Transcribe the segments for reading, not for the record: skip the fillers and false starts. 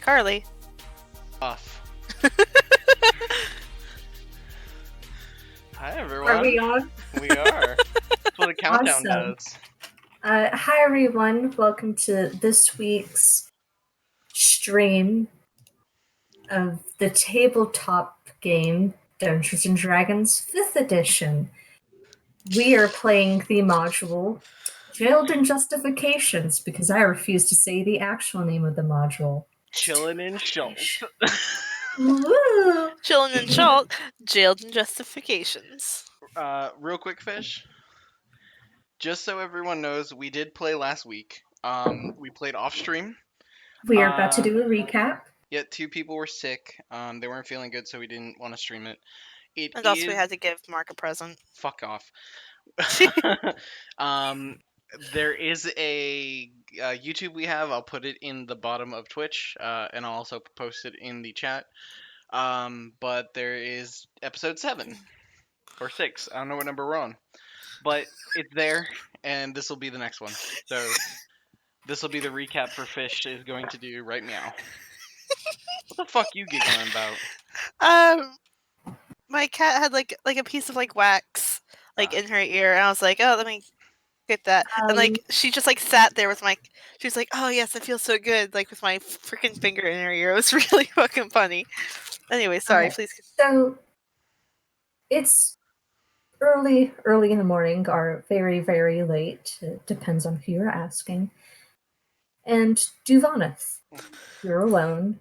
Carly. Off. Hi, everyone. Are we on? We are. That's what a countdown Awesome. does. Hi, everyone. Welcome to this week's stream of the tabletop game Dungeons & Dragons 5th edition. We are playing the module Jailed in Justifications because I refuse to say the actual name of the module. Chillen and Chult. Woo! Chillen and Chult, jailed in justifications. Real quick, Fish. Just so everyone knows, we did play last week. We played off stream. We are about to do a recap. Yet 2 people were sick. They weren't feeling good, so we didn't want to stream it. And also we had to give Mark a present. Fuck off. There is a YouTube we have. I'll put it in the bottom of Twitch, and I'll also post it in the chat. But there is episode 7 or 6. I don't know what number we're on, but it's there, and this will be the next one. So this will be the recap for Fish is going to do right now. What the fuck you giggling about? My cat had like a piece of wax in her ear, and I was like, oh, let me get that. And she just sat there with she was like, oh yes, it feels so good, with my freaking finger in her ear. It was really fucking funny. Anyway, sorry, please. So it's early in the morning, or very, very late. It depends on who you're asking. And Duvaneth, you're alone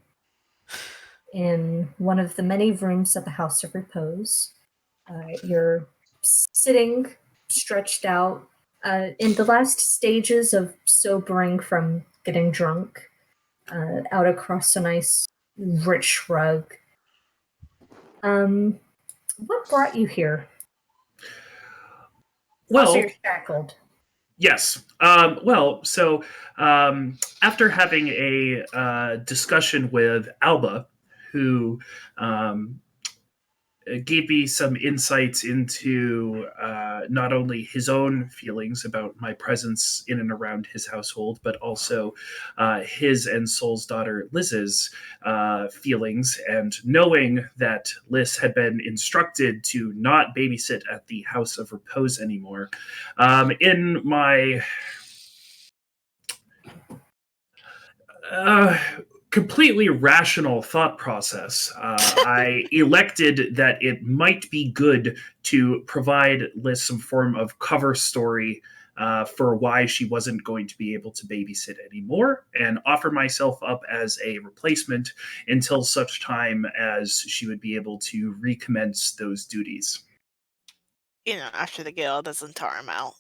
in one of the many rooms of the House of Repose. You're sitting, stretched out, in the last stages of sobering from getting drunk, out across a nice, rich rug. What brought you here? Well, also, you're shackled. Yes. So after having a discussion with Alba, who gave me some insights into not only his own feelings about my presence in and around his household, but also his and Soul's daughter Liz's feelings, and knowing that Liz had been instructed to not babysit at the House of Repose anymore. In my completely rational thought process, I elected that it might be good to provide Liz some form of cover story for why she wasn't going to be able to babysit anymore, and offer myself up as a replacement until such time as she would be able to recommence those duties. After the gale doesn't tar him out.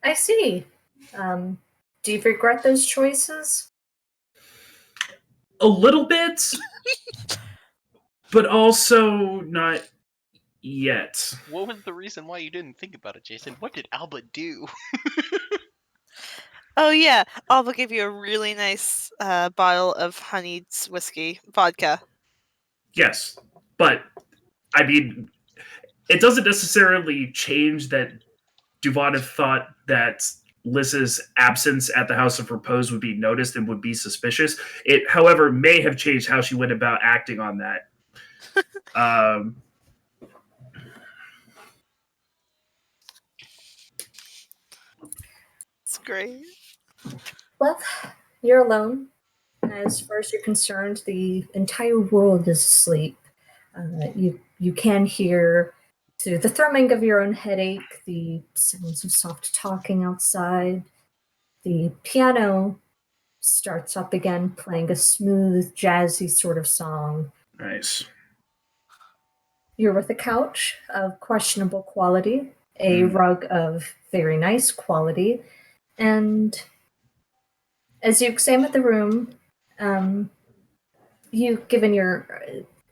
I see. Do you regret those choices? A little bit, but also not yet. What was the reason why you didn't think about it, Jason? What did Alba do? Oh yeah, Alba gave you a really nice bottle of honeyed whiskey vodka. Yes, but I mean, it doesn't necessarily change that Duvaneth thought that Liz's absence at the House of Repose would be noticed and would be suspicious. It, however, may have changed how she went about acting on that. It's great. Well, you're alone. As far as you're concerned, the entire world is asleep. You can hear, through the thrumming of your own headache, the sounds of soft talking outside. The piano starts up again, playing a smooth, jazzy sort of song. Nice. You're with a couch of questionable quality a rug of very nice quality. And as you examine the room, you, given your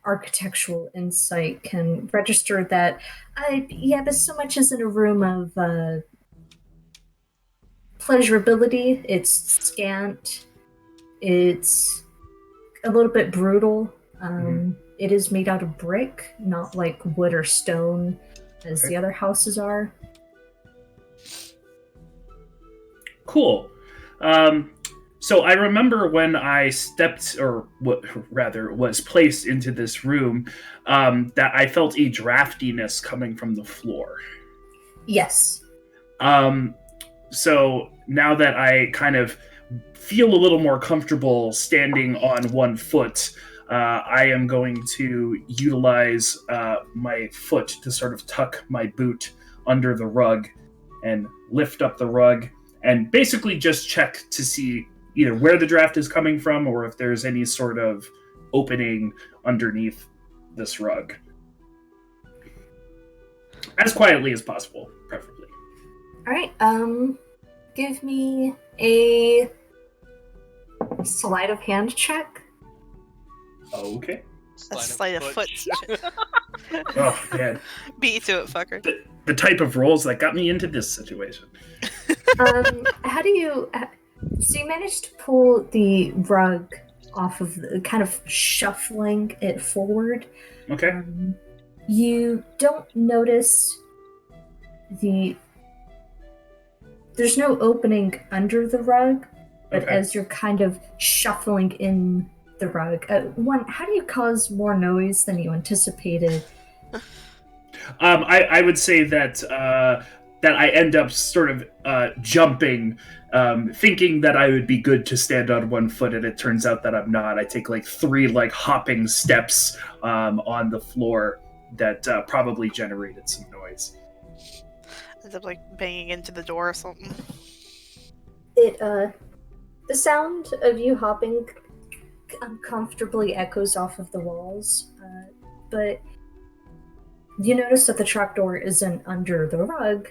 architectural insight, can register that, this so much isn't a room of pleasurability. It's scant. It's a little bit brutal. It is made out of brick, not like wood or stone as the other houses are. Cool. So I remember when I stepped, or rather was placed into this room, that I felt a draftiness coming from the floor. Yes. So now that I kind of feel a little more comfortable standing on one foot, I am going to utilize my foot to sort of tuck my boot under the rug and lift up the rug and basically just check to see either where the draft is coming from or if there's any sort of opening underneath this rug. As quietly as possible, preferably. All right. Give me a sleight of hand check. Okay. A sleight of foot. Oh, man. Beat you to it, fucker. The type of rolls that got me into this situation. How do you... So you managed to pull the rug off of the... kind of shuffling it forward. Okay. You don't notice there's no opening under the rug, but as you're kind of shuffling in the rug, how do you cause more noise than you anticipated? I would say that I end up sort of jumping, thinking that I would be good to stand on one foot, and it turns out that I'm not. I take like 3 hopping steps on the floor that probably generated some noise. Ends up banging into the door or something. The sound of you hopping uncomfortably echoes off of the walls, but you notice that the trapdoor isn't under the rug,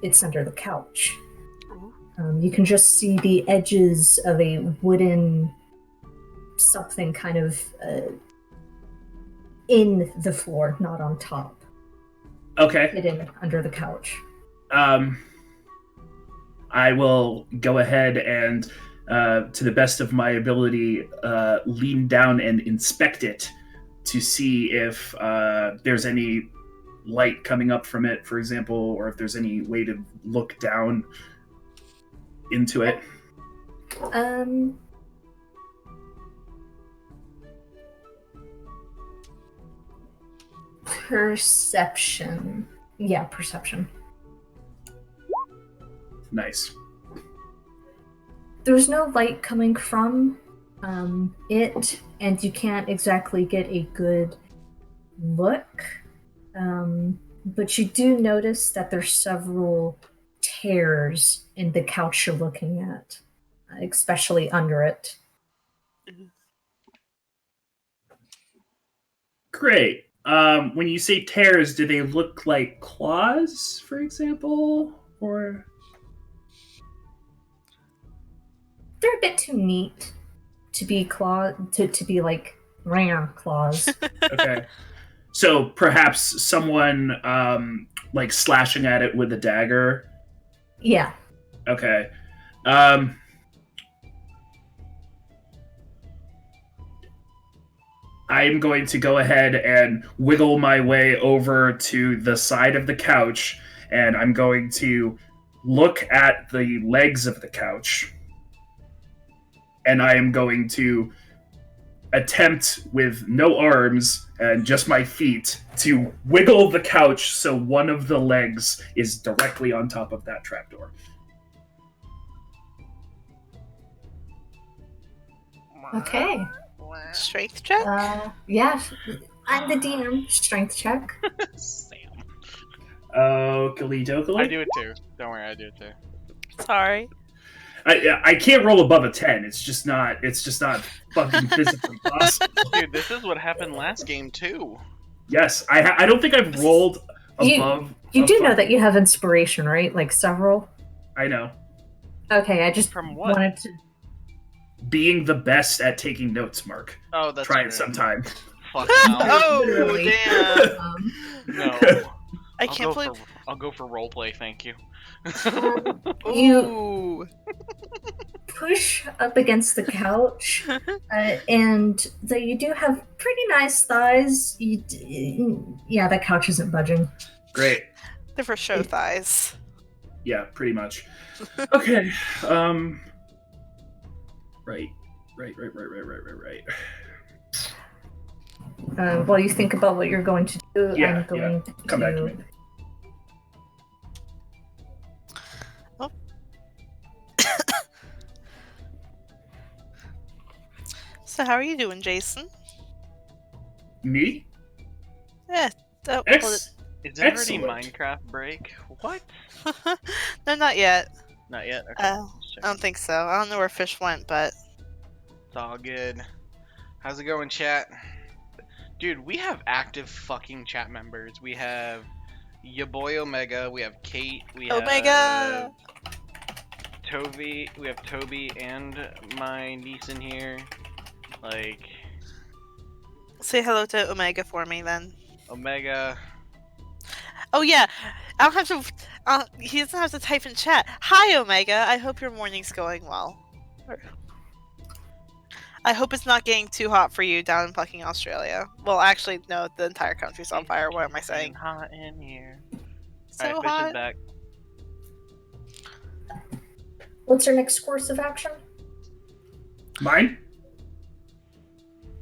it's under the couch. You can just see the edges of a wooden something kind of in the floor, not on top. Okay. Hidden under the couch. I will go ahead and, to the best of my ability, lean down and inspect it to see if there's any light coming up from it, for example, or if there's any way to look down into it. Perception. Yeah, perception. Nice. There's no light coming from it, and you can't exactly get a good look. But you do notice that there's several tears in the couch you're looking at, especially under it. Great. When you say tears, do they look like claws, for example? Or... They're a bit too neat to be to be like rare claws. Okay. So perhaps someone slashing at it with a dagger. Yeah. Okay. I'm going to go ahead and wiggle my way over to the side of the couch, and I'm going to look at the legs of the couch. And I am going to attempt, with no arms and just my feet, to wiggle the couch so one of the legs is directly on top of that trapdoor. Okay. Strength check? Yeah. I'm the DM. Strength check. Sam. Oakley dokily. I do it too. Don't worry, I do it too. Sorry. I can't roll above a 10. It's just not fucking physically possible. Dude, this is what happened last game too. Yes, I don't think I've rolled above. You do know that you have inspiration, right? Like several? I know. Okay, I just From what? wanted to... Being the best at taking notes, Mark. Oh, that's Try true. it sometime. Fuck no. Oh, Literally. damn. No. I can't believe. I'll go for roleplay, thank you. You Ooh. push up against the couch, and though you do have pretty nice thighs, yeah, that couch isn't budging. Great. They're for show thighs. Yeah, pretty much. Okay. Right. While you think about what you're going to do, Yeah, I'm going to Come back to me. So how are you doing, Jason? Me? Yeah. Oh, X. Is it already Excellent. Minecraft break? What? no, not yet. Not yet? Okay. I don't think so. I don't know where Fish went, but It's all good. How's it going, chat? Dude, we have active fucking chat members. We have your boy Omega, we have Kate, we Omega! have Toby, we have Toby and my niece in here. Like, say hello to Omega for me then. Omega. Oh yeah, I don't have to. He doesn't have to type in chat. Hi, Omega. I hope your morning's going well. I hope it's not getting too hot for you down in fucking Australia. Well, actually, no. The entire country's on fire. What am I saying? Getting hot in here. So Alright, Fish is hot. back. What's your next course of action? Mine?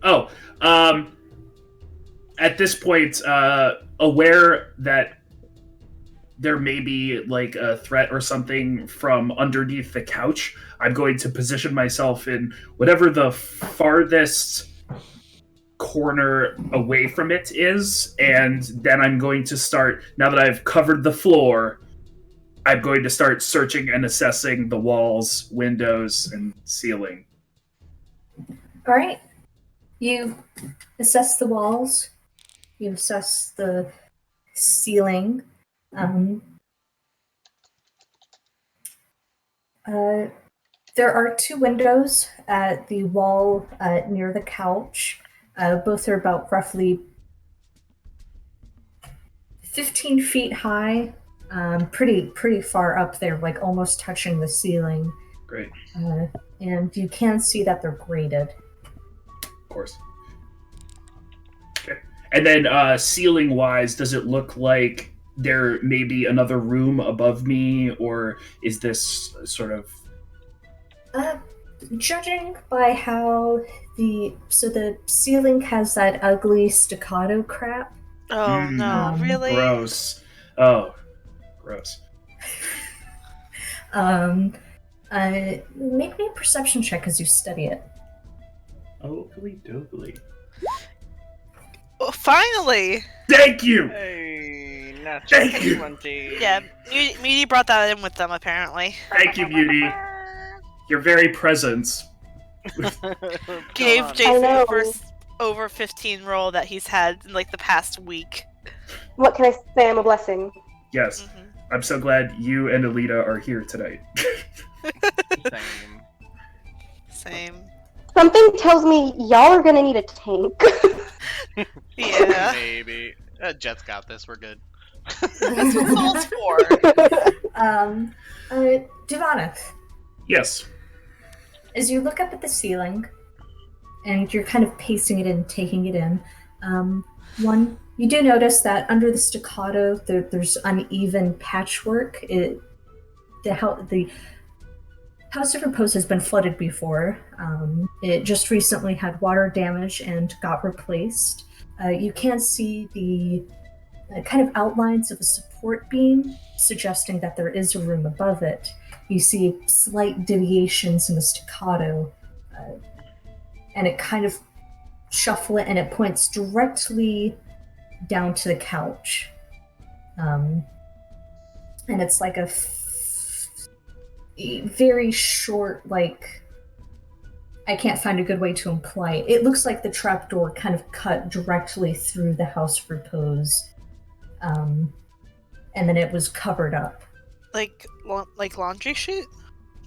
Oh, at this point, aware that there may be like a threat or something from underneath the couch, I'm going to position myself in whatever the farthest corner away from it is, and then I'm going to start, now that I've covered the floor, I'm going to start searching and assessing the walls, windows, and ceiling. All right. You assess the walls. You assess the ceiling. There are two windows at the wall near the couch. Both are about roughly 15 feet high. Pretty far up there, like almost touching the ceiling. Great. And you can see that they're grated. Of course. Okay. And then ceiling-wise, does it look like there may be another room above me, or is this sort of... Judging by how the ceiling has that ugly staccato crap. Oh no! Really? Gross. Oh, gross. Make me a perception check as you study it. Oakley dokley. Oh, finally! Thank you! Hey, not Thank you. 20. Yeah, Muty brought that in with them apparently. Thank you, Beauty. Your very presence. Gave on. Jason the know. first over 15 roll that he's had in like the past week. What can I say? I'm a blessing. Yes. Mhm. I'm so glad you and Alita are here tonight. Same. Same. Something tells me y'all are gonna need a tank. Yeah. Maybe. Jet's got this. We're good. That's what Soul's for. Divanith, Yes. as you look up at the ceiling, and you're kind of pacing it in, taking it in, you do notice that under the staccato, there's uneven patchwork. The House of Repose has been flooded before. It just recently had water damage and got replaced. You can see the kind of outlines of a support beam, suggesting that there is a room above it. You see slight deviations in the staccato, and it kind of shuffle it, and it points directly down to the couch. And it's like a very short, like, I can't find a good way to imply it. It looks like the trapdoor kind of cut directly through the House of Repose. and then it was covered up. Like laundry chute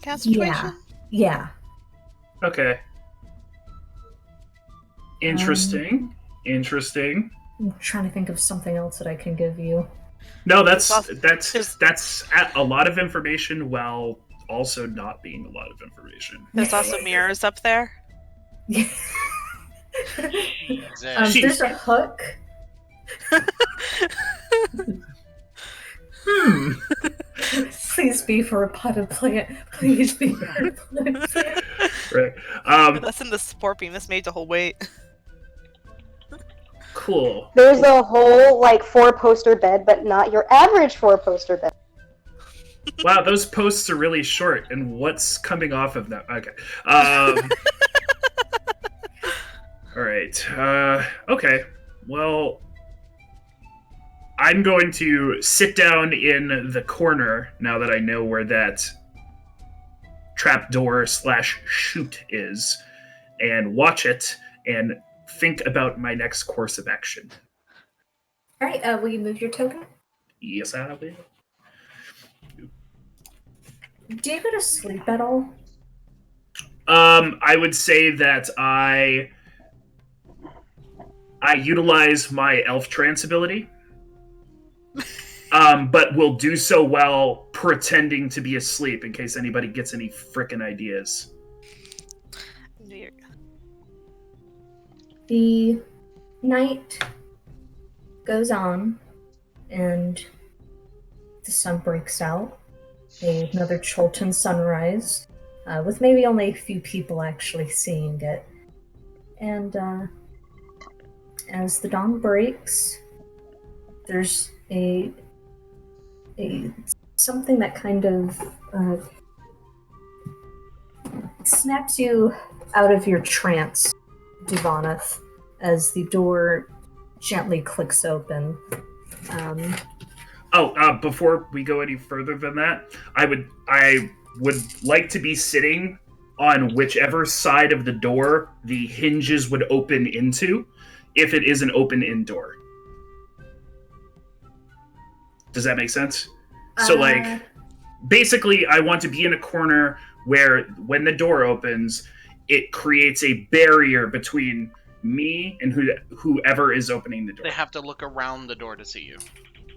kind of Yeah. situation? Yeah. Okay. Interesting. Interesting. I'm trying to think of something else that I can give you. No, There's- that's a lot of information while also not being a lot of information. There's I also like it. mirrors up there. Jesus. There's a hook. Hmm. Please be for a potted plant. Please be for a potted plant. Right. That's in the Scorpion. This made the whole weight. Cool. There's a whole, like, 4-poster bed, but not your average 4-poster bed. Wow, those posts are really short, and what's coming off of them? Okay. All right. Okay. Well, I'm going to sit down in the corner now that I know where that trapdoor / chute is, and watch it and think about my next course of action. All right, will you move your token? Yes, I will. Do you go to sleep at all? I would say that I utilize my elf trance ability, but will do so while pretending to be asleep in case anybody gets any frickin' ideas. The night goes on, and the sun breaks out. Another Chilton sunrise, with maybe only a few people actually seeing it. And as the dawn breaks, there's a something that kind of snaps you out of your trance, Duvaneth, as the door gently clicks open. Before we go any further than that, I would like to be sitting on whichever side of the door the hinges would open into, if it is an open-in door. Does that make sense? So, like, basically, I want to be in a corner where, when the door opens, it creates a barrier between me and whoever is opening the door. They have to look around the door to see you.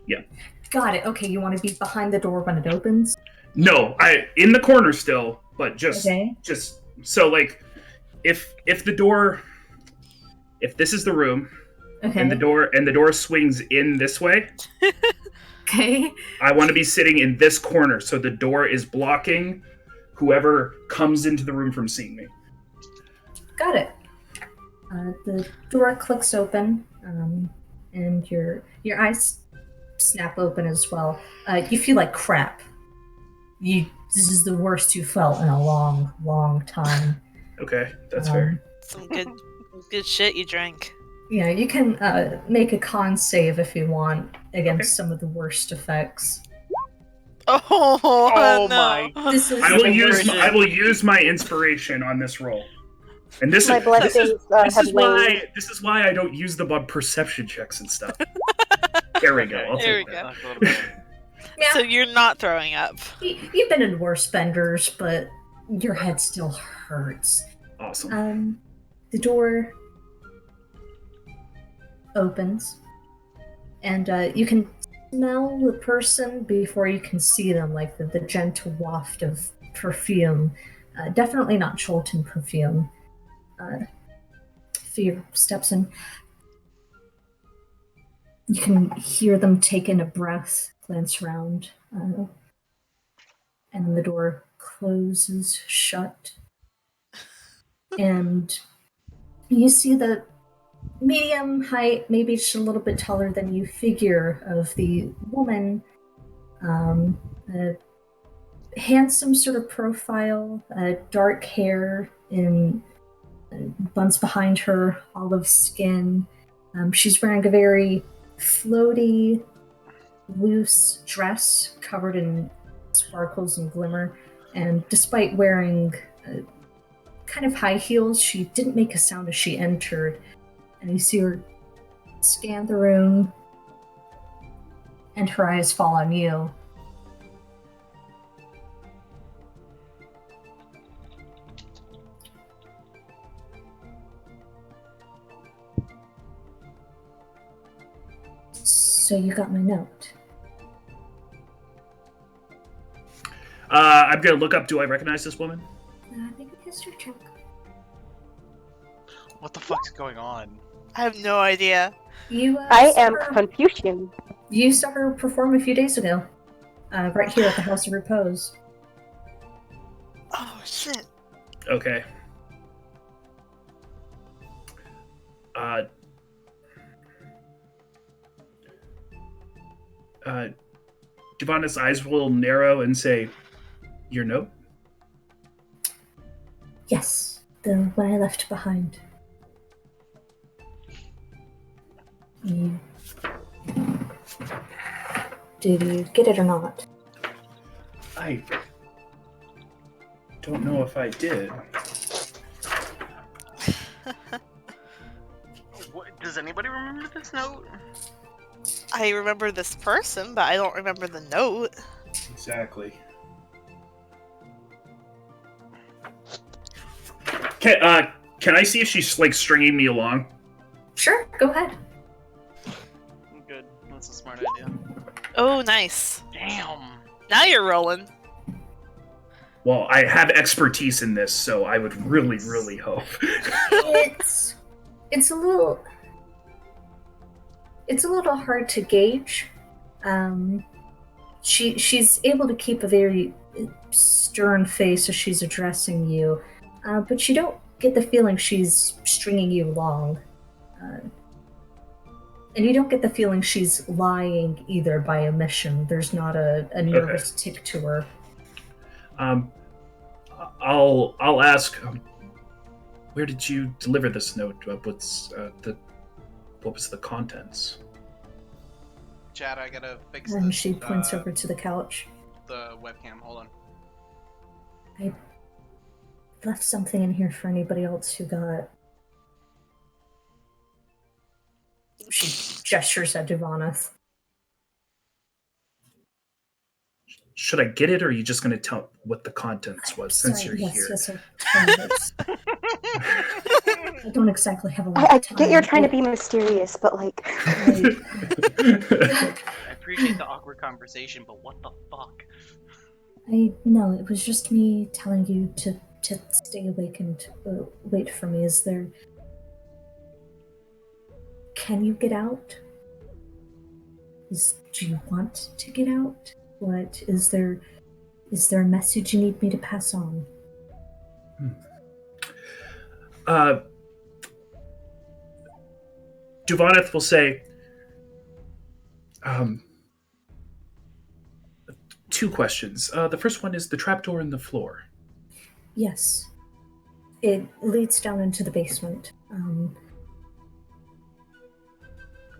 Yeah. Got it. Okay, you want to be behind the door when it opens? No, in the corner still, but just so, like, if the door, if this is the room, Okay. and the door swings in this way, Okay. I want to be sitting in this corner so the door is blocking whoever comes into the room from seeing me. Got it. The door clicks open, and your eyes snap open as well. You feel like crap. This is the worst you felt in a long, long time. Okay, that's fair. Some good shit you drank. Yeah, you can make a con save if you want against some of the worst effects. Oh Oh no. my- This is I will Inspiration. use my inspiration on this roll. And this My is blood this is, things this have is waned. why I don't use them on perception checks and stuff. There we go. I'll There take we that. go. That's a little bit. Yeah, So you're not throwing up. you've been in worse benders, but your head still hurts. Awesome. The door opens, and you can smell the person before you can see them, like the gentle waft of perfume. Definitely not Chulton perfume. Fear steps in. You can hear them take in a breath, glance around, and then the door closes shut. And you see the medium height, maybe just a little bit taller than you, figure of the woman. A handsome sort of profile, dark hair in buns behind her, olive skin. She's wearing a very floaty, loose dress covered in sparkles and glimmer. And despite wearing kind of high heels, she didn't make a sound as she entered. And you see her scan the room and her eyes fall on you. So you got my note. I'm gonna look up. Do I recognize this woman? Make a history check. What the fuck's going on? I have no idea. You, I saw am her- Confucian. You saw her perform a few days ago, right here at the House of Repose. Oh shit. Okay. Giovanna's eyes will narrow and say, "Your note?" Yes, the one I left behind. You... Did you get it or not? I don't know if I did. What, does anybody remember this note? I remember this person, but I don't remember the note. Exactly. Can I see if she's like stringing me along? Sure, go ahead. Good. That's a smart idea. Oh, nice. Damn. Now you're rolling. Well, I have expertise in this, so I would really, really hope. It's a little hard to gauge. She's able to keep a very stern face as she's addressing you, but you don't get the feeling she's stringing you along. And you don't get the feeling she's lying either by omission. There's not a nervous tick to her. I'll ask. Where did you deliver this note? What was the contents? Chad, I gotta fix And this. she points over to the couch. The webcam. Hold on. I left something in here for anybody else who got. She gestures at Devanath. Should I get it, or are you just going to tell what the contents was since Sorry, you're here? Yes, I don't exactly have a lot I of time. get you're trying to be mysterious, but like, I appreciate the awkward conversation, but what the fuck? I know, it was just me telling you to stay awake and wait for me. Is there... Can you get out? Do you want to get out? What is there a message you need me to pass on? Giovannath will say, two questions. The first one is the trapdoor in the floor. Yes. It leads down into the basement.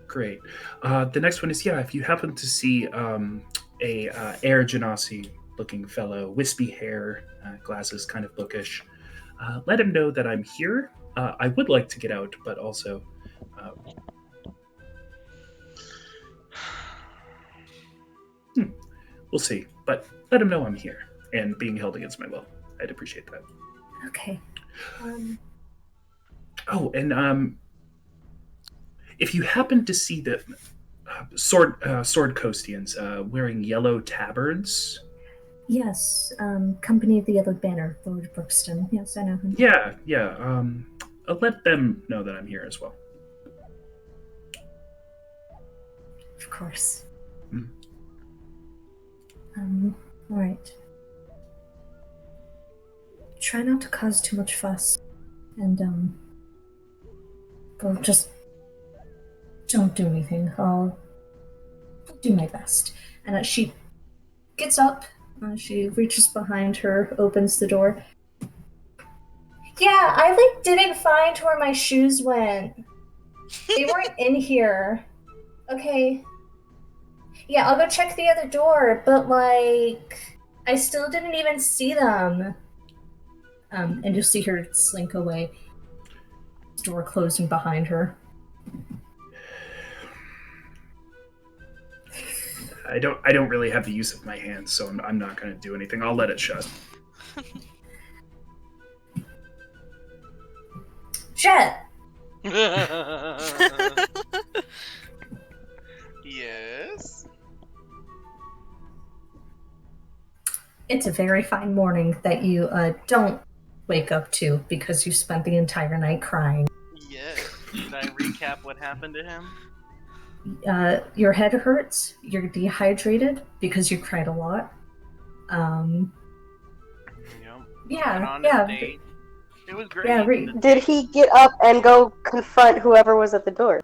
Great. The next one is, if you happen to see a Air Genasi looking fellow, wispy hair, glasses, kind of bookish, let him know that I'm here. I would like to get out, but also... we'll see. But let him know I'm here and being held against my will. I'd appreciate that. Okay. Oh, and if you happen to see the sword Costians wearing yellow tabards... Yes, Company of the Yellow Banner, Lord Brookston. Yes, I know him. Yeah. I'll let them know that I'm here as well. Of course. Mm. All right. Try not to cause too much fuss, and well, just don't do anything. I'll do my best. And as she gets up, she reaches behind her, opens the door. Yeah, I didn't find where my shoes went. They weren't in here. Okay. Yeah, I'll go check the other door, but I still didn't even see them. And you'll see her slink away. Door closing behind her. I don't really have the use of my hands, so I'm not going to do anything. I'll let it shut. Jet! Yes. It's a very fine morning that you don't wake up to because you spent the entire night crying. Yes. Should I recap what happened to him? Your head hurts, you're dehydrated because you cried a lot. Yep. Yeah, Went on yeah, a date. It was great. yeah. Did he get up and go confront whoever was at the door?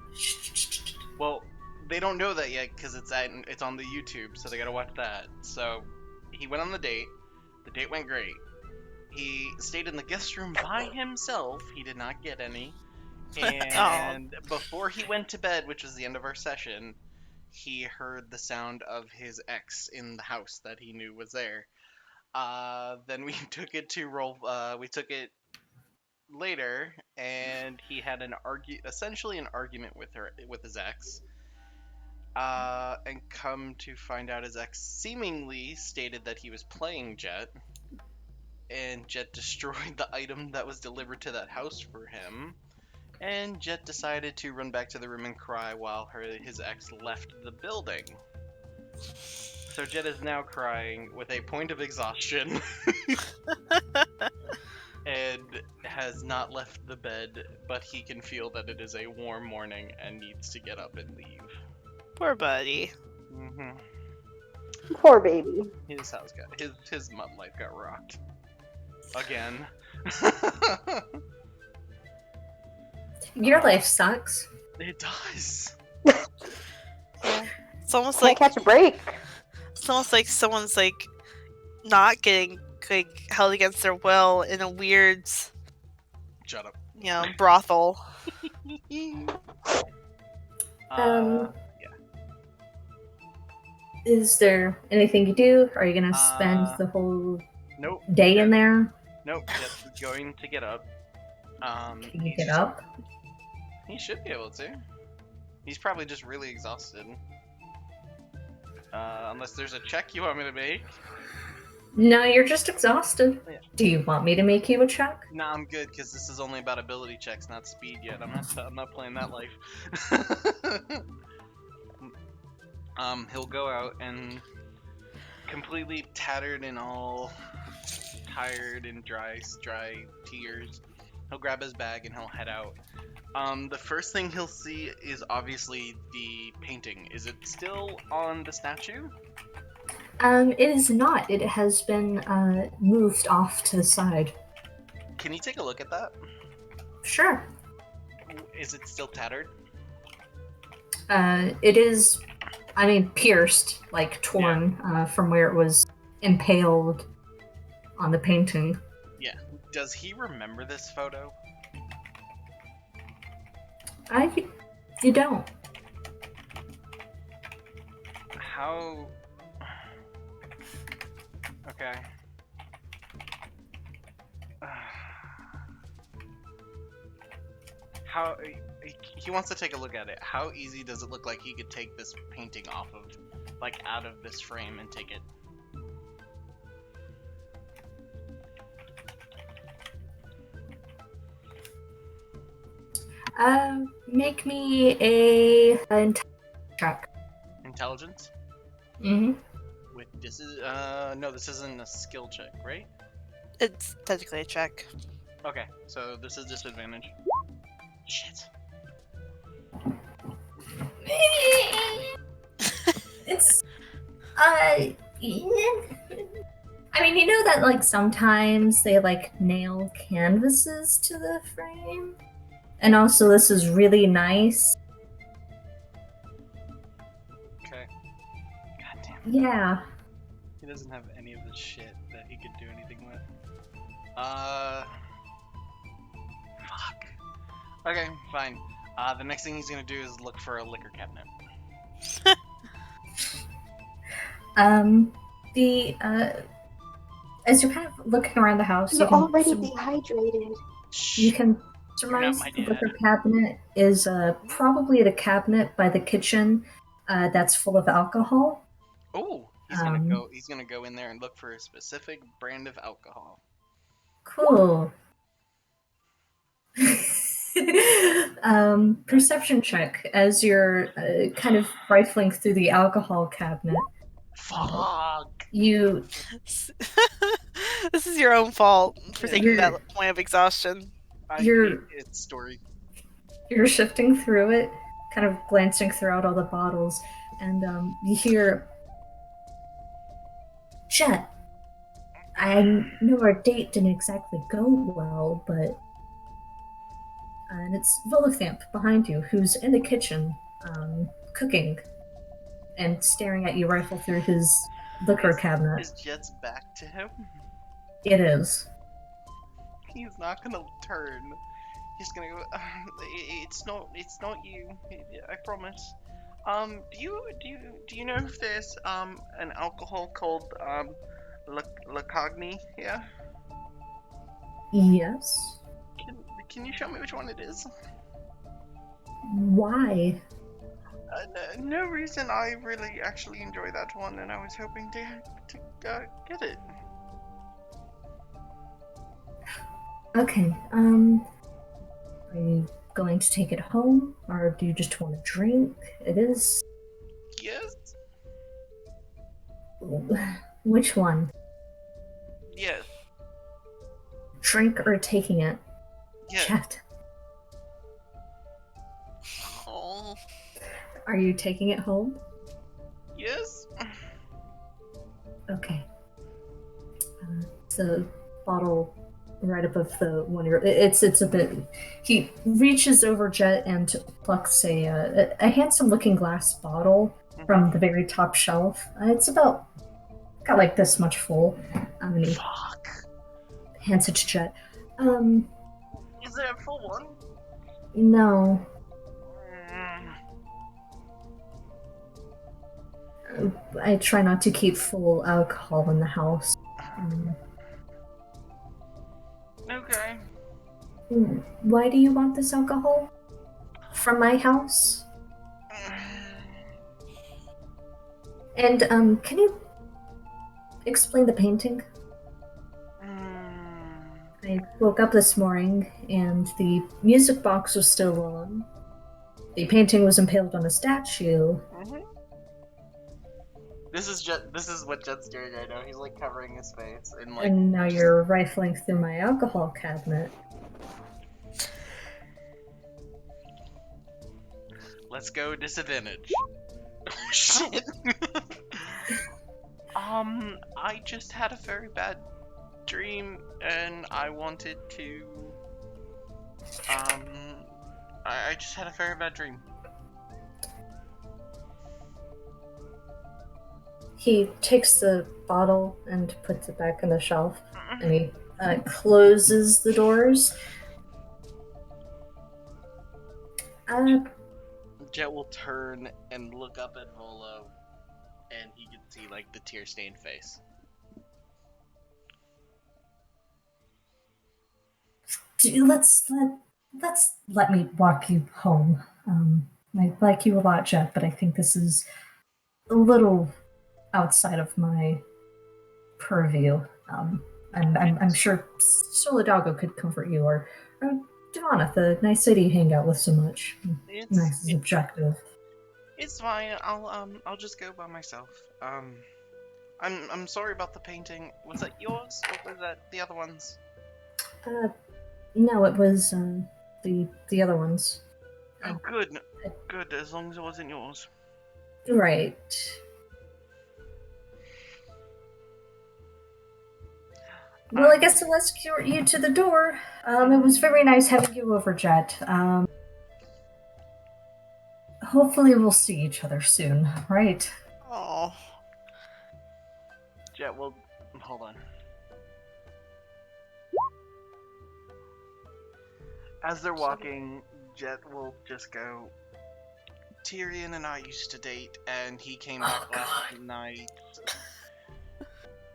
Well, they don't know that yet because it's on the YouTube, so they gotta watch that. So he went on the date. The date went great. He stayed in the guest room by himself. He did not get any. And before he went to bed, which was the end of our session, he heard the sound of his ex in the house that he knew was there. Then we took it to roll. We took it later, and he had essentially an argument with his ex. And come to find out, his ex seemingly stated that he was playing Jet, and Jet destroyed the item that was delivered to that house for him. And Jet decided to run back to the room and cry while his ex left the building. So Jet is now crying with a point of exhaustion and has not left the bed, but he can feel that it is a warm morning and needs to get up and leave. Poor buddy. Poor baby. His house got his mud life got rocked again. Your life sucks. It does. It's almost Can't like catch a break. it's almost like someone's like not getting like held against their will in a weird, Shut up. brothel. Is there anything you do? Are you gonna spend the whole Nope. day in there? Nope. Jet's going to get up. Can you get up? He should be able to. He's probably just really exhausted. Unless there's a check you want me to make. No, you're just exhausted. Yeah. Do you want me to make you a check? Nah, I'm good because this is only about ability checks, not speed yet. I'm not playing that life. He'll go out and completely tattered and all tired and dry tears. He'll grab his bag and he'll head out. The first thing he'll see is obviously the painting. Is it still on the statue? It is not. It has been moved off to the side. Can you take a look at that? Sure. Is it still tattered? It is, pierced, like torn from where it was impaled on the painting. Yeah. Does he remember this photo? You don't. How... Okay. How... He wants to take a look at it. How easy does it look like he could take this painting off of, like, out of this frame and take it? Make me a check. Intelligence? Mm-hmm. With this is no, this isn't a skill check, right? It's technically a check. Okay, so this is disadvantage. Shit. It's you know that like sometimes they like nail canvases to the frame, and also this is really nice. Okay. God damn. Yeah. He doesn't have any of the shit that he could do anything with. Fuck. Okay, fine. The next thing he's gonna do is look for a liquor cabinet. As you're kind of looking around the house, You're already dehydrated. You can You're not surmise my the dad. liquor cabinet is probably the cabinet by the kitchen that's full of alcohol. Oh, he's gonna go in there and look for a specific brand of alcohol. Cool. Perception check as you're kind of rifling through the alcohol cabinet. Fuck. You This is your own fault for Yeah. taking that point of exhaustion. I You're- hate its story. you're shifting through it, kind of glancing throughout all the bottles, and you hear, Jet. I know our date didn't exactly go well, but and it's Volothamp behind you, who's in the kitchen, cooking, and staring at you rifle through his liquor cabinet. Is Jet's back to him? It is. He's not gonna turn. He's gonna go. It's not you. I promise. Do you know if there's an alcohol called Lacogni here? Yes. Can you show me which one it is? Why? No reason. I really actually enjoy that one, and I was hoping to get it. Okay, are you going to take it home, or do you just want to drink? It is... Yes. Which one? Yes. Drink or taking it? Yes. Chat. Oh. Are you taking it home? Yes. Okay. It's a bottle right above the one you're... It's a bit... He reaches over Jet and plucks a handsome-looking glass bottle from the very top shelf. It's about... got like this much full. And he Fuck. hands it to Jet. Is there a full one? No. I try not to keep full alcohol in the house. Okay. Why do you want this alcohol? From my house? And, can you explain the painting? I woke up this morning and the music box was still on. The painting was impaled on a statue. This is what Jet's doing right now. He's like covering his face and like. And now you're rifling through my alcohol cabinet. Let's go disadvantage. Oh, shit. I just had a very bad dream and I wanted to. I just had a very bad dream. He takes the bottle and puts it back on the shelf, and he closes the doors. Jet will turn and look up at Volo, and he can see like the tear-stained face. Let me walk you home. I like you a lot, Jet, but I think this is a little outside of my purview. I'm sure Solidago could comfort you, or Devana, the nice lady you hang out with so much. Nice is objective. It's fine. I'll just go by myself. I'm sorry about the painting. Was that yours, or was that the other one's? No, it was the other ones. Oh, good. Good. As long as it wasn't yours. Right. Well, I guess I'll escort you to the door. It was very nice having you over, Jet. Hopefully we'll see each other soon, right? Oh. Jet will. Hold on. As they're walking, Jet will just go. Tyrion and I used to date, and he came back last night.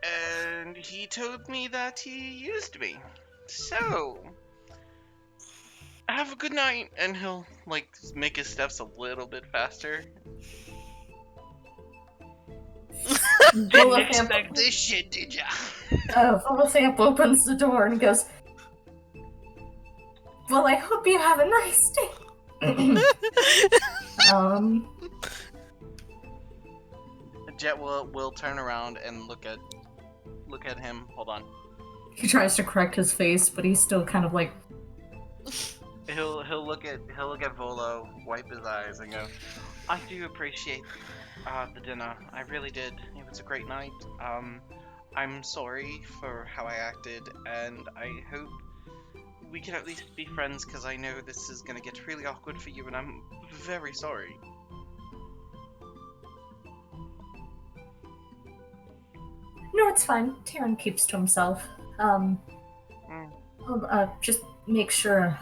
And he told me that he used me. So, have a good night. And he'll, like, make his steps a little bit faster. Didn't Volothamp, expect this shit, did ya? Volothamp opens the door and goes, well, I hope you have a nice day. Jet will turn around and look at him. Hold on. He tries to correct his face, but he's still kind of like, He'll look at Volo, wipe his eyes, and go, I do appreciate the dinner. I really did. It was a great night. I'm sorry for how I acted, and I hope we can at least be friends, because I know this is gonna get really awkward for you, and I'm very sorry. no, it's fine. Taryn keeps to himself. I'll, just make sure,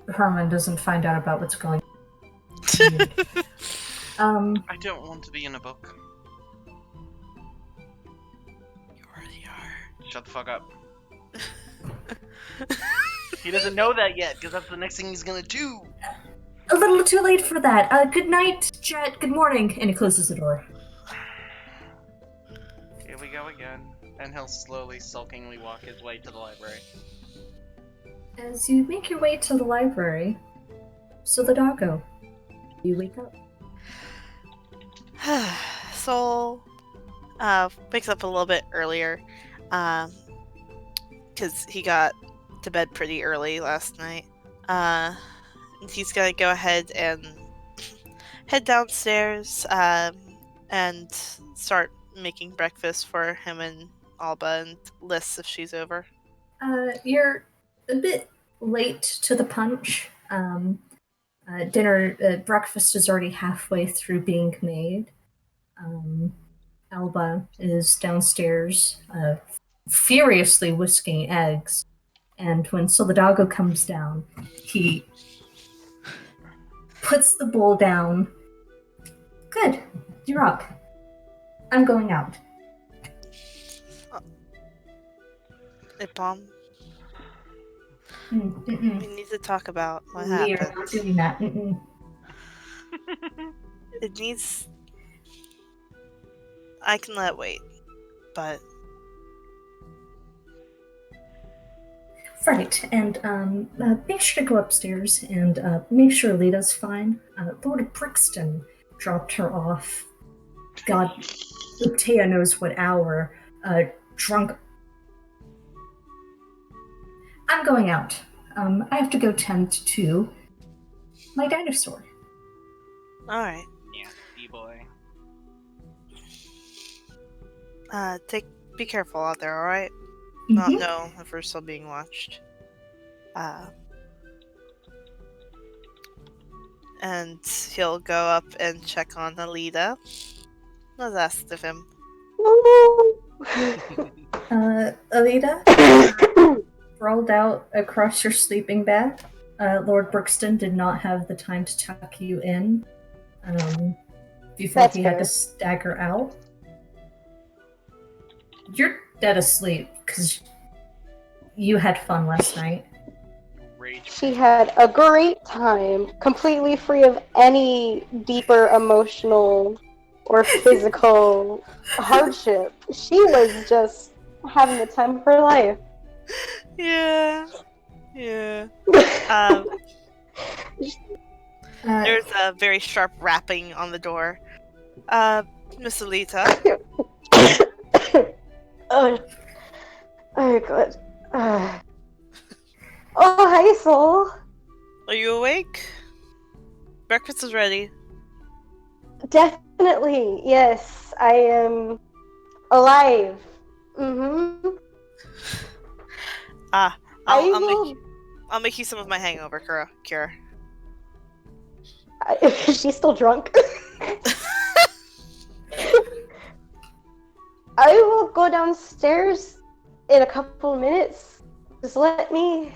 Herman doesn't find out about what's going on. I don't want to be in a book. You already are. Shut the fuck up. He doesn't know that yet, because that's the next thing he's gonna do. A little too late for that. Good night, Jet. Good morning. And he closes the door. Here we go again. And he'll slowly, sulkingly walk his way to the library. As you make your way to the library, so the doggo, you wake up. Soul wakes up a little bit earlier because he got to bed pretty early last night. He's gonna go ahead and head downstairs and start making breakfast for him and Alba and Liz if she's over. You're a bit late to the punch. Breakfast is already halfway through being made. Alba is downstairs, furiously whisking eggs. And when Solidago comes down, he puts the bowl down. Good, you're up. I'm going out. Ipom, Mm-mm. we need to talk about what We are not happened. doing that. Mm-mm. It needs. I can let it wait, but Right, and make sure to go upstairs and make sure Lita's fine. Lord Brixton dropped her off. God, Uptea knows what hour. Drunk. I'm going out. I have to go tend to my dinosaur. all right. Yeah, D-boy. Be careful out there, all right? Mhm. Not know if we're still being watched. And he'll go up and check on Alita. Let's ask of him. Alita, rolled out across your sleeping bag. Lord Brixton did not have the time to tuck you in before That's he had fair. to stagger out. You're dead asleep because you had fun last night. Rage. She had a great time, completely free of any deeper emotional or physical hardship. She was just having the time of her life. Yeah. There's a very sharp rapping on the door. Miss Alita. Oh god. Oh, hi, Soul. Are you awake? Breakfast is ready. Definitely, yes. I am alive. Mm-hmm. I'll make you some of my hangover, Kira. Is she still drunk? I will go downstairs in a couple of minutes. Just let me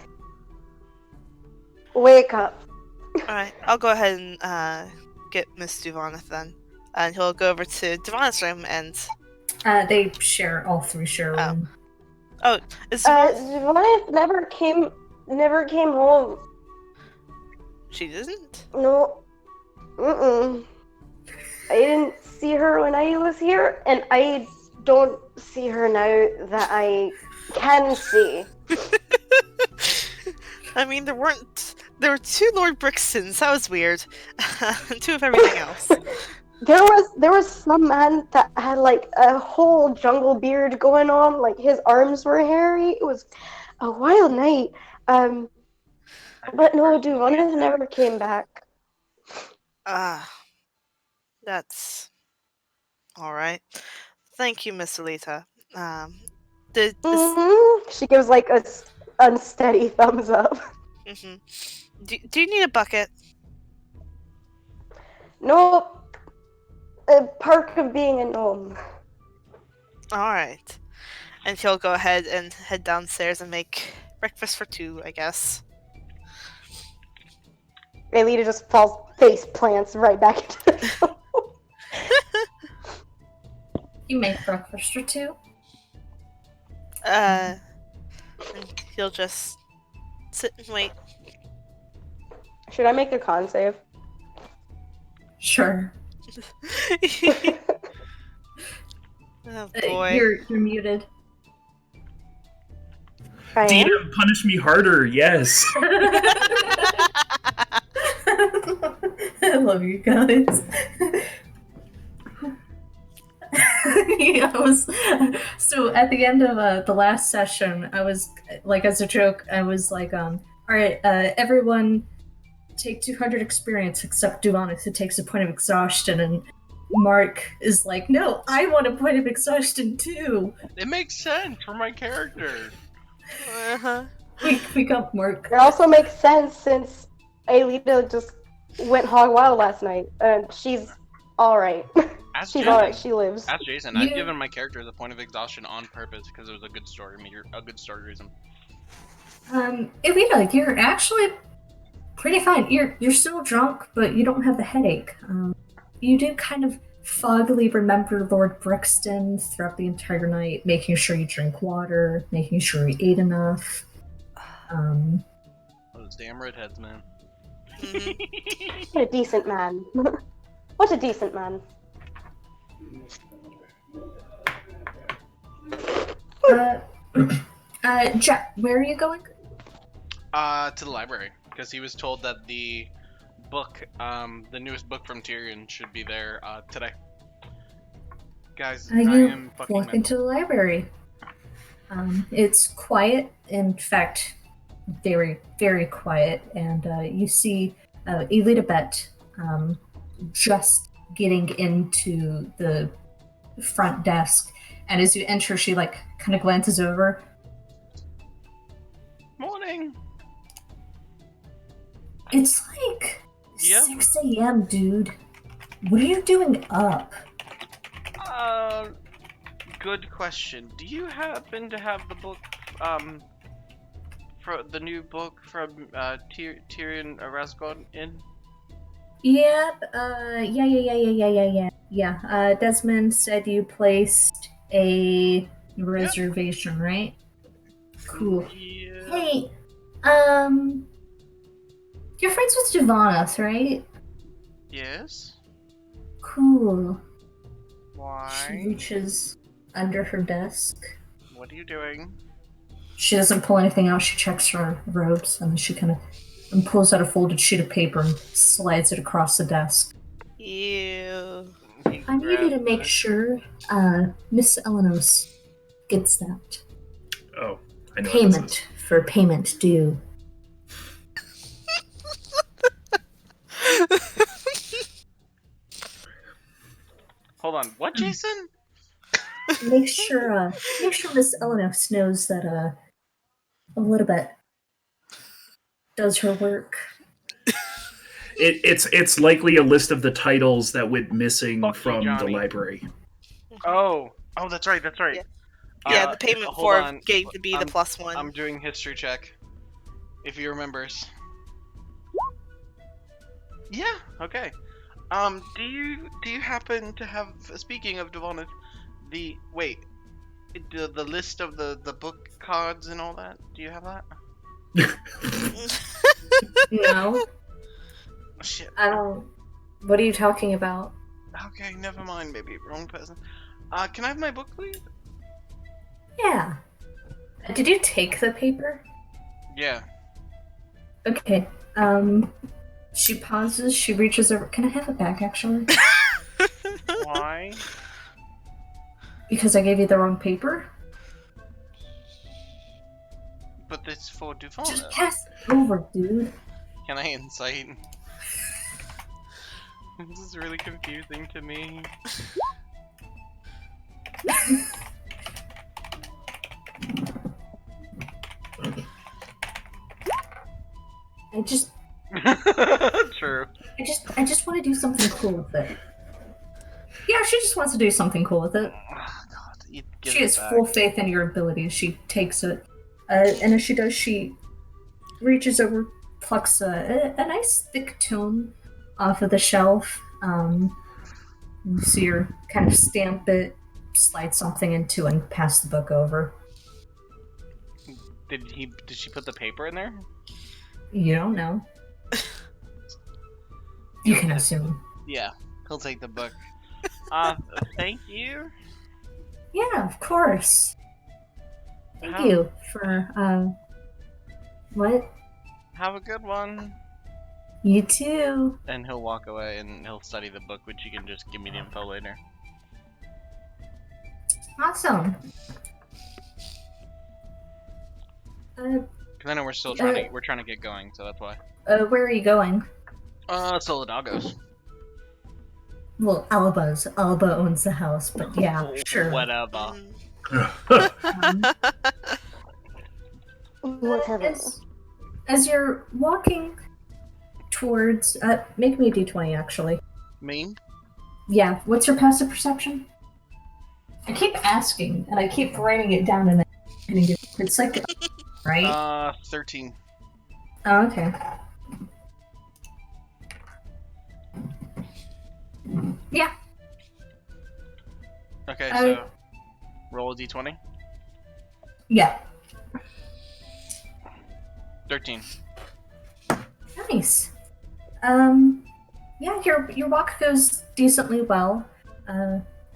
wake up. Alright, I'll go ahead and get Miss Duvanith then. And he'll go over to Duvanith's room and... They share, all three share a room. Oh, is Zvonith never came home. She didn't? No. Mm-mm. I didn't see her when I was here, and I don't see her now that I can see. I mean, there were 2 Lord Brixtons. That was weird. 2 of everything else. There was some man that had like a whole jungle beard going on, like his arms were hairy. It was a wild night. But no, Duvana never came back. That's all right. Thank you, Miss Alita. Did She gives like a unsteady thumbs up. do you need a bucket? Nope. A perk of being a gnome. All right. And he'll go ahead and head downstairs and make breakfast for 2, I guess. Aelita just falls face plants right back into the phone. You make breakfast for 2? And he'll just sit and wait. Should I make the con save? Sure. Oh boy. You're muted. I am? DM, punish me harder, yes. I love you guys. Yeah, so at the end of the last session, I was like, as a joke, I was like, all right, everyone take 200 experience except Duvanis, who takes a point of exhaustion, and Mark is like, no, I want a point of exhaustion too. It makes sense for my character. We got Mark. It also makes sense since Aelita just went hog wild last night, and she's alright. She's alright, she lives. Ask Jason. I've given my character the point of exhaustion on purpose because it was a good story. A good story reason. Aelita, you're actually pretty fine. You're still drunk, but you don't have the headache. You do kind of foggily remember Lord Brixton throughout the entire night, making sure you drink water, making sure you ate enough. Those damn redheads, man. What a decent man. What a decent man. Jack, where are you going? To the library, because he was told that the book, the newest book from Tyrion should be there, today. Guys, I am fucking walk into the library. It's quiet, in fact, very, very quiet, and you see Elita just getting into the front desk, and as you enter, she like kind of glances over. Morning. It's like Yeah? 6 a.m., dude. What are you doing up? Good question. Do you happen to have the book, for the new book from Tyrion Rasgon in? Yep, yeah. Desmond said you placed a reservation, right? Cool. Yeah. Hey, you're friends with Javanas, right? Yes. Cool. She Why? reaches under her desk. What are you doing? She doesn't pull anything out. She checks her robes, and then she kind of pulls out a folded sheet of paper and slides it across the desk. Ew. I need you to make sure Miss Elenos gets that. Oh, I know. Payment for payment due. Hold on. What, Jason? Make sure Miss Elenos knows that a little bit does her work. It's likely a list of the titles that went missing Fuck you, from the Johnny. library. Oh, that's right. Yeah. Yeah, the payment hold for on. getting to be the +1. I'm doing history check. If he remembers. Yeah. Okay. Do you happen to have? Speaking of Devon, the list of the book cards and all that? Do you have that? No, Shit. I don't. What are you talking about? Okay, never mind. Maybe wrong person. Can I have my book, please? Yeah. Did you take the paper? Yeah. Okay. She pauses, she reaches over. Can I have it back, actually? Why? Because I gave you the wrong paper? But it's for Just Duvana. pass it over, dude. Can I insight? This is really confusing to me. I just True. I just want to do something cool with it. Yeah, she just wants to do something cool with it. Oh, God, you give She it has back. full faith in your abilities. She takes it. And as she does, she reaches over, plucks a nice thick tome off of the shelf. You see her kind of stamp it, slide something into it, and pass the book over. Did she put the paper in there? You don't know. You can assume. Yeah, he'll take the book. Thank you. Yeah, of course. Thank How- you for, what? Have a good one. You too. And he'll walk away and he'll study the book, which you can just give me the info later. Awesome. Because I know we're still trying to get going, so that's why. Where are you going? Solidagos. Well, Alba owns the house, but yeah, sure. Whatever. Whatever. As you're walking towards, make me a d20 actually. Me? Yeah, what's your passive perception? I keep asking, and I keep writing it down, and it's like, right? 13. Oh, okay. Yeah. Okay, so roll a d20. Yeah. 13. Nice. Yeah, your walk goes decently well.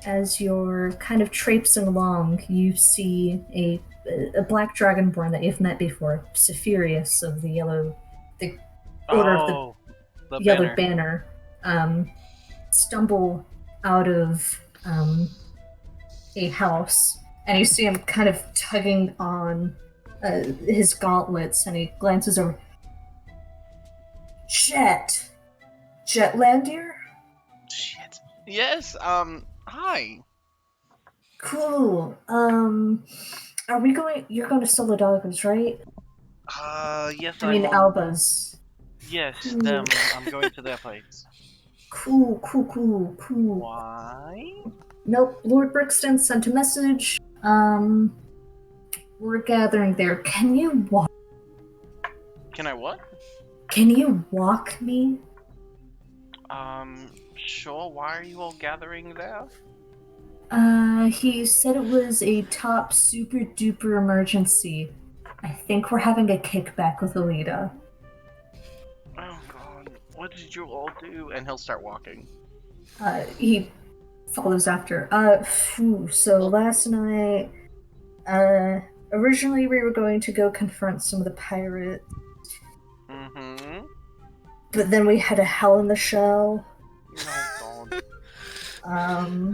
As you're kind of traipsing along, you see a black dragonborn that you've met before, Sephirius of the Order of the Yellow Banner, stumble out of a house, and you see him kind of tugging on his gauntlets, and he glances over. Jetlandier? Shit. Yes, hi. Cool. Are we going? You're going to Solidagos, right? Yes, I mean, I'm Alba's. Yes, Cool. them. I'm going to their place. Cool. Why? Nope. Lord Brixton sent a message. We're gathering there. Can you walk? Can I what? Can you walk me? Sure. Why are you all gathering there? He said it was a top super duper emergency. I think we're having a kickback with Alita. Oh God, what did you all do? And he'll start walking. He follows after. So last night, originally we were going to go confront some of the pirates, Mm-hmm. but then we had a Hell in the Shell. Oh God.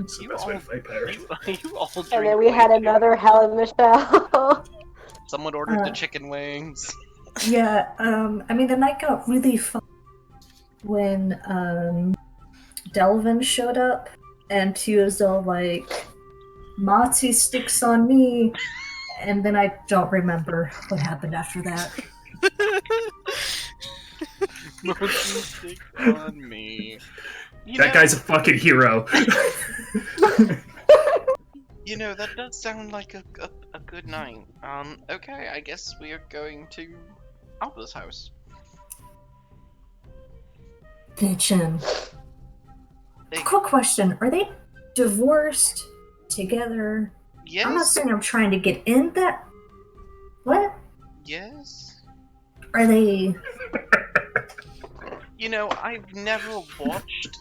It's the best way to fight pirates. You all drink And then we way had too another Hell in the Shell. Someone ordered the chicken wings. Yeah, I mean, the night got really fun when, Delvin showed up, and he was all like, Mati sticks on me, and then I don't remember what happened after that. Monkey sticks on me. That guy's a fucking hero. You know, that does sound like a good night. Okay, I guess we are going to Alba's house. Bitchin'. Hey, Quick question, are they divorced? Together? yes? I'm not saying I'm trying to get in that... What? Yes? Are they... You know, I've never watched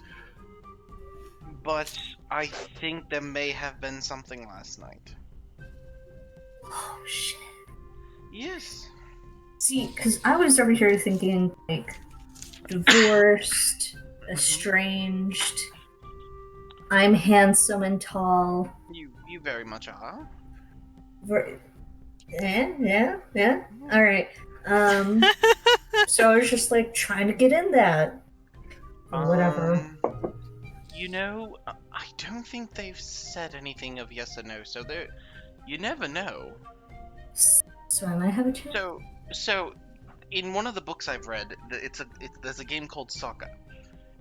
but I think there may have been something last night. Oh shit. Yes. See, because I was over here thinking, like, divorced, estranged, I'm handsome and tall. You very much are. Yeah. Alright. So I was just, like, trying to get in that. Or whatever. I don't think they've said anything of yes or no, so you never know. So I might have a chance. So in one of the books I've read, there's a game called soccer,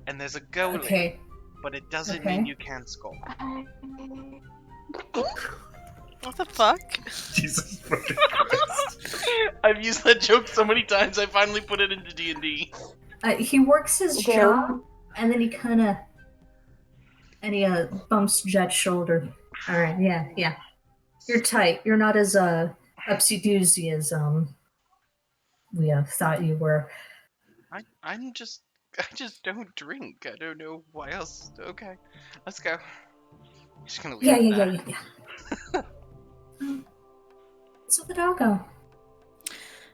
and there's a goalie, Okay. but it doesn't Okay. mean you can't score. What the fuck? Jesus fucking Christ. I've used that joke so many times. I finally put it into D&D. He works his Damn. job, and then he bumps Jet's shoulder. Alright, yeah. You're tight. You're not as, upsy-doozy as, we thought you were. I just don't drink. I don't know why else. Okay, let's go. I'm just gonna leave it there. Yeah. So the doggo.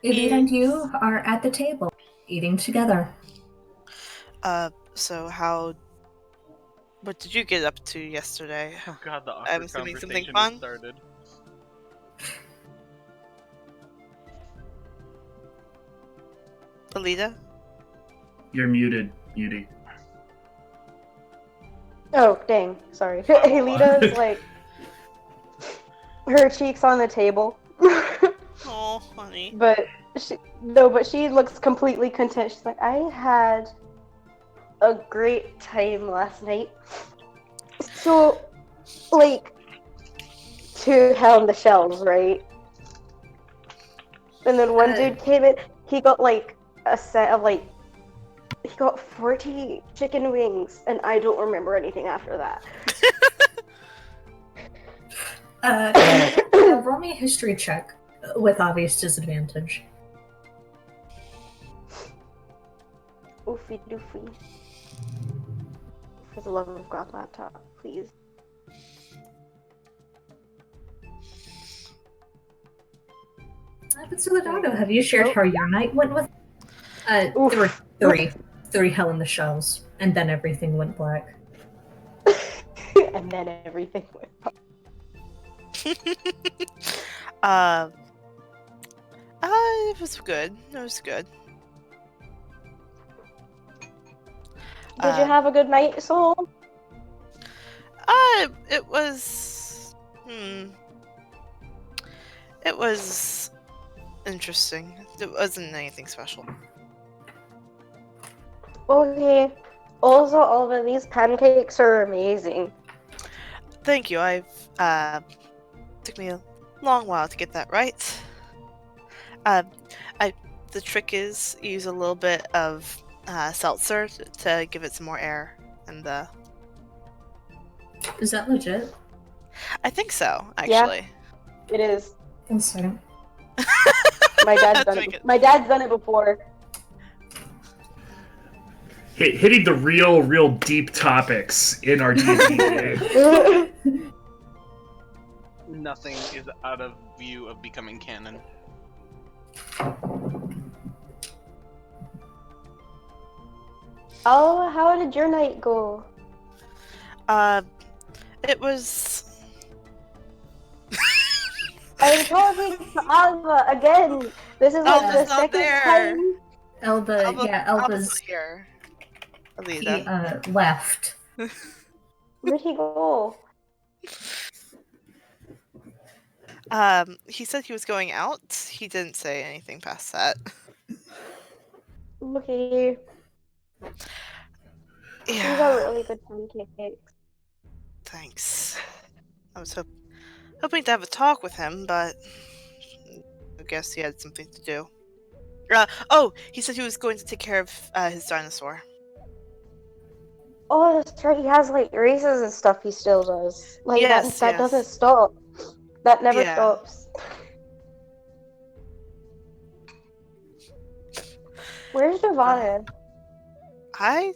Elite and you are at the table, eating together. So what did you get up to yesterday? Oh god, the I'm awkward assuming something conversation fun? has started. Alita? You're muted, Muty. Oh, dang. Sorry. Alita's like, her cheeks on the table. Oh, honey. but she looks completely content. She's like, I had a great time last night. So, like, to Hell in the Shells, right? And then one dude came in, he got like a set of like, he got 40 chicken wings, and I don't remember anything after that. Roll me a history check with obvious disadvantage. Oofy doofy. For the love of God, laptop, please. But Soledado, have you shared how your night went with? There were three Hell in the Shells, and then everything went black. And then everything went up. It was good. It was good. Did you have a good night, Soul? It was... It was interesting. It wasn't anything special. Okay. Also, all of these pancakes are amazing. Thank you. Took me a long while to get that right. The trick is use a little bit of seltzer to give it some more air, and Is that legit? I think so, actually. It is. One second. My dad's done it. My dad's done it before. Hitting the real deep topics in our D&D game. Nothing is out of view of becoming canon. Oh, how did your night go? It was... I'm talking to Alva again. This is like the Alva's not second there. time. Elba's Alba's here. he Alita. left. Where'd he go? He said he was going out. He didn't say anything past that. Okay. These are Yeah, really good pancakes. thanks. I was hoping to have a talk with him, but I guess he had something to do. He said he was going to take care of his dinosaur. Oh, that's right. He has like races and stuff. He still does. Like Yes, that yes. doesn't stop. That never Yeah. stops. Where's Giovanna? I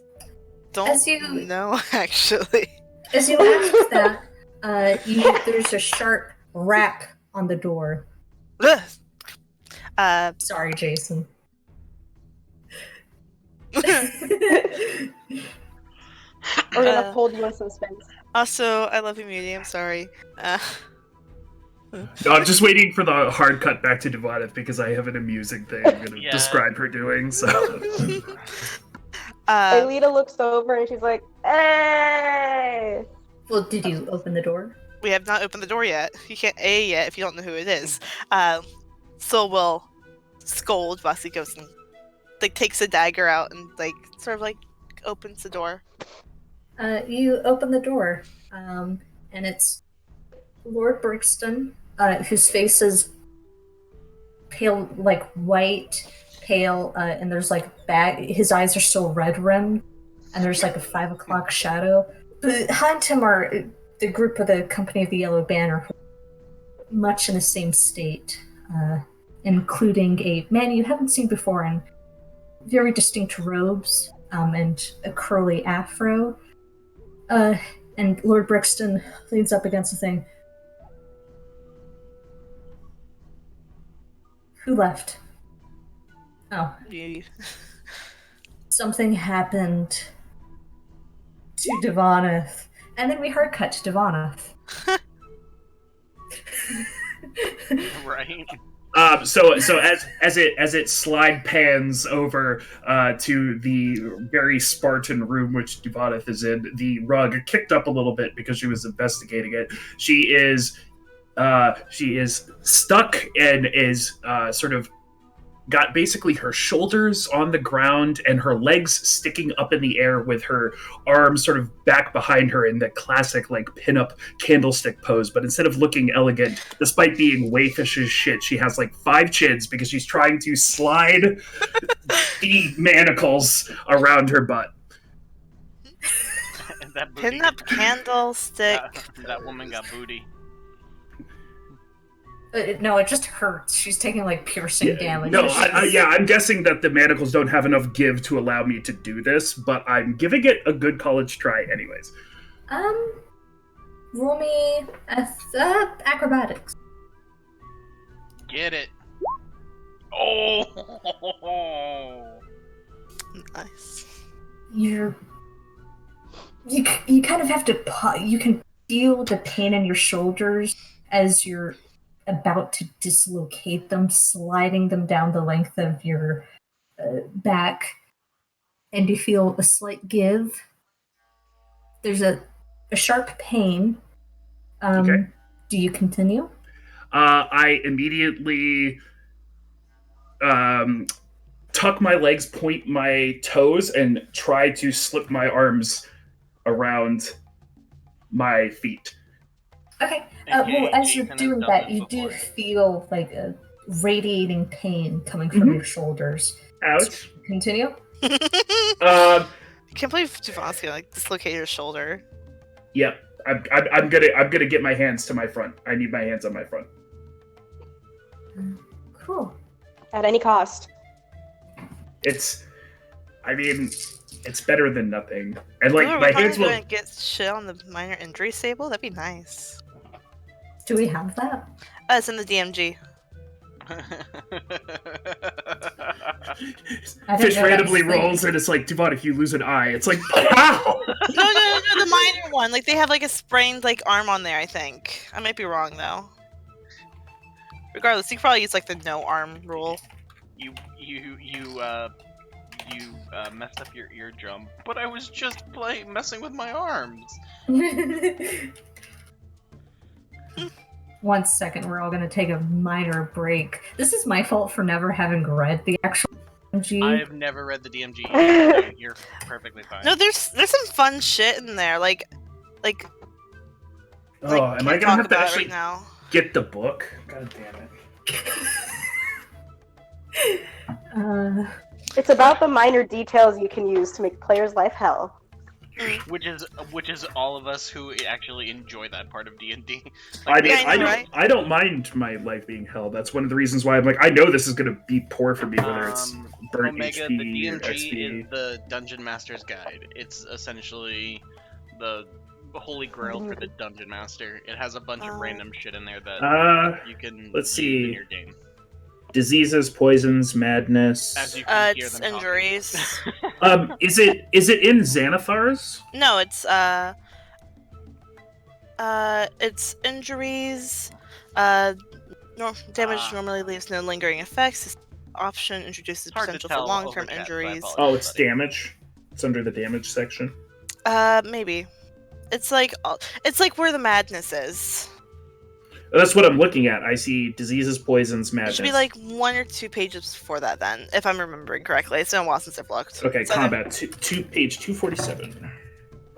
don't As you- know, actually. As you ask that, there's a sharp rap on the door. Ugh. Sorry, Jason. We're gonna hold you in suspense. Also, I love you, medium. Sorry. No, I'm just waiting for the hard cut back to Devoneth because I have an amusing thing I'm going to describe her doing. So, Aelita looks over and she's like, "Hey!" Well, did you open the door? We have not opened the door yet. You can't A yet if you don't know who it is. Sol will scold while he goes and takes a dagger out and sort of opens the door. You open the door, and it's Lord Brixton, whose face is pale, white, pale, and there's his eyes are still red rimmed, and there's a 5 o'clock shadow. Behind him are the group of the Company of the Yellow Banner, much in the same state, including a man you haven't seen before in very distinct robes, and a curly afro. And Lord Brixton leans up against the thing. Who left? Oh. Something happened to Devoneth. And then we hard cut to Devoneth. Right. So as it slide pans over to the very Spartan room which Devoneth is in, the rug kicked up a little bit because she was investigating it. She is stuck and is sort of got basically her shoulders on the ground and her legs sticking up in the air with her arms sort of back behind her in the classic pinup candlestick pose. But instead of looking elegant, despite being waifish as shit, she has 5 chins because she's trying to slide the manacles around her butt. That booty. Pinup candlestick. That woman got booty. No, it just hurts. She's taking piercing damage. No, I'm guessing that the manacles don't have enough give to allow me to do this, but I'm giving it a good college try anyways. Roll me acrobatics. Get it. Oh. Nice. You kind of have to. You can feel the pain in your shoulders as you're about to dislocate them, sliding them down the length of your back, and you feel a slight give. There's a sharp pain. Okay. Do you continue? I immediately tuck my legs, point my toes, and try to slip my arms around my feet. Okay. Well, as you're doing that, you do feel a radiating pain coming from your shoulders. Ouch. Continue. I can't believe Devon's gonna dislocate your shoulder. Yep. I'm gonna get my hands to my front. I need my hands on my front. Cool. At any cost. It's better than nothing. And my hands will get shit on the minor injury table. That'd be nice. Do we have that? It's in the DMG. Fish randomly rolls and it's Devon, if you lose an eye, it's pow! No, the minor one. They have a sprained arm on there, I think. I might be wrong though. Regardless, you can probably use the no arm rule. You messed up your eardrum, but I was just messing with my arms. 1 second, we're all going to take a minor break. This is my fault for never having read the actual DMG. I've never read the DMG. You're perfectly fine. No, there's some fun shit in there. Am I gonna have to actually get the book? God damn it. It's about the minor details you can use to make players' life hell. Which is all of us who actually enjoy that part of D&D. I don't mind my life being hell. That's one of the reasons why I'm I know this is gonna be poor for me, whether it's burnt Omega, HP the or DMG XP. is the Dungeon Master's Guide. It's essentially the holy grail for the dungeon master. It has a bunch of random shit in there that you can let's use see. in your game. Diseases, poisons, madness. As you can hear It's them injuries. Is it in Xanathar's? No, it's injuries. Damage normally leaves no lingering effects. This option introduces hard to potential for tell long-term over chat, so I injuries. apologize. Oh, it's damage. It's under the damage section. Maybe. It's like where the madness is. That's what I'm looking at. I see diseases, poisons, It madness. should be like 1 or 2 pages before that, then, if I'm remembering correctly. It's been a while since I've looked. Okay, So combat. Page 247. Oh,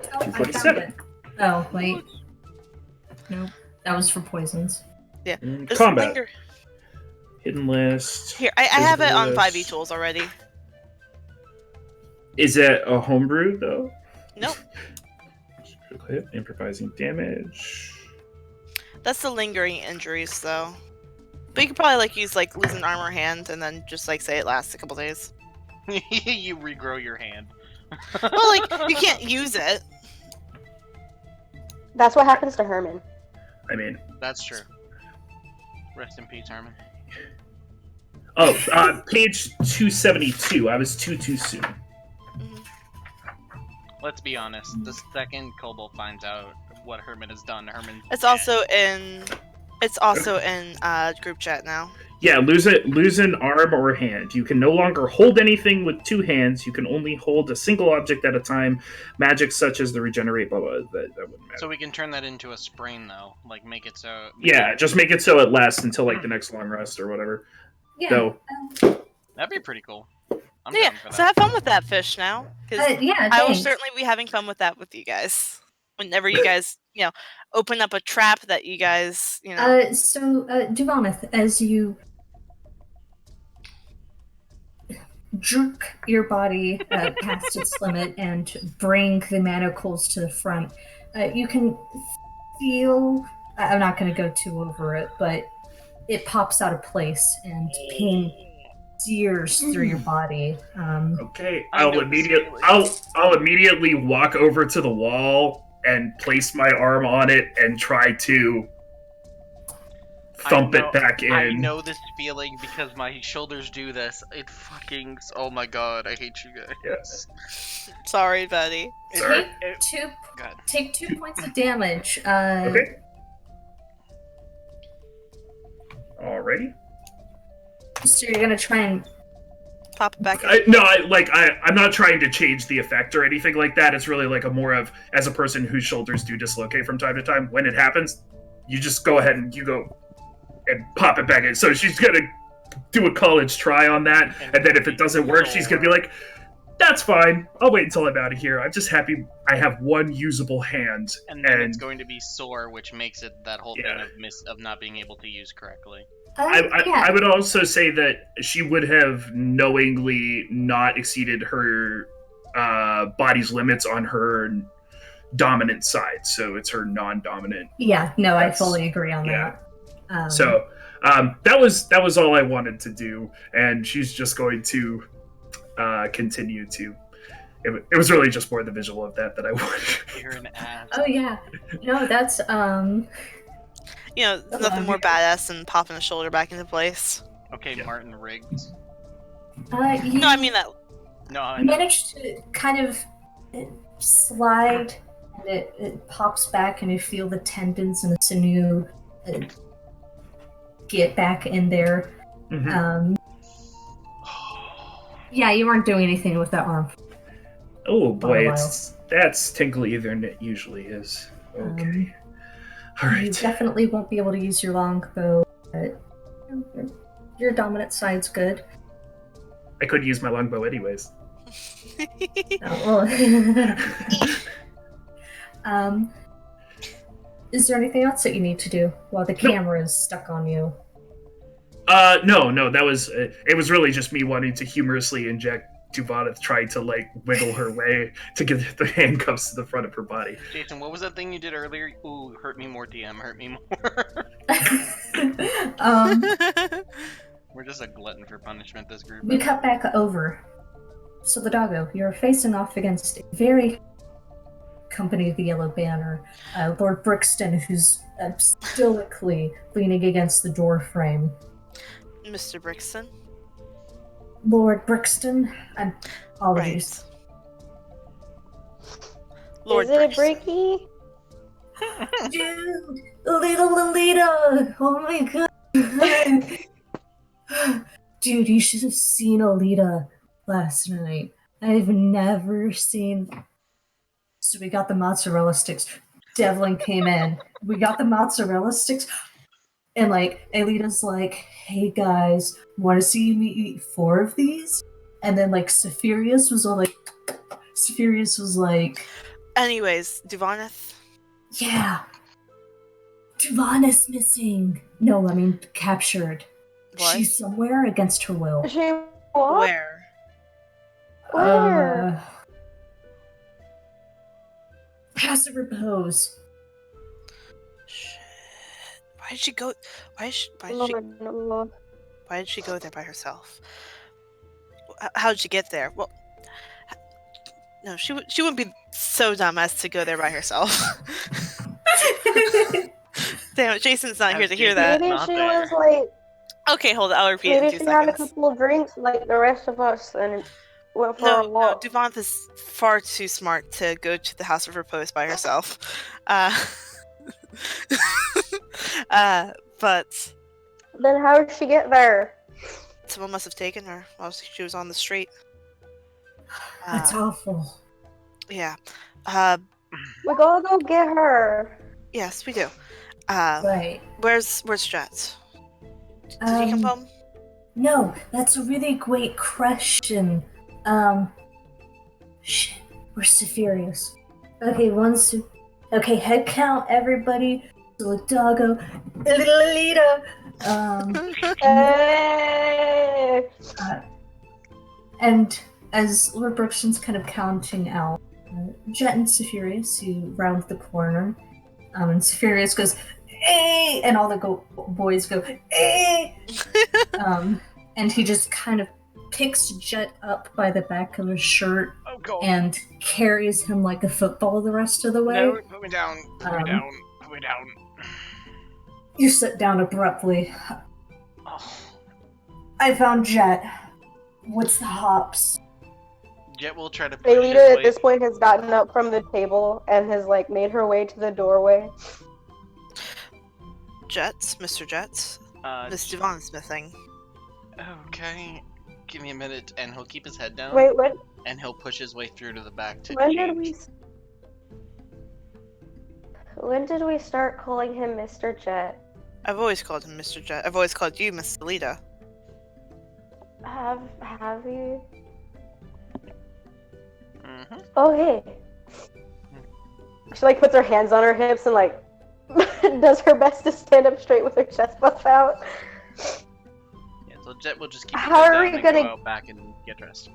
I found 247. it. Oh, wait. Nope. That was for poisons. Just Combat. Hidden list. Here, I have it on list. 5e tools already. Is that a homebrew, though? Nope. Hit, improvising damage. That's the lingering injuries, though. But you could probably use lose an arm or hand, and then just say it lasts a couple days. You regrow your hand. Well, you can't use it. That's what happens to Herman. I mean, That's true. Rest in peace, Herman. oh, page 272. I was too soon. Let's be honest. The second Kobold finds out what Herman has done, Herman's It's dead. also in group chat now. Yeah, lose an arm or hand. You can no longer hold anything with 2 hands. You can only hold a single object at a time. Magic such as the regenerate, blah, blah, that wouldn't matter. So we can turn that into a sprain, though. Make it so... Yeah, just make it so it lasts until the next long rest or whatever. Yeah. So, That'd be pretty cool. I'm Yeah, down for so that. have fun with that, fish, now. 'Cause Yeah, I will thanks. certainly be having fun with that with you guys. Whenever you guys, open up a trap that you guys, So, Duvaneth, as you jerk your body past its limit and bring the manacles to the front, you can feel... I'm not going to go too over it, but it pops out of place and pain sears through your body. okay, I I'll know immediately walk over to the wall and place my arm on it and try to thump it back in. I know this feeling because my shoulders do this. It fucking... Oh my god, I hate you guys. Yes. sorry, buddy. Sorry. Take 2 points of damage. Okay. Alrighty. So you're gonna try and... Pop it back in. I'm not trying to change the effect or anything like that. It's really a more of, as a person whose shoulders do dislocate from time to time, when it happens, you just go ahead and you go and pop it back in. So she's gonna do a college try on that, and then if it doesn't work, she's gonna be like, that's fine. I'll wait until I'm out of here. I'm just happy I have one usable hand. And then it's going to be sore, which makes it that whole thing of not being able to use correctly. I would also say that she would have knowingly not exceeded her body's limits on her dominant side, so it's her non-dominant. Yeah, no, I fully agree on that. So that was all I wanted to do, and she's just going to continue to. It was really just more the visual of that I wanted. You're an ass. Oh yeah, no, that's Nothing more badass than popping a shoulder back into place. Okay, Yeah. Martin Riggs. you No, I mean that. No, I know. managed to kind of slide, and it pops back, and you feel the tendons and the sinew get back in there. Mhm. Yeah, you weren't doing anything with that arm. Oh boy, Wow. that's tinklier than it usually is. Okay. All You right. definitely won't be able to use your longbow, but your dominant side's good. I could use my longbow anyways. Oh, well. Is there anything else that you need to do while the camera is stuck on you? No, that was it was really just me wanting to humorously inject Duvaneth trying to wiggle her way to get the handcuffs to the front of her body. Jason, what was that thing you did earlier? Ooh, hurt me more, DM. Hurt me more. We're just a glutton for punishment, this group. We cut back over. So the doggo, you're facing off against a very Company of the Yellow Banner, Lord Brixton, who's stoically leaning against the door frame. Mr. Brixton? Lord Brixton? Apologies. Right. Lord Is it Brixton. Bricky? Dude, little Alita! Oh my god! Dude, you should have seen Alita last night. I've never seen. So we got the mozzarella sticks. Devlin came in. We got the mozzarella sticks. And like, Alita's like, hey guys, want to see me eat 4 of these? And then like, Saphirius was like, Anyways, Duvaneth? yeah, Duvan missing. No, I mean, captured. What? She's somewhere against her will. She what? Where? Where? House of Repose. Shit. Why did she go? Why did she go there by herself? How did she get there? Well, no, she wouldn't be so dumb as to go there by herself. Damn it, Jason's not here to hear that. Maybe Not she there. was like, Okay, hold it. I'll repeat it maybe in 2 she had a seconds. couple of drinks like the rest of us and went for a No, walk. Duvanth is far too smart to go to the House of Repose by herself. But Then how did she get there? someone must have taken her while she was on the street. That's awful. Yeah. We gotta go get her. Yes, we do. Right. Where's Jet? Did he come home? No, that's a really great question. Shit, where's Saphirius? Okay, head count, everybody. Solidago, little Alita. Hey! And as Lord Brookson's kind of counting out, Jet and Saphirius, who round the corner, and Saphirius goes, "Hey!" and all the boys go, "Hey!" And he just kind of picks Jet up by the back of his shirt Oh, God. and carries him like a football the rest of the way. No, put me down. Put me down. Put me down. You sit down abruptly. Oh. I found Jet. What's the hops? Jet will try to push his Aelita at way. this point has gotten up from the table and has like made her way to the doorway. Jets, Mr. Jets. Miss Duvan's missing. Okay. Give me a minute, and he'll keep his head down. Wait, And he'll push his way through to the back to when change. did we start calling him Mr. Jet? I've always called him Mr. Jet. I've always called you Miss Alita. Have you? Mm-hmm. Oh hey. She like puts her hands on her hips and like does her best to stand up straight with her chest puffed out. Yeah, so Jet will just keep his How head are down we and gonna- go out back and get dressed.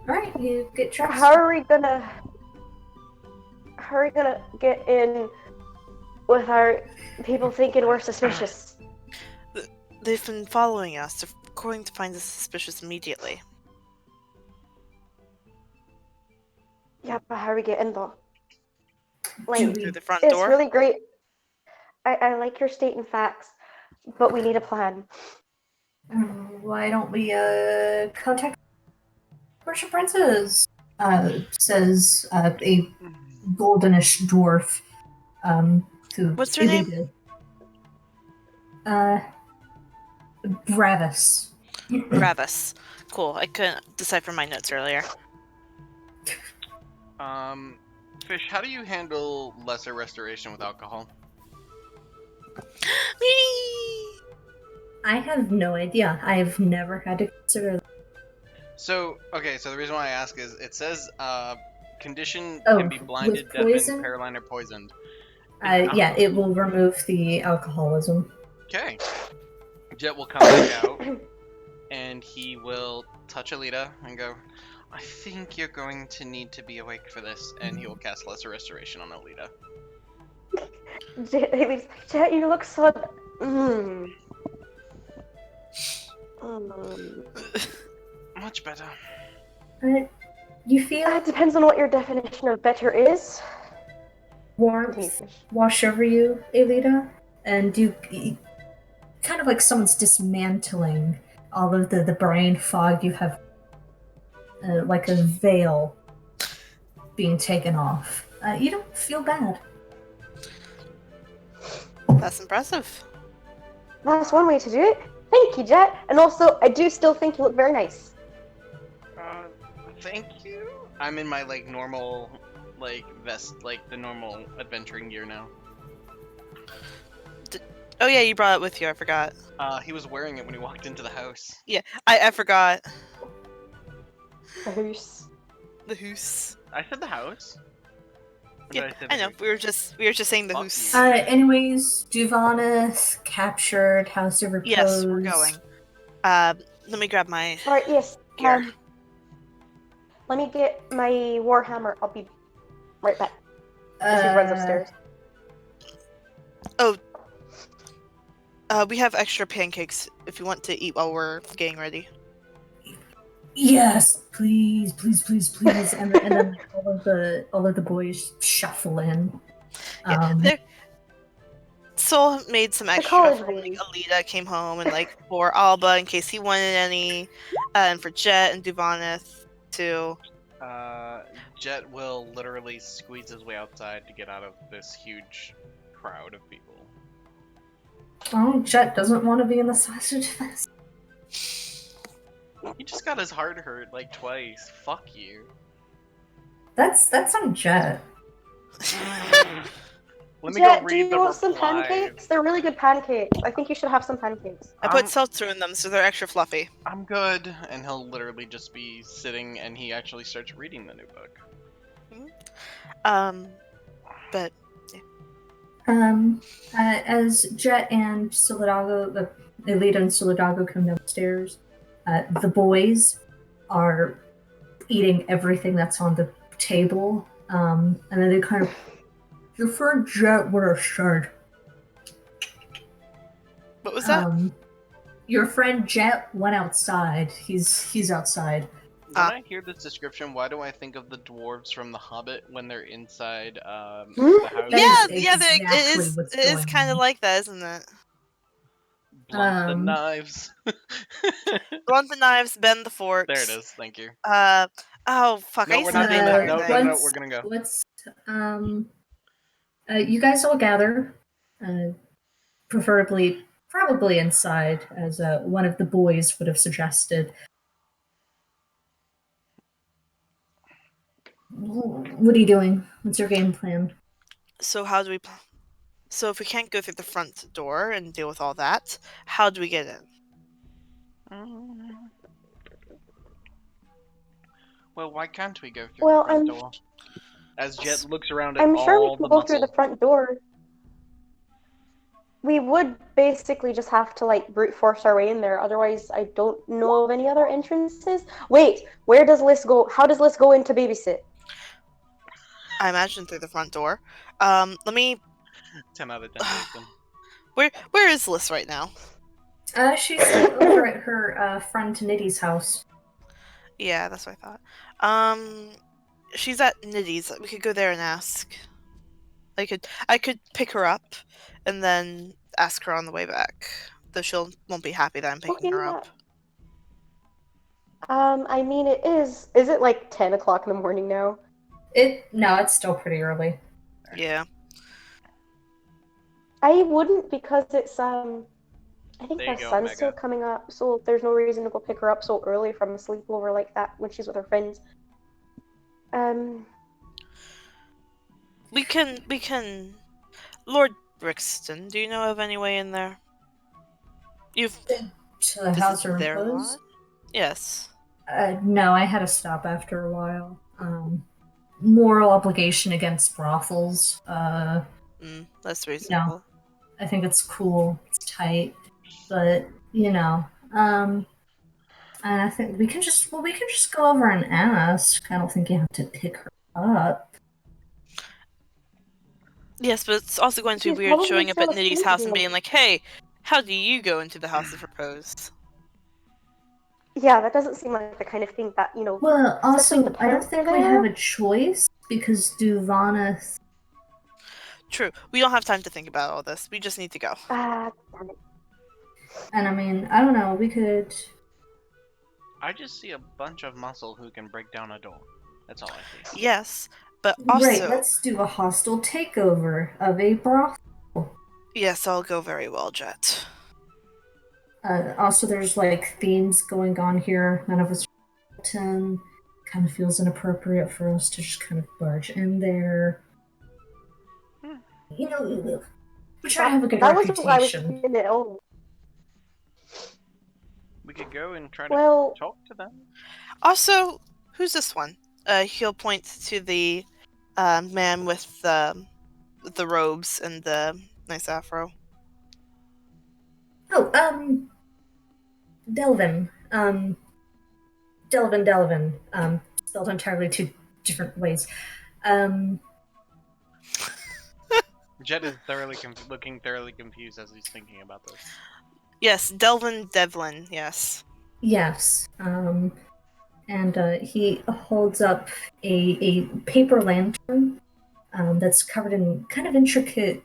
Alright, you get dressed. How are we gonna get in with our people thinking we're suspicious? They've been following us. They're going to find us suspicious immediately. Yeah, but how do we get in though? Do Like, Through the front it's door? really great. I like your stating facts, but we need a plan. Why don't we contact Worship Princess? Says a goldenish dwarf. Who What's her name? evaded. Bravis. Ravis. Cool. I couldn't decipher my notes earlier. Fish, how do you handle lesser restoration with alcohol? I have no idea. I've never had to consider that. So, okay, so the reason why I ask is it says, condition Oh, can be blinded, with deafened, poison? paralyzed, or poisoned. Yeah, it will remove the alcoholism. Okay. Jet will come back out, and he will touch Alita and go, I think you're going to need to be awake for this, and he will cast Lesser Restoration on Alita. Jet, you look so. Much better. Alright. You feel It depends on what your definition of better is. Continue, warmth Fish. wash over you, Elita, and kind of like someone's dismantling all of the brain fog you have, like a veil being taken off. You don't feel bad. That's impressive. That's one way to do it. Thank you, Jet. And also, I do still think you look very nice. Thank you. I'm in my like normal vest, like the normal adventuring gear now. Oh yeah, you brought it with you. I forgot. He was wearing it when he walked into the house. Yeah, I forgot. The hoose. The hoose. I said the house. Or did Yeah, say I the know. hoose? We were just saying the Fuck hoose. you. Anyways, Duvanath captured House of Repose. Yes, we're going. Let me grab my Alright, yes. gear. Let me get my warhammer. I'll be right back. As he runs upstairs. We have extra pancakes if you want to eat while we're getting ready. Yes, please, please, please, please, and then all of the boys shuffle in. Yeah, Sol made some extra college for when boys. Alita came home, and like for Alba in case he wanted any, and for Jet and Duvanath too. Jet will literally squeeze his way outside to get out of this huge crowd of people. Oh, Jet doesn't want to be in the sausage fest. He just got his heart hurt like twice. Fuck you. That's on Jet. Let me Jet, go do read you the want some replies. pancakes? They're really good pancakes. I think you should have some pancakes. I put seltzer in them, so they're extra fluffy. I'm good. And he'll literally just be sitting and he actually starts reading the new book. But As Jet and Solidago, Elita and Solidago come downstairs, the boys are eating everything that's on the table, and then they kind of. Your friend Jet would have said. what was that? Your friend Jet went outside. He's outside. When I hear this description, why do I think of the dwarves from The Hobbit when they're inside the house? That is Yeah, exactly what's it is going kind of on. like that, isn't it? Blunt the knives. Blunt the knives, bend the forks. There it is. Thank you. Oh fuck! No, I used we're to not say doing that. that. thing. No, we're gonna go. Let's you guys all gather, probably inside, as one of the boys would have suggested. What are you doing? What's your game plan? So how do we? So if we can't go through the front door and deal with all that, how do we get in? Well, why can't we go through the front door? As Jet looks around at I'm sure we all can the go muscle. through the front door. We would basically just have to like brute force our way in there. Otherwise, I don't know of any other entrances. Wait, where does Liz go? How does Liz go into babysit? I imagine through the front door. Let me. 10 out of 10, Nathan. Where is Liz right now? She's still over at her friend Nitty's house. Yeah, that's what I thought. She's at Nitty's. We could go there and ask. I could pick her up, and then ask her on the way back. Though she won't be happy that I'm picking her up. I mean, it is. Is it like 10 o'clock in the morning now? No, it's still pretty early. Yeah. I wouldn't because it's I think There the you go, sun's Mega. still coming up, so there's no reason to go pick her up so early from a sleepover like that when she's with her friends. We can. Lord Brixton, do you know of any way in there? You've To the House of there a Repose? lot? Yes. No, I had to stop after a while. Moral obligation against brothels. That's reasonable. I think it's cool. It's tight, but and I think we can just go over and ask. I don't think you have to pick her up. Yes, but it's also going to be She's weird probably showing up still at Nitty's asleep house and now. being like, "Hey, how do you go into the House of Repose?" Yeah, that doesn't seem like the kind of thing that, Well, especially also, if the I don't parents are think we there. have a choice because Duvana. True. We don't have time to think about all this. We just need to go. Ah, damn it. And I mean, I don't know, we could. I just see a bunch of muscle who can break down a door. That's all I see. Yes, but Right, also, let's do a hostile takeover of a brothel. yes, I'll go very well, Jet. Also, there's like themes going on here. None of us are Chilton. Kind of feels inappropriate for us to just kind of barge in there. Hmm. You know, we try to have a good That wasn't what I was reputation. thinking at all. We could go and try to Well, talk to them. Also, who's this one? He'll point to the man with the robes and the nice afro. Oh, Delvin. Delvin. Spelled entirely two different ways. Um, Jet is looking thoroughly confused as he's thinking about this. Yes, Devlin, yes. yes. And he holds up a paper lantern that's covered in kind of intricate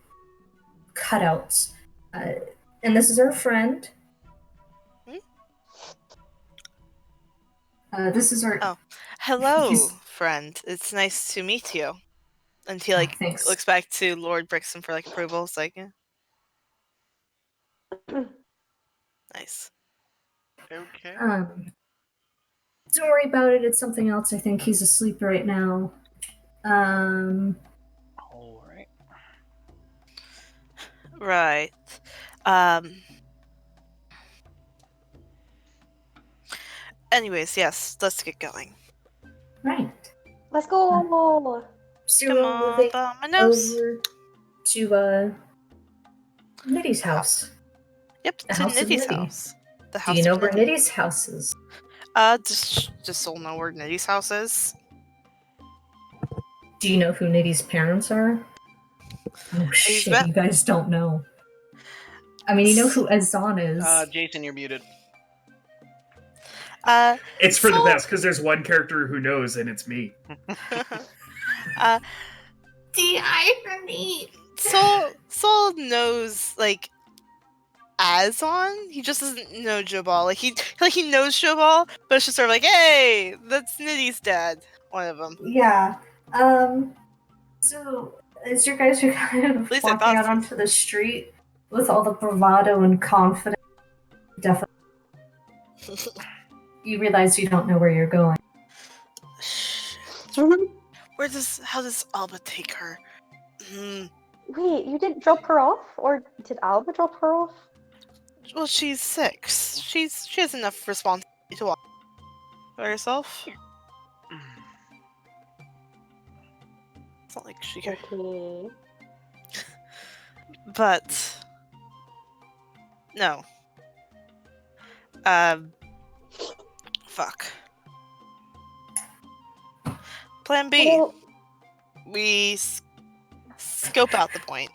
cutouts. And this is our friend. Hmm? This is our. Oh, hello, He's- friend. It's nice to meet you. And he Thanks. looks back to Lord Brixton for approval. It's like, yeah. Nice. Okay. Don't worry about it. It's something else. I think he's asleep right now. All right. Right. Anyways, yes, let's get going. Right. let's go. So Come we're on, moving by my nose. over to Nitty's house. Yep, The to house of Nitty's Nitty. house. The Do house you know of where Nitty. Nitty's house is? Just all know where Nitty's house is. Do you know who Nitty's parents are? Oh shit, bet- you guys don't know. I mean, you know who Azan is. Jason, you're muted. It's for the Soul- best because there's one character who knows, and it's me. The irony. Soul knows Azon. He just doesn't know Jobal. He knows Jobal, but it's just sort of like, hey, that's Nitty's dad. One of them. Yeah. So as you guys are kind of least I walking thought out so. onto the street with all the bravado and confidence, definitely, you realize you don't know where you're going. How does Alba take her? Wait, you didn't drop her off? Or did Alba drop her off? Well, she's 6. She has enough responsibility to walk by herself. It's not like she can. Okay. But no. Fuck. Plan B. Well, We scope out the point.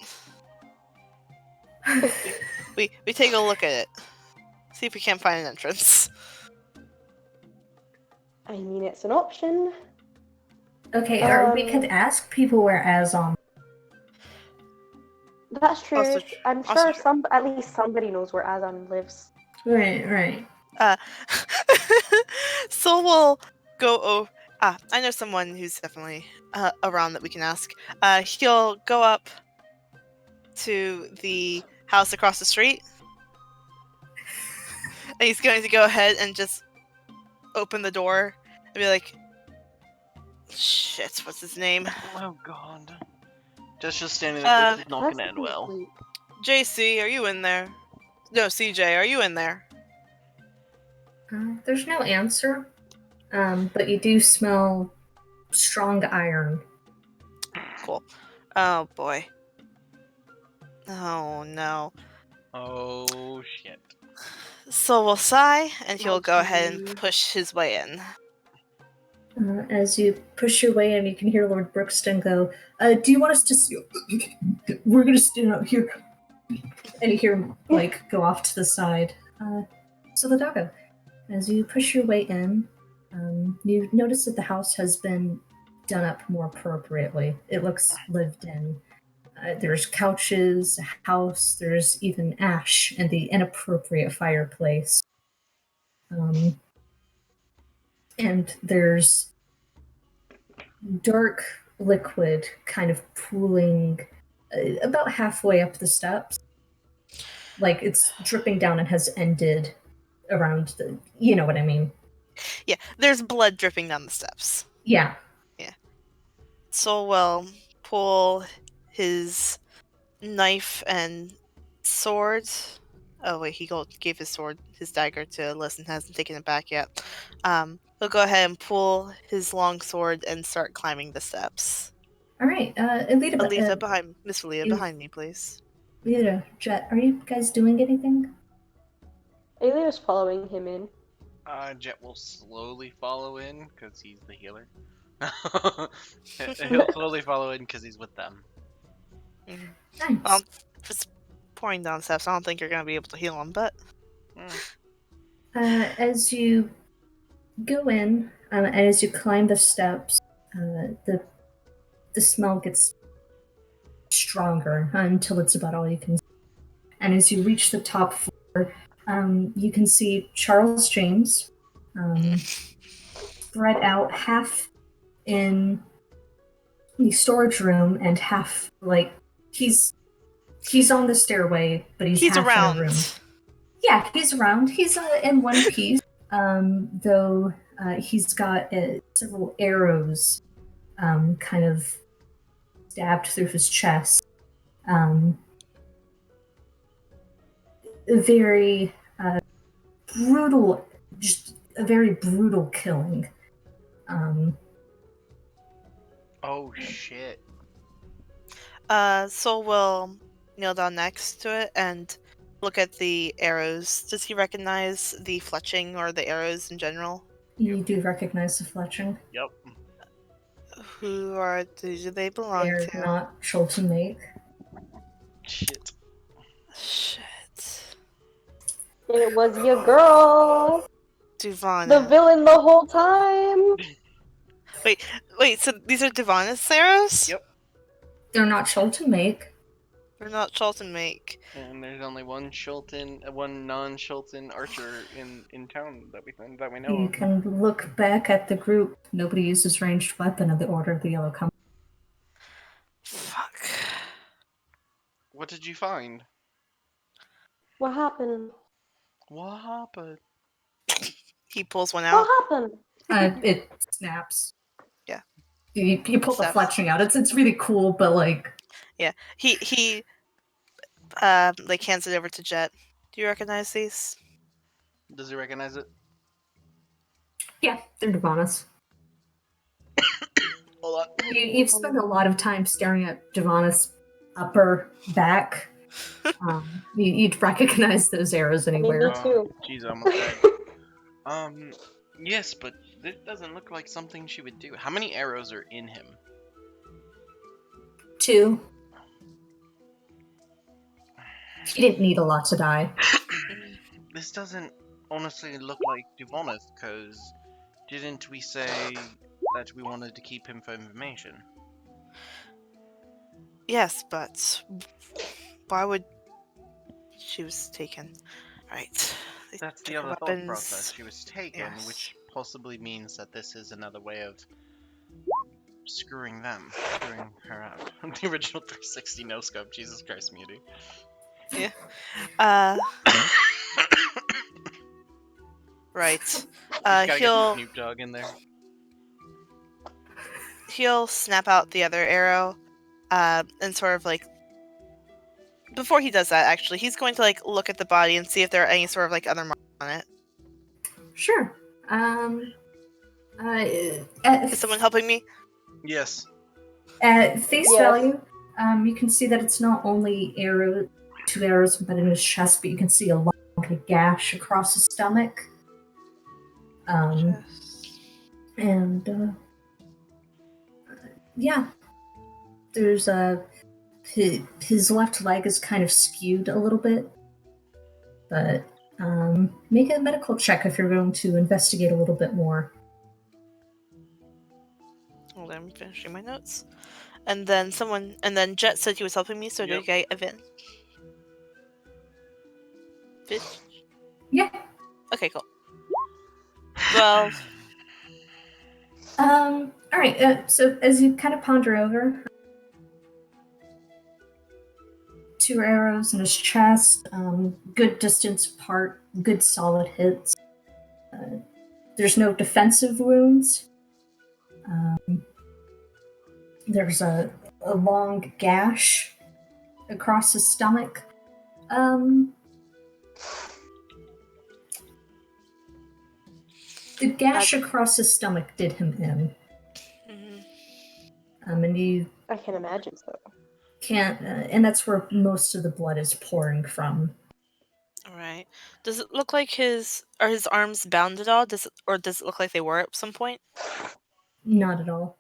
we take a look at it. See if we can't find an entrance. I mean, it's an option. Okay, or we could ask people where Azon. That's true. Also I'm also sure true. at least somebody knows where Azan lives. Right. So we'll go over. I know someone who's definitely around that we can ask. He'll go up to the house across the street. And he's going to go ahead and just open the door and be like, shit, what's his name? Oh god. Just standing there. This is not That's gonna end pretty well. sweet. JC, are you in there? No, CJ, are you in there? There's no answer, but you do smell strong iron. Cool. Oh boy. Oh no. Oh shit. So we'll sigh, and he'll go ahead and Okay. push his way in. As you push your way in, you can hear Lord Brookston go, do you want us to... We're going to stand out here. And you hear him, go off to the side. So the doggo. As you push your way in, you notice that the house has been done up more appropriately. It looks lived in. There's couches, a house, there's even ash in the inappropriate fireplace. And there's dark liquid kind of pooling about halfway up the steps. Like it's dripping down and has ended around the. You know what I mean? Yeah, there's blood dripping down the steps. Yeah. So will pull his knife and sword. Oh wait, gave his dagger to Liz and hasn't taken it back yet. He'll go ahead and pull his long sword and start climbing the steps. All right, Miss Leah, behind me, please. Lita, Jet, are you guys doing anything? Alia's following him in. Jet will slowly follow in because he's the healer. He'll slowly follow in because he's with them. Nice. Just pouring down steps. I don't think you're gonna be able to heal him, but As you go in, and as you climb the steps, the smell gets stronger until it's about all you can see. And as you reach the top floor, you can see Charles James spread out half in the storage room and half like he's on the stairway, but he's half around. in a room. Yeah, he's around. He's in one piece, though he's got several arrows kind of stabbed through his chest. Very brutal, just a very brutal killing. Oh shit. So we'll kneel down next to it and look at the arrows. Does he recognize the fletching or the arrows in general? You do recognize the fletching. Yep. Who do they belong They're to? not Chult and Make. Shit. It was your girl, Duvana. the villain the whole time. Wait, so these are Duvana's arrows? Yep. They're not Chult and Make. They're not Chult and Make. And there's only one non-Chulton archer in town that we know You of. can look back at the group. Nobody uses ranged weapon of the Order of the Yellow Company. Fuck. What did you find? What happened? What happened? He pulls one out. What happened? It snaps. Yeah. You pull the Snaps. fletching out. It's really cool, but like. Yeah. He like hands it over to Jet. Do you recognize these? Does he recognize it? Yeah, they're Devana's. Hold on. You've spent a lot of time staring at Devana's upper back. You'd recognize those arrows anywhere. Me too. Jeez, I almost died. Yes, but this doesn't look like something she would do. How many arrows are in him? 2. He didn't need a lot to die. This doesn't honestly look like Duvana's, because didn't we say that we wanted to keep him for information? Yes, but why would she was taken? Right. They That's took the her other thought weapons. process. She was taken, Yes. which possibly means that this is another way of screwing her out. The original 360 no scope. Jesus Christ, Mewtwo. Right. Just gotta get He'll Snoop Dogg in there. he'll snap out the other arrow, and sort of like before he does that, actually, he's going to like look at the body and see if there are any sort of like other marks on it. Sure. Is someone helping me? Yes. At face Yes. value, you can see that it's not only 2 arrows embedded in his chest, but you can see a long gash across his stomach. And yeah, there's his left leg is kind of skewed a little bit, but Make a medical check if you're going to investigate a little bit more. Hold on, I'm finishing my notes. And then Jet said he was helping me, so Yep. did I event? Yeah. Okay, cool. 12. All right. So as you kind of ponder over, 2 arrows in his chest, good distance apart, good solid hits. There's no defensive wounds. There's a long gash across his stomach. The gash across his stomach did him in. Mm-hmm. And you I can imagine so. can't, and that's where most of the blood is pouring from. All right. Does it look like are his arms bound at all? Does it look like they were at some point? Not at all.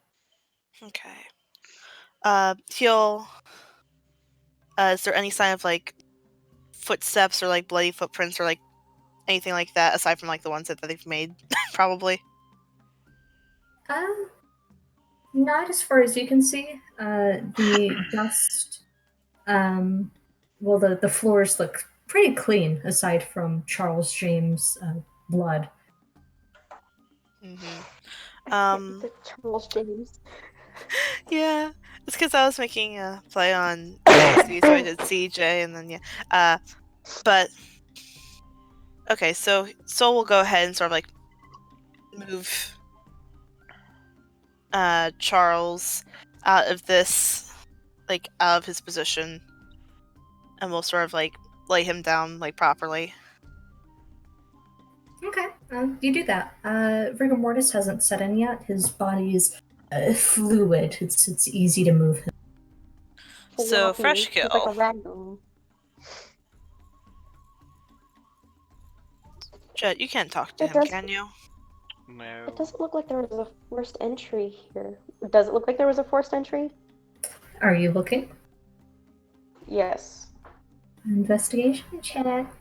Okay. He'll. Is there any sign of like footsteps or like bloody footprints or like anything like that aside from like the ones that they've made? Probably. Not as far as you can see. The dust. Well, the floors look pretty clean aside from Charles James' blood. Mm-hmm. The Charles James. Yeah, it's because I was making a play on CC, so I did CJ, and then yeah. But okay, so Soul will go ahead and sort of like move Charles out of this, like out of his position, and we'll sort of like lay him down like properly. Okay, you do that. Rigor mortis hasn't set in yet. His body is fluid. It's easy to move him. So Floppy. fresh He's like a kill. ragdoll. Jet, you can't talk to It him, does- can you? No. It doesn't look like there was a forced entry here. Does it look like there was a forced entry? Are you looking? Yes. Investigation check.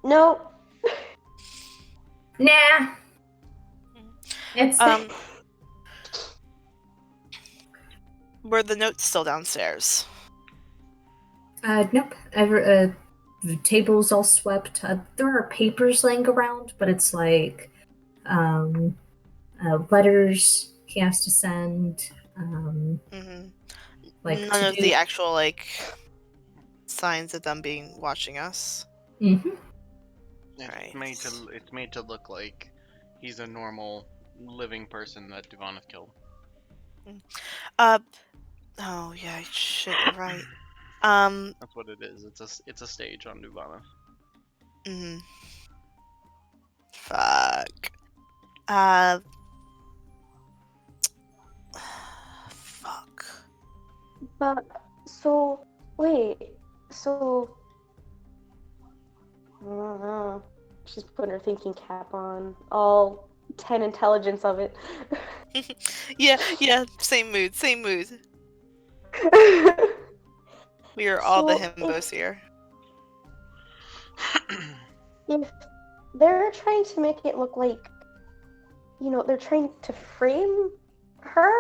No. Nah. It's Were the notes still downstairs? nope. The table's all swept. There are papers laying around, but it's like letters he has to send. Mm-hmm. Like None of the actual like signs of them watching us. Mm-hmm. It's Right. it's made to look like he's a normal living person that Duvanath killed. Oh yeah, shit, you're right. That's what it is. It's a stage on Duvanath. Mm-hmm. Fuck. Fuck. But so wait. So. She's putting her thinking cap on. All 10 intelligence of it. Yeah, same mood. We are all the himbos here. If they're trying to make it look like, they're trying to frame her,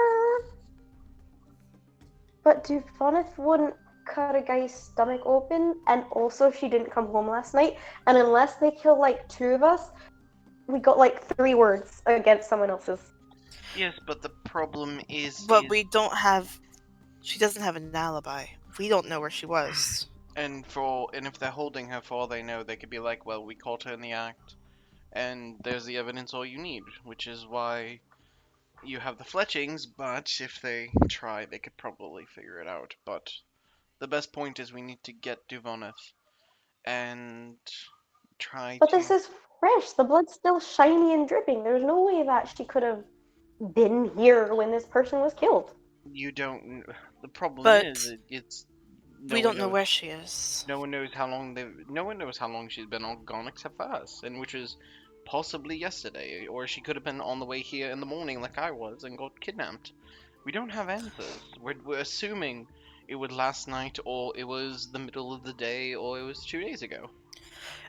but Duvanath wouldn't cut a guy's stomach open, and also she didn't come home last night, and unless they kill like 2 of us, we got like 3 words against someone else's. Yes, but the problem is. But we don't have. She doesn't have an alibi. We don't know where she was. And if they're holding her for all they know, they could be like, well, we caught her in the act, and there's the evidence all you need, which is why you have the Fletchings, but if they try, they could probably figure it out. But the best point is we need to get Duvanath and try But to... this is fresh. The blood's still shiny and dripping. There's no way that she could have been here when this person was killed. You don't... The problem But is, it's... we don't know where she is. No one knows how long No one knows how long she's been gone except for us, and which is possibly yesterday, or she could have been on the way here in the morning like I was and got kidnapped. We don't have answers. We're assuming it was last night, or it was the middle of the day, or it was 2 days ago.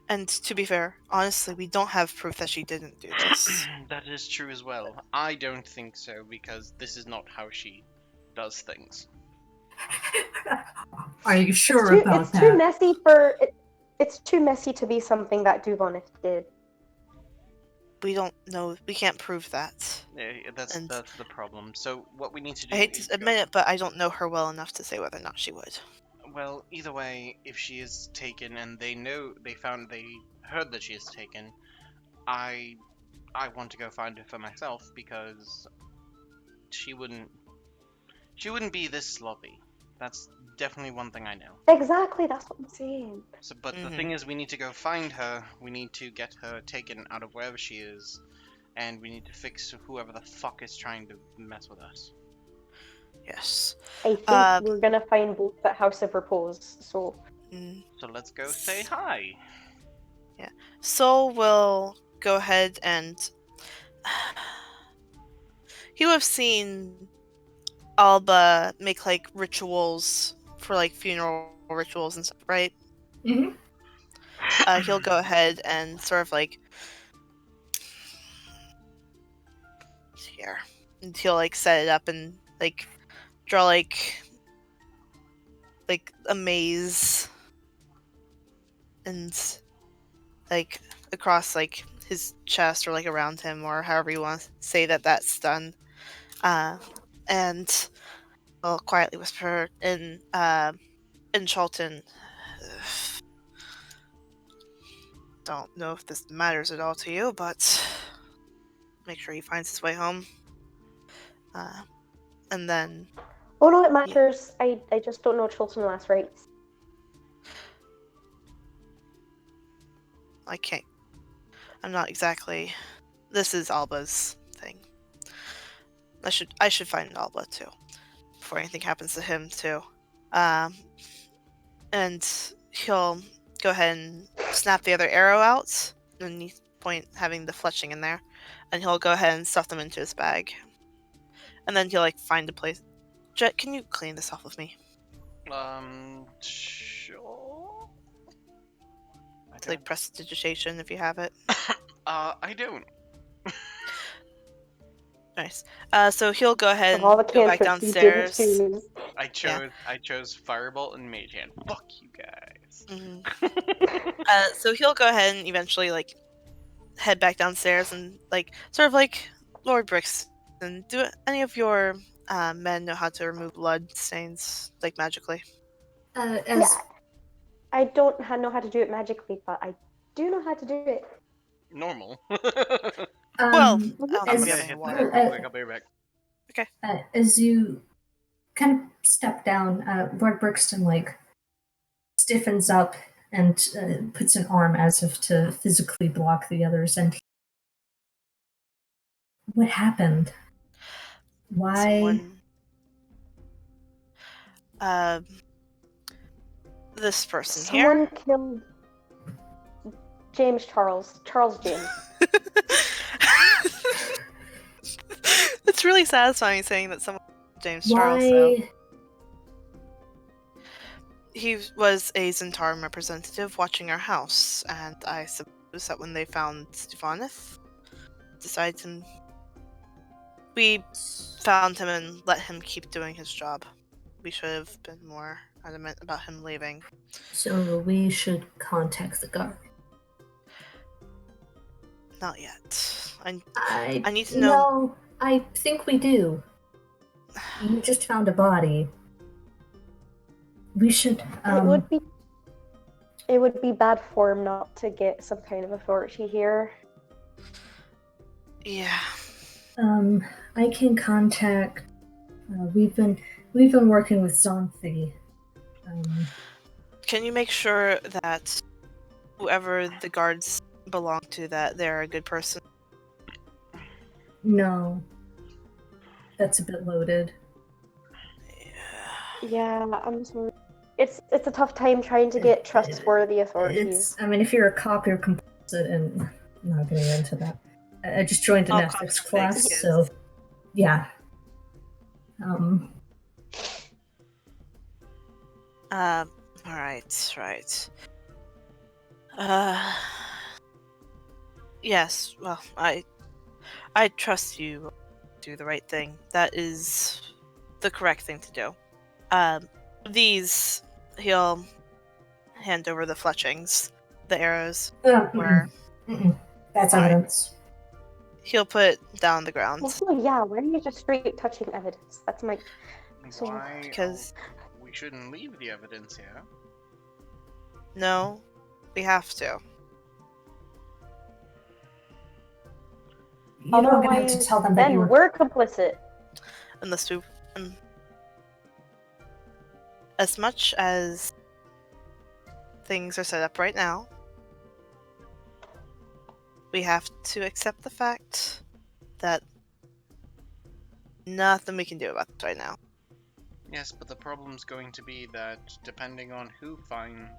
And to be fair, honestly, we don't have proof that she didn't do this. That is true as well. I don't think so, because this is not how she does things. Are you It's sure too, about it's that? too messy for it's too messy to be something that Duvonith did. We don't know. We can't prove that. That's And the problem. So what we need to do I hate is to admit it, but I don't know her well enough to say whether or not she would. Well, either way, if she is taken and they heard that she is taken, I want to go find her for myself, because she wouldn't be this sloppy. That's definitely one thing I know. Exactly, that's what I'm saying. So, but the thing is, we need to go find her. We need to get her taken out of wherever she is, and we need to fix whoever the fuck is trying to mess with us. Yes. I think we're gonna find both at House of Repose, so... So let's go say hi. Yeah. So we'll go ahead and... You have seen Alba make, like, rituals for, like, funeral rituals and stuff, right? Mhm. He'll go ahead and sort of, like... Here. And he'll, like, set it up and, like, draw, like a maze and, like, across, like, his chest or, like, around him, or however you want to say that that's done. And I'll quietly whisper in Chulten. Don't know if this matters at all to you, but make sure he finds his way home. And then... Oh no, it matters. Yeah. I just don't know Chilton last rites. I can't... I'm not exactly... This is Alba's thing. I should find Alba, too. Before anything happens to him, too. And he'll go ahead and snap the other arrow out, and you point having the fletching in there, and he'll go ahead and stuff them into his bag. And then he'll, like, find a place. Jet, can you clean this off with me? Sure. It's like prestidigitation if you have it. I don't. Nice. So he'll go ahead and all the go back downstairs. I chose Firebolt and Mage Hand. Fuck you guys. Mm-hmm. So he'll go ahead and eventually, like, head back downstairs and, like, sort of like Lord Brixton. Do any of your men know how to remove blood stains, like, magically? Yeah, I don't know how to do it magically, but I do know how to do it. Normal. Well, I'm gonna hit water real quick. I'll be right back. Okay. As you kind of step down, Lord Brixton, like, stiffens up and puts an arm as if to physically block the others. And what happened? Why? This person Someone here. killed Charles James. It's really satisfying saying that someone James Charles. So. He was a Zentarum representative watching our house, and I suppose that when they found Duvonith, decided to... We found him and let him keep doing his job. We should have been more adamant about him leaving. So we should contact the guard. Not yet. I need to know... No, I think we do. You just found a body. We should... It would be bad form not to get some kind of authority here. Yeah. I can contact... we've been working with Zonthi. Can you make sure that whoever the guards belong to, that they're a good person? No. That's a bit loaded. Yeah, I'm sorry. It's a tough time trying to get trustworthy authorities. If you're a cop, you're complicit, and I'm not getting into that. I just joined an ethics class, so All right, right. Yes. Well, I trust you. Do the right thing. That is the correct thing to do. These he'll hand over the fletchings, the arrows, where That's Alright. evidence. he'll put down on the ground. Also, yeah, why are you just straight touching evidence? That's my. So- Why? Because- we shouldn't leave the evidence here. No, we have to. You don't have to Otherwise, tell them that then you were. we're complicit. Unless we, as much as things are set up right now, we have to accept the fact that nothing we can do about this right now. Yes, but the problem's going to be that depending on who finds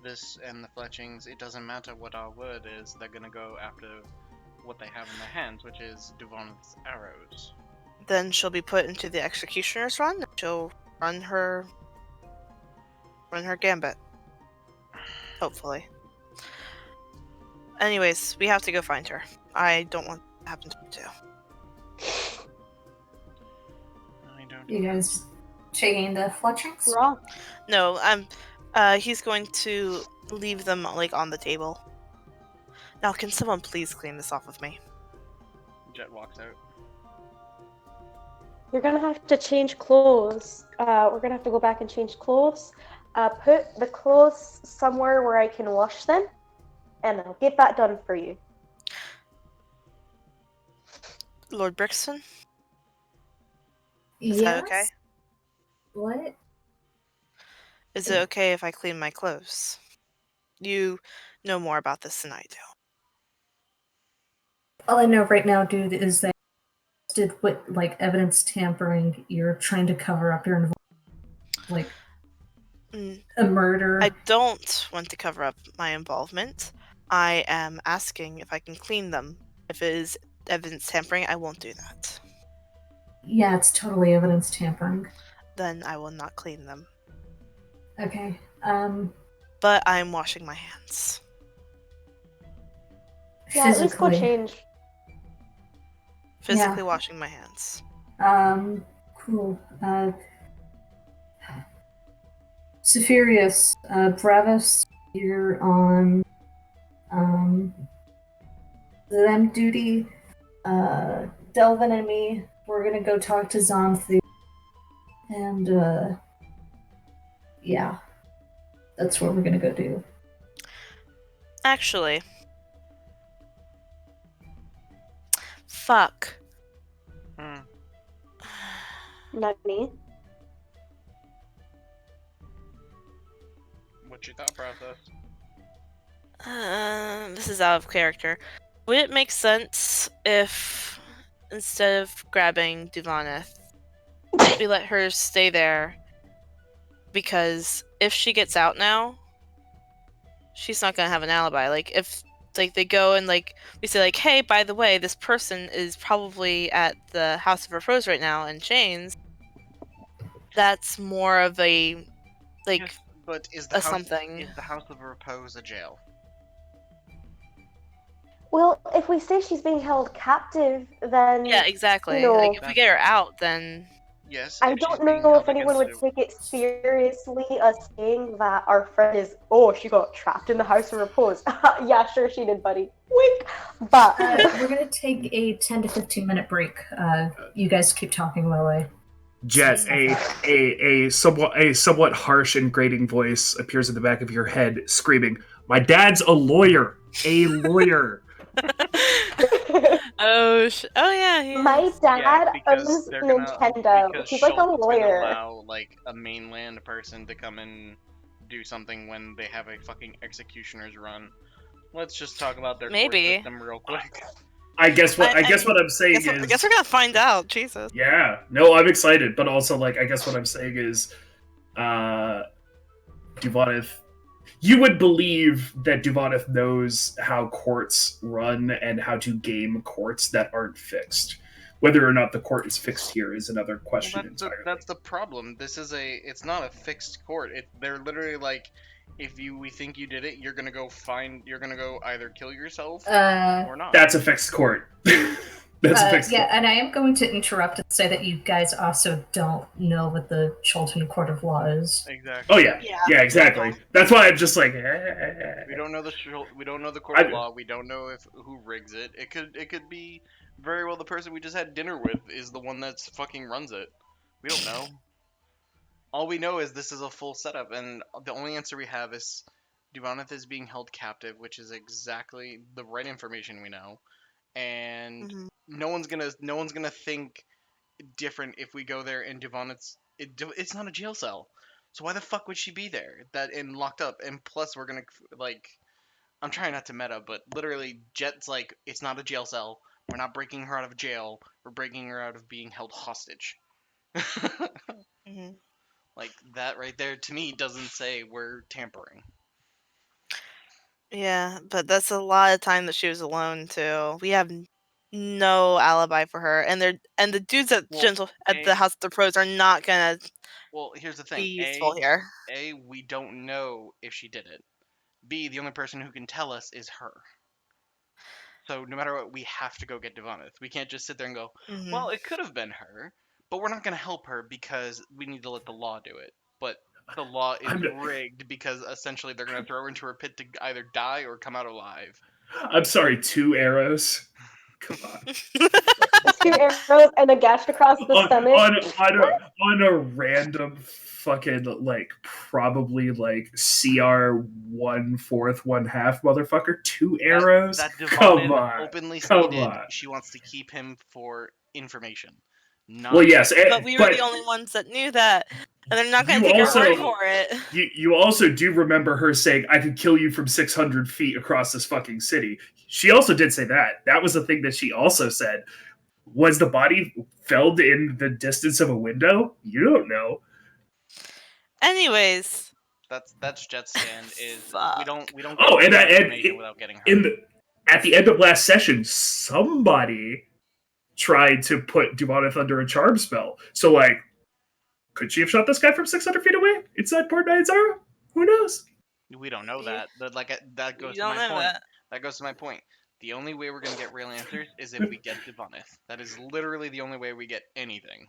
this and the fletchings, it doesn't matter what our word is, they're gonna go after what they have in their hands, which is Duvon's arrows. Then she'll be put into the executioner's run. She'll run her gambit. Hopefully. Anyways, we have to go find her. I don't want that to happen to me too. I don't You guys taking the fletchings? Raw. No, he's going to leave them like on the table. Now, can someone please clean this off of me? Jet walks out. You're gonna have to change clothes. We're gonna have to go back and change clothes. Put the clothes somewhere where I can wash them, and I'll get that done for you. Lord Brixton? Is that okay? What? Is it okay if I clean my clothes? You know more about this than I do. All I know right now, dude, is that did what like evidence tampering. You're trying to cover up your like a murder. I don't want to cover up my involvement. I am asking if I can clean them. If it is evidence tampering, I won't do that. Yeah, it's totally evidence tampering. Then I will not clean them. Okay. But I'm washing my hands. Yeah, at least go Physically. change. Physically washing my hands. Cool. Zephyrus, Brevis, you're on them duty. Delvin and me, we're gonna go talk to Zonthu. And yeah. That's what we're gonna go do. Actually. Fuck. Not me. What's your thought process? This is out of character. Would it make sense if, instead of grabbing Duvaneth, we let her stay there? Because if she gets out now, she's not gonna have an alibi. Like, if like they go and like we say like, hey, by the way, this person is probably at the House of Repose right now in chains. That's more of a like Yes, but is a something. Is the House of Repose a jail? Well, if we say she's being held captive, then Yeah, exactly. You know, like if we get her out, then Yes. I if she's don't being know held if anyone would against take it seriously us saying that our friend is, oh, she got trapped in the House of Repose. Yeah, sure she did, buddy. Wink. But We're gonna take a 10 to 15 minute break. You guys keep talking while I. Jet, a somewhat harsh and grating voice appears at the back of your head, screaming, "My dad's a lawyer! A lawyer!" oh yeah, he my is. dad because owns they're gonna Nintendo. because He's like a Chult is gonna lawyer. allow like a mainland person to come and do something when they have a fucking executioner's run. Let's just talk about their court Maybe. system real quick. I guess what I'm saying is, I guess we're gonna find out. Jesus. yeah, no, I'm excited, but also like I guess what I'm saying is, Duvaneth, you would believe that Duvaneth knows how courts run and how to game courts that aren't fixed. Whether or not the court is fixed here is another question entirely. That's the problem. It's not a fixed court. They're literally like, if we think you did it, you're gonna go either kill yourself or not. That's a fixed court. That's a fixed court. And I am going to interrupt and say that you guys also don't know what the Chilton Court of Law is. Exactly. Oh yeah, exactly. That's why I'm just like, we don't know the court of law. We don't know who rigs it. It could be very well the person we just had dinner with is the one that's fucking runs it. We don't know. All we know is this is a full setup, and the only answer we have is Duvaneth is being held captive, which is exactly the right information we know. And no one's gonna think different if we go there and it's not a jail cell. So why the fuck would she be there and locked up? And plus we're gonna like, I'm trying not to meta, but literally Jet's like, it's not a jail cell. We're not breaking her out of jail. We're breaking her out of being held hostage. Like that right there to me doesn't say we're tampering. Yeah, but that's a lot of time that she was alone too. We have no alibi for her, and the dudes at the House of the Pros are not gonna. Well, here's the thing. Be useful here. A, we don't know if she did it. B, the only person who can tell us is her. So no matter what, we have to go get Duvaneth. We can't just sit there and go, well, it could have been her, but we're not going to help her because we need to let the law do it. But the law is rigged because essentially they're going to throw her into her pit to either die or come out alive. I'm sorry, 2 arrows? Come on. 2 arrows and a gash across the stomach. On a random fucking, like, probably, like, CR 1/4, 1/2 motherfucker. 2 arrows? Come on. Openly stated she wants to keep him for information. Well, yes. But we were the only ones that knew that. And they're not going to take our word for it. You also do remember her saying, I could kill you from 600 feet across this fucking city. She also did say that. That was the thing that she also said. Was the body felled in the distance of a window? You don't know. Anyways. That's Jet's stand is we don't without getting her. At the end of last session, somebody tried to put Duvaneth under a charm spell. So, like, could she have shot this guy from 600 feet away inside Port Nyanzara? Who knows? We don't know that. That goes to my point. That goes to my point. The only way we're going to get real answers is if we get Duvaneth. That is literally the only way we get anything.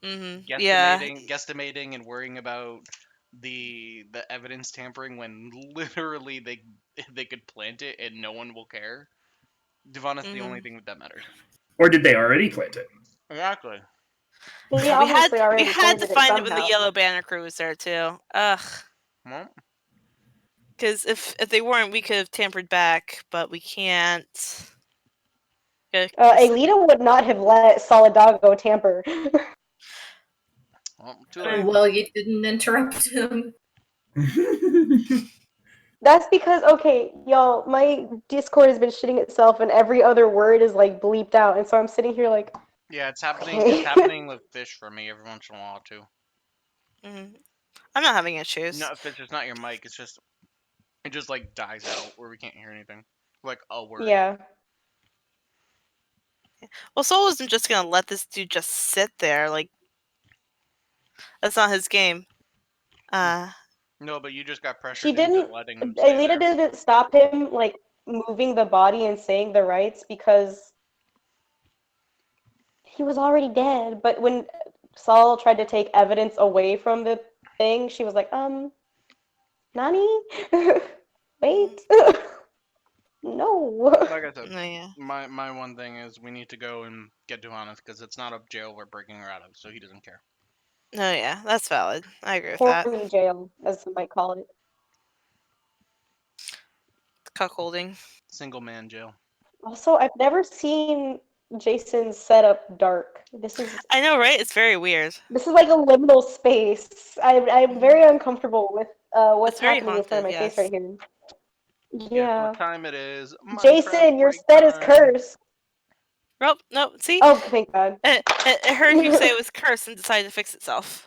Guesstimating and worrying about the evidence tampering when literally they could plant it and no one will care. Duvaneth's the only thing that matters. Or did they already plant it? Exactly. We had to find it when the Yellow Banner crew was there too. Ugh. Because if they weren't, we could have tampered back, but we can't. Alita would not have let Solidago tamper. Well, you didn't interrupt him. That's because, okay, y'all, my Discord has been shitting itself and every other word is, like, bleeped out, and so I'm sitting here like... Yeah, it's happening. Okay. It's happening with Fish for me every once in a while, too. I'm not having issues. No, Fish, it's not your mic, it just, like, dies out where we can't hear anything. Like, a word. Yeah. Well, Soul isn't just gonna let this dude just sit there, like... That's not his game. No, but you just got pressured into letting him Alita didn't stop him, like, moving the body and saying the rites because he was already dead. But when Saul tried to take evidence away from the thing, she was like, Nani? Wait. No. Like I said, my one thing is we need to go and get Duvaneth because it's not a jail we're breaking her out of, so he doesn't care. Oh yeah, that's valid. I agree with that. Horny jail, as some might call it. Cuckolding. Single man jail. Also, I've never seen Jason's setup dark. I know, right? It's very weird. This is like a liminal space. I'm very uncomfortable with what's happening in front of my face right here. Yeah. What time it is? Jason, your set is cursed. Oh, no, see? Oh, thank God. It heard you say it was cursed and decided to fix itself.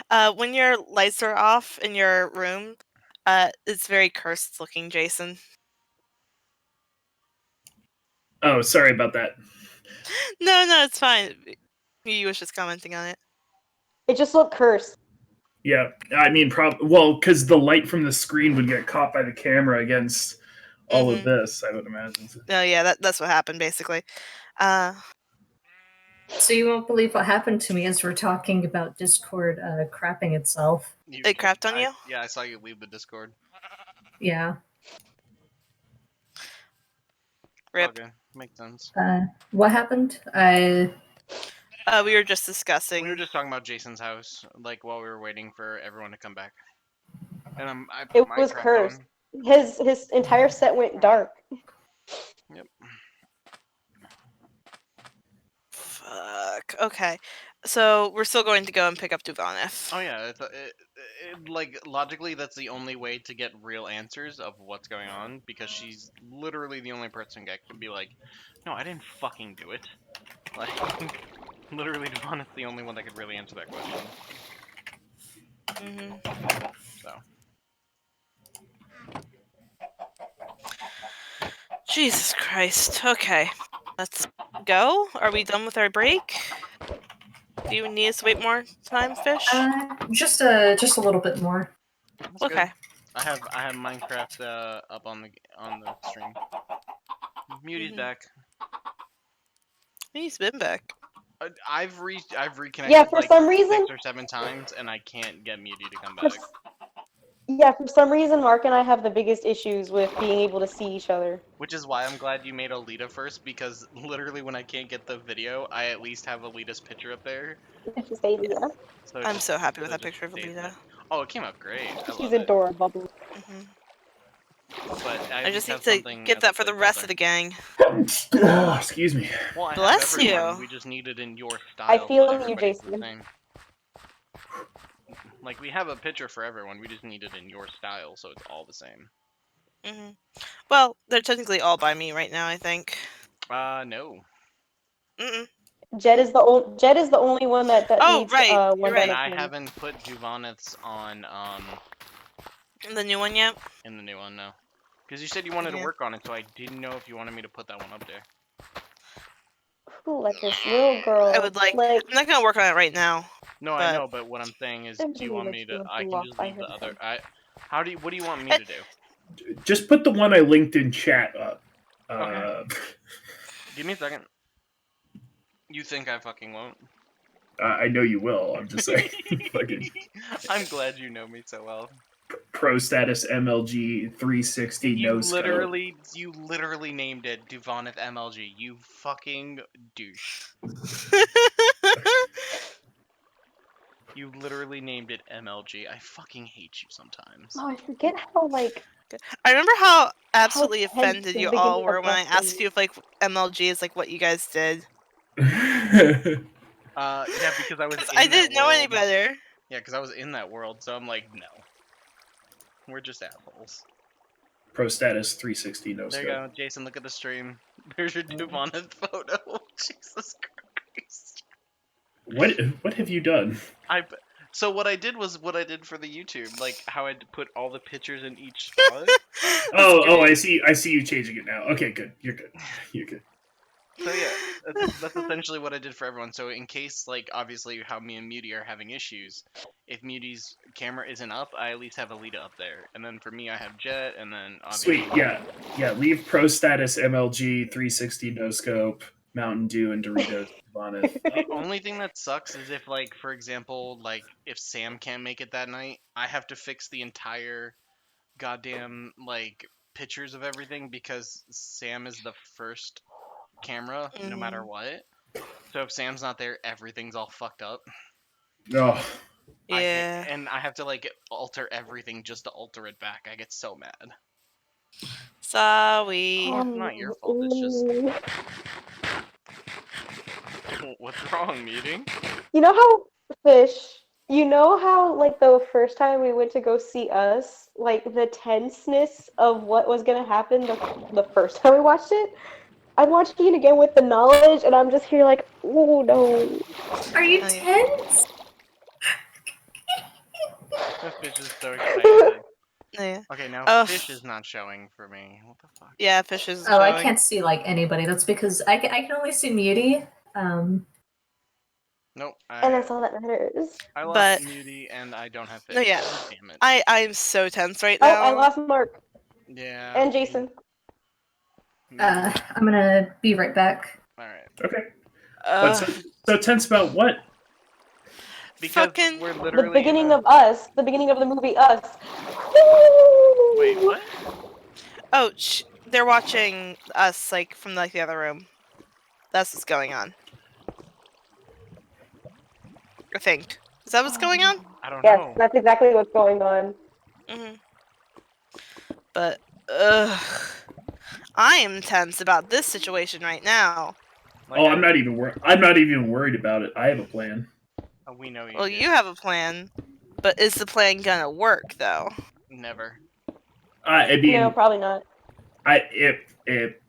When your lights are off in your room, it's very cursed looking, Jason. Oh, sorry about that. No, it's fine. He was just commenting on it. It just looked cursed. Yeah, I mean, because the light from the screen would get caught by the camera against all of this. I would imagine. No, yeah, that's what happened basically. So you won't believe what happened to me as we're talking about Discord crapping itself. It crapped on you? Yeah, I saw you leave the Discord. Yeah. Rip. Okay, makes sense. What happened? We were just discussing. We were just talking about Jason's house, like while we were waiting for everyone to come back. And I put It my was crap cursed. on. His entire set went dark. Yep. Fuck. Okay. So we're still going to go and pick up Duvaneth. Oh yeah, like logically, that's the only way to get real answers of what's going on, because she's literally the only person that can be like, no, I didn't fucking do it. Like, literally, Devon is the only one that could really answer that question. So. Jesus Christ. Okay. Let's go. Are we done with our break? Do you need us to wait more time, Fish? Just a little bit more. That's okay. Good. I have Minecraft up on the stream. Muty's back. He's been back. I've reconnected Yeah, for like some reason. 6 or 7 times, and I can't get Muty to come back. Yeah, for some reason, Mark and I have the biggest issues with being able to see each other. Which is why I'm glad you made Alita first, because literally when I can't get the video, I at least have Alita's picture up there. Just Alita. So I'm so happy with that picture of stays Alita. there. Oh, it came out great. I She's love it. adorable. But I just need to get that for the rest of the gang. Oh, excuse me. Well, I Bless have everyone. you. We just need it in your style. I feel so you, everybody's the Jason. same. Like, we have a picture for everyone. We just need it in your style, so it's all the same. Well, they're technically all by me right now, I think. No. Jed is the only one that needs right. one You're right. And I haven't put Duvaneth's on the new one yet? In the new one, no. Because you said you wanted to work on it, so I didn't know if you wanted me to put that one up there. Ooh, like this little girl. I would like I'm not gonna work on it right now. No, I know, but what I'm saying is, do you want me to? I can just leave the other. What do you want me to do? Just put the one I linked in chat up. Okay. Give me a second. You think I fucking won't? I know you will. I'm just saying. Fucking I'm glad you know me so well. Pro status MLG 360 no scope. You literally named it Duvaneth MLG. You fucking douche. You literally named it MLG. I fucking hate you sometimes. Oh, I forget how like. I remember how absolutely offended you all were when I asked you if like MLG is like what you guys did. Yeah, because I didn't know any better. Yeah, because I was in that world, so I'm like, no. We're just assholes. Pro status 360 no scope. There you go, Jason. Look at the stream. There's your Duvaneth photo. Jesus Christ. What have you done? So what I did was what I did for the YouTube, like how I put all the pictures in each spot. oh, I see you changing it now. Okay, good. You're good. So yeah, that's essentially what I did for everyone. So in case, like, obviously how me and Muty are having issues, if Muty's camera isn't up, I at least have Alita up there. And then for me, I have Jet, and then obviously... Sweet, yeah. Leave Pro status MLG 360 no scope, Mountain Dew, and Doritos. The only thing that sucks is if, like, for example, like, if Sam can't make it that night, I have to fix the entire goddamn, like, pictures of everything, because Sam is the first camera no matter what. So if Sam's not there, everything's all fucked up. Oh. Yeah. And I have to like alter everything just to alter it back. I get so mad. Sorry. Well, it's not your fault. It's just what's wrong, Meeting? You know how you know how like the first time we went to go see Us, like the tenseness of what was gonna happen the first time we watched it? I'm watching it again with the knowledge, and I'm just here like, oh no. Are you tense? This bitch is so excited. Yeah. Okay, now Oh, fish is not showing for me. What the fuck? Yeah, fish is Oh, I showing. can't see like anybody. That's because I can only see Muty. Nope. And that's all that matters. I lost But- Muty and I don't have fish. No, yeah. God damn it. I'm so tense right Oh, now. I lost Mark Yeah. and Jason. I'm gonna be right back. All right. Okay. Ugh. But so tense about what? Because Fucking- we're The literally beginning in a... of Us. The beginning of the movie Us. Wait, what? Oh, they're watching us like from like the other room. That's what's going on. I think. Is that what's going on? I don't Yes, know. that's exactly what's going on. Hmm. But I am tense about this situation right now. Like, Oh, I'm not even worried about it. I have a plan. we know you. Well, do. you have a plan, but is the plan gonna work though? Never. I mean, No, probably not. it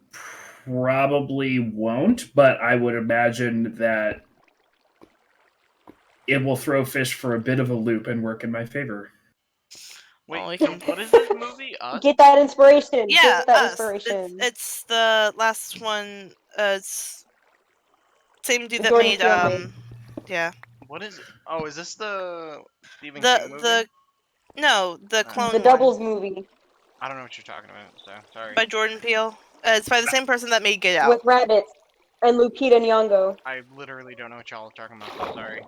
probably won't, but I would imagine that it will throw fish for a bit of a loop and work in my favor. Wait, Well, we so can- what is this movie? Us? Get that inspiration. Yeah, Get that us. inspiration. It's the last one. It's same dude that Jordan made Peele made. yeah. What is? Oh, is this the Stephen The King movie? the clone The one Doubles movie I don't know what you're talking about. So sorry. by Jordan Peele. It's by the same person that made Get Out. with rabbits and Lupita Nyong'o. I literally don't know what y'all are talking about. So sorry.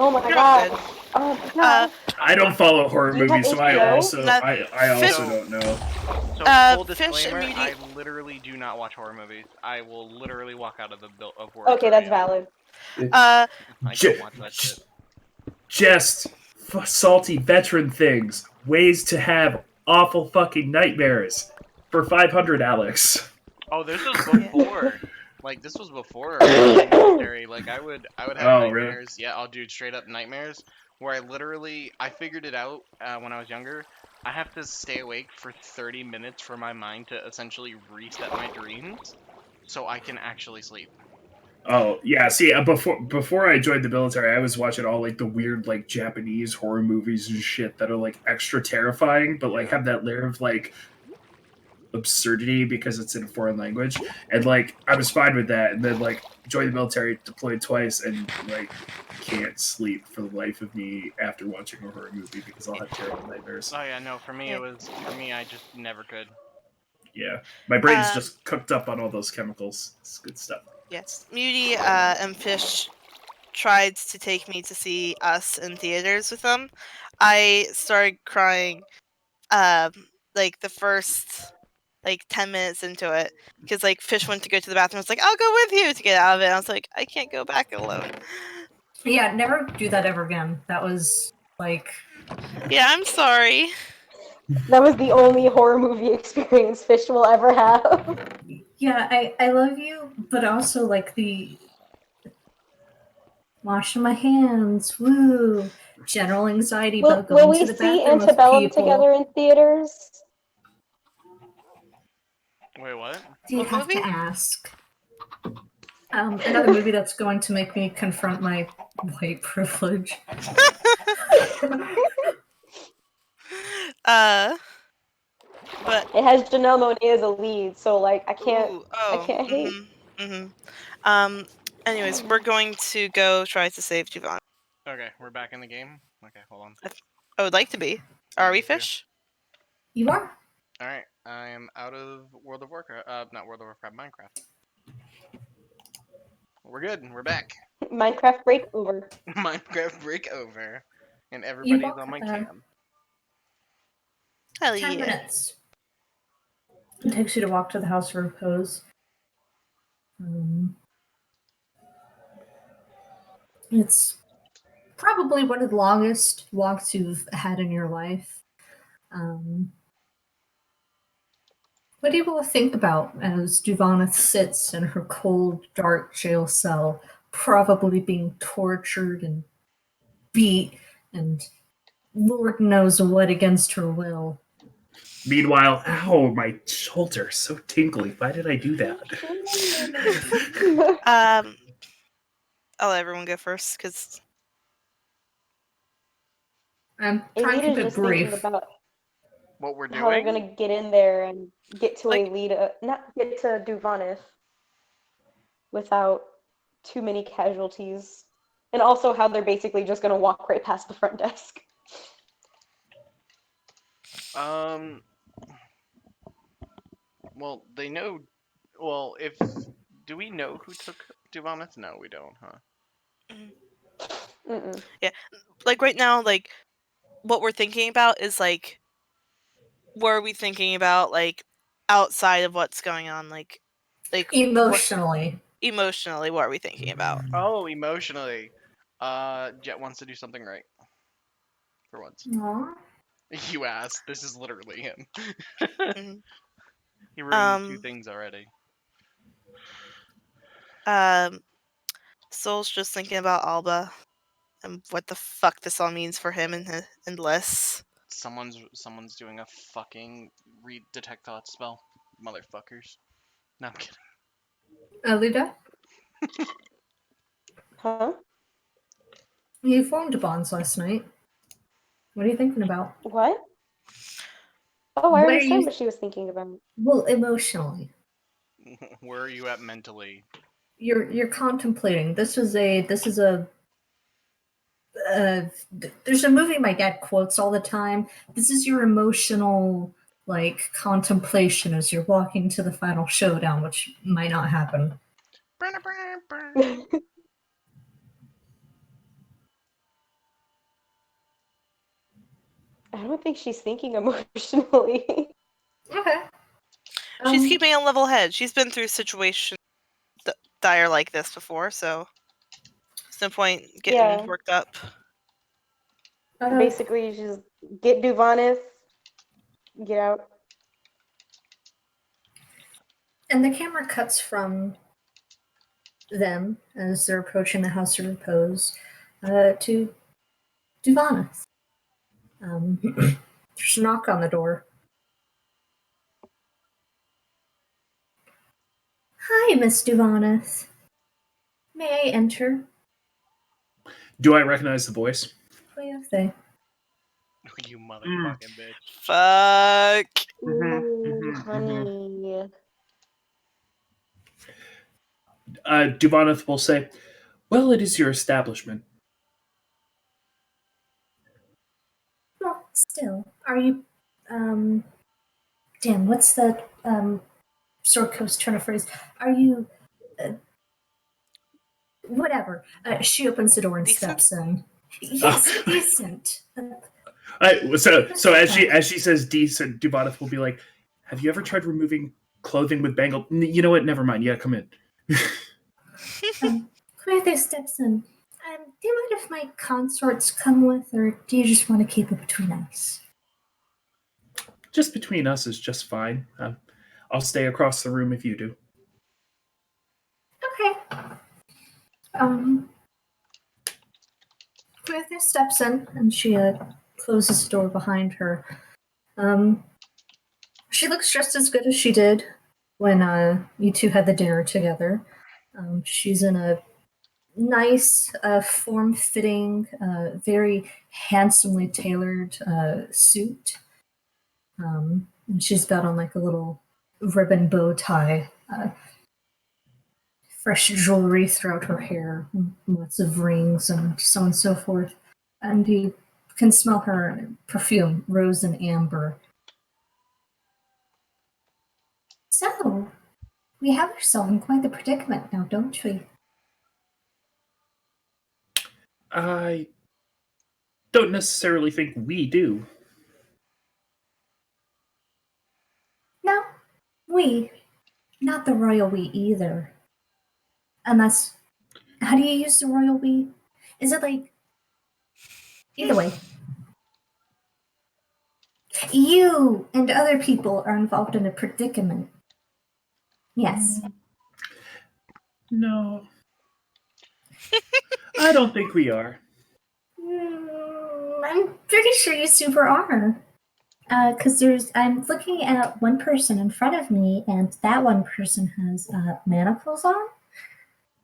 Oh my You're all god. good. Oh my god. I don't follow horror Do you have movies, so I HBO? also No, I also fish- don't know. So full Fish and disclaimer, Beauty- I literally do not watch horror movies. I will literally walk out of the of work. Okay, that's valid. Uh, I J- don't watch that shit. Just salty veteran things, ways to have awful fucking nightmares for 500, Alex. Oh, this was before. Like this was before military. Like I would have Oh, really? nightmares. Yeah, I'll do straight up nightmares where I figured it out when I was younger. I have to stay awake for 30 minutes for my mind to essentially reset my dreams so I can actually sleep. Oh yeah, see, before I joined the military, I was watching all like the weird like Japanese horror movies and shit that are like extra terrifying, but like have that layer of like absurdity because it's in a foreign language, and like I was fine with that, and then like joined the military, deployed twice, and like can't sleep for the life of me after watching a horror movie because I'll have terrible nightmares. Oh yeah, no, for me Yeah. I just never could. Yeah, my brain's just cooked up on all those chemicals. It's good stuff. yes, Muty and Fish tried to take me to see Us in theaters with them. I started crying, like the first like 10 minutes into it because like Fish went to go to the bathroom. I was like, I'll go with you to get out of it. And I was like, I can't go back alone. Yeah, never do that ever again. That was like Yeah, I'm sorry. That was the only horror movie experience Fish will ever have. yeah, I love you, but also like the washing my hands, woo. General anxiety will, about going will to we the see bathroom with Antebellum people. together in theaters? Wait, what? Do you What have movie? to ask? Another movie that's going to make me confront my white privilege. But It has Janelle Monáe as a lead, so like I can't hate. Anyways, we're going to go try to save Javon. Okay, we're back in the game. Okay, hold on. I would like to be. Yeah, Are me we, too. Fish? You are? All right, I am out of World of Warcraft. Not World of Warcraft, Minecraft. We're good. We're back. Minecraft breakover. Minecraft breakover, and You everybody's walk on my there. cam. Hell 10 yeah. minutes. It takes you to walk to the House of Repose. It's probably one of the longest walks you've had in your life. What do you all think about as Duvana sits in her cold, dark jail cell, probably being tortured and beat and Lord knows what against her will? Meanwhile, ow, my shoulder so tingly. Why did I do that? I'll let everyone go first because I'm trying to keep Amita's it just thinking brief. about. What we're how they're doing? gonna get in there and get to Like- not get to Duvanith without too many casualties, and also how they're basically just gonna walk right past the front desk. Well, they know. Well, if do we know who took Duvanith? No, we don't, huh? Mm-mm. Like right now, like what we're thinking about is like, what are we thinking about like outside of what's going on? Like Emotionally. emotionally, what are we thinking about? Oh, emotionally. Jet wants to do something right. For once. Aw. You asked. This is literally him. Mhm. He ruined 2 things already. Soul's just thinking about Alba and what the fuck this all means for him and Liz. Someone's doing a fucking read detect thought spell. Motherfuckers. No, I'm kidding. Alida, Huh? you formed bonds last night. What are you thinking about? What? Oh, I What already are said you? what she was thinking about. Well, emotionally, Where are you at mentally? you're contemplating. There's a movie my dad quotes all the time. This is your emotional like contemplation as you're walking to the final showdown, which might not happen. I don't think she's thinking emotionally. Okay. She's keeping a level head. She's been through situations dire like this before, so there's no point getting Yeah. worked up. Basically, just get Duvanith, get out. And the camera cuts from them as they're approaching the House of Repose to Duvanis. There's a knock on the door. Hi, Miss Duvanis. May I enter? Do I recognize the voice? Cleothe. You motherfucking bitch. Fuck. Ooh, honey. Duvanith will say, "Well, it is your establishment." Well, still, are you, damn, what's the, Sword Coast turn of phrase? Are you, uh, whatever. She opens the door and Decent? steps in. Yes, decent. So as she says decent, Duvanith will be like, "Have you ever tried removing clothing with bangle? You know what? Never mind. Yeah, come in." Cleothe steps in. Do you mind if my consorts come with, or do you just want to keep it between us? Just between us is just fine. I'll stay across the room if you do. Okay. Cleothe steps in, and she closes the door behind her. She looks just as good as she did when you two had the dinner together. She's in a nice, form-fitting, very handsomely tailored suit. And she's got on like a little ribbon bow tie, fresh jewelry throughout her hair, lots of rings, and so on and so forth. And you can smell her perfume, rose and amber. So, we have ourselves in quite the predicament now, don't we? I don't necessarily think we do. No, we. Not the royal we either. Unless, how do you use the royal we? Is it like, either way. You and other people are involved in a predicament. Yes. No, I don't think we are. I'm pretty sure you super are. Because I'm looking at one person in front of me, and that one person has manacles on.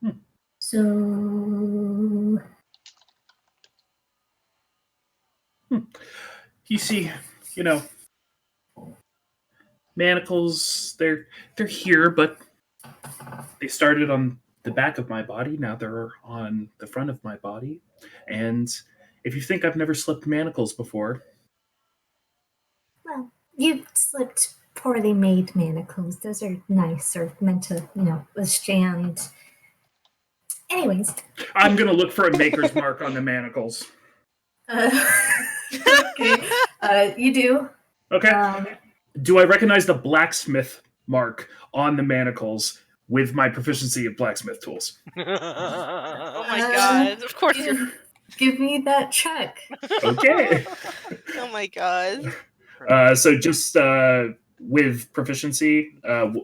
Hmm. So, You see, you know, Manacles, they're here, but they started on the back of my body. Now they're on the front of my body. And if you think I've never slipped manacles before, Well, you slipped poorly made manacles. Those are nice. They're meant to, withstand. Anyways. I'm going to look for a maker's mark on the manacles. Okay. You do. Okay. Do I recognize the blacksmith mark on the manacles with my proficiency of blacksmith tools? Oh my god! Of course you're. Give me that check. Okay. Oh my god. So just with proficiency,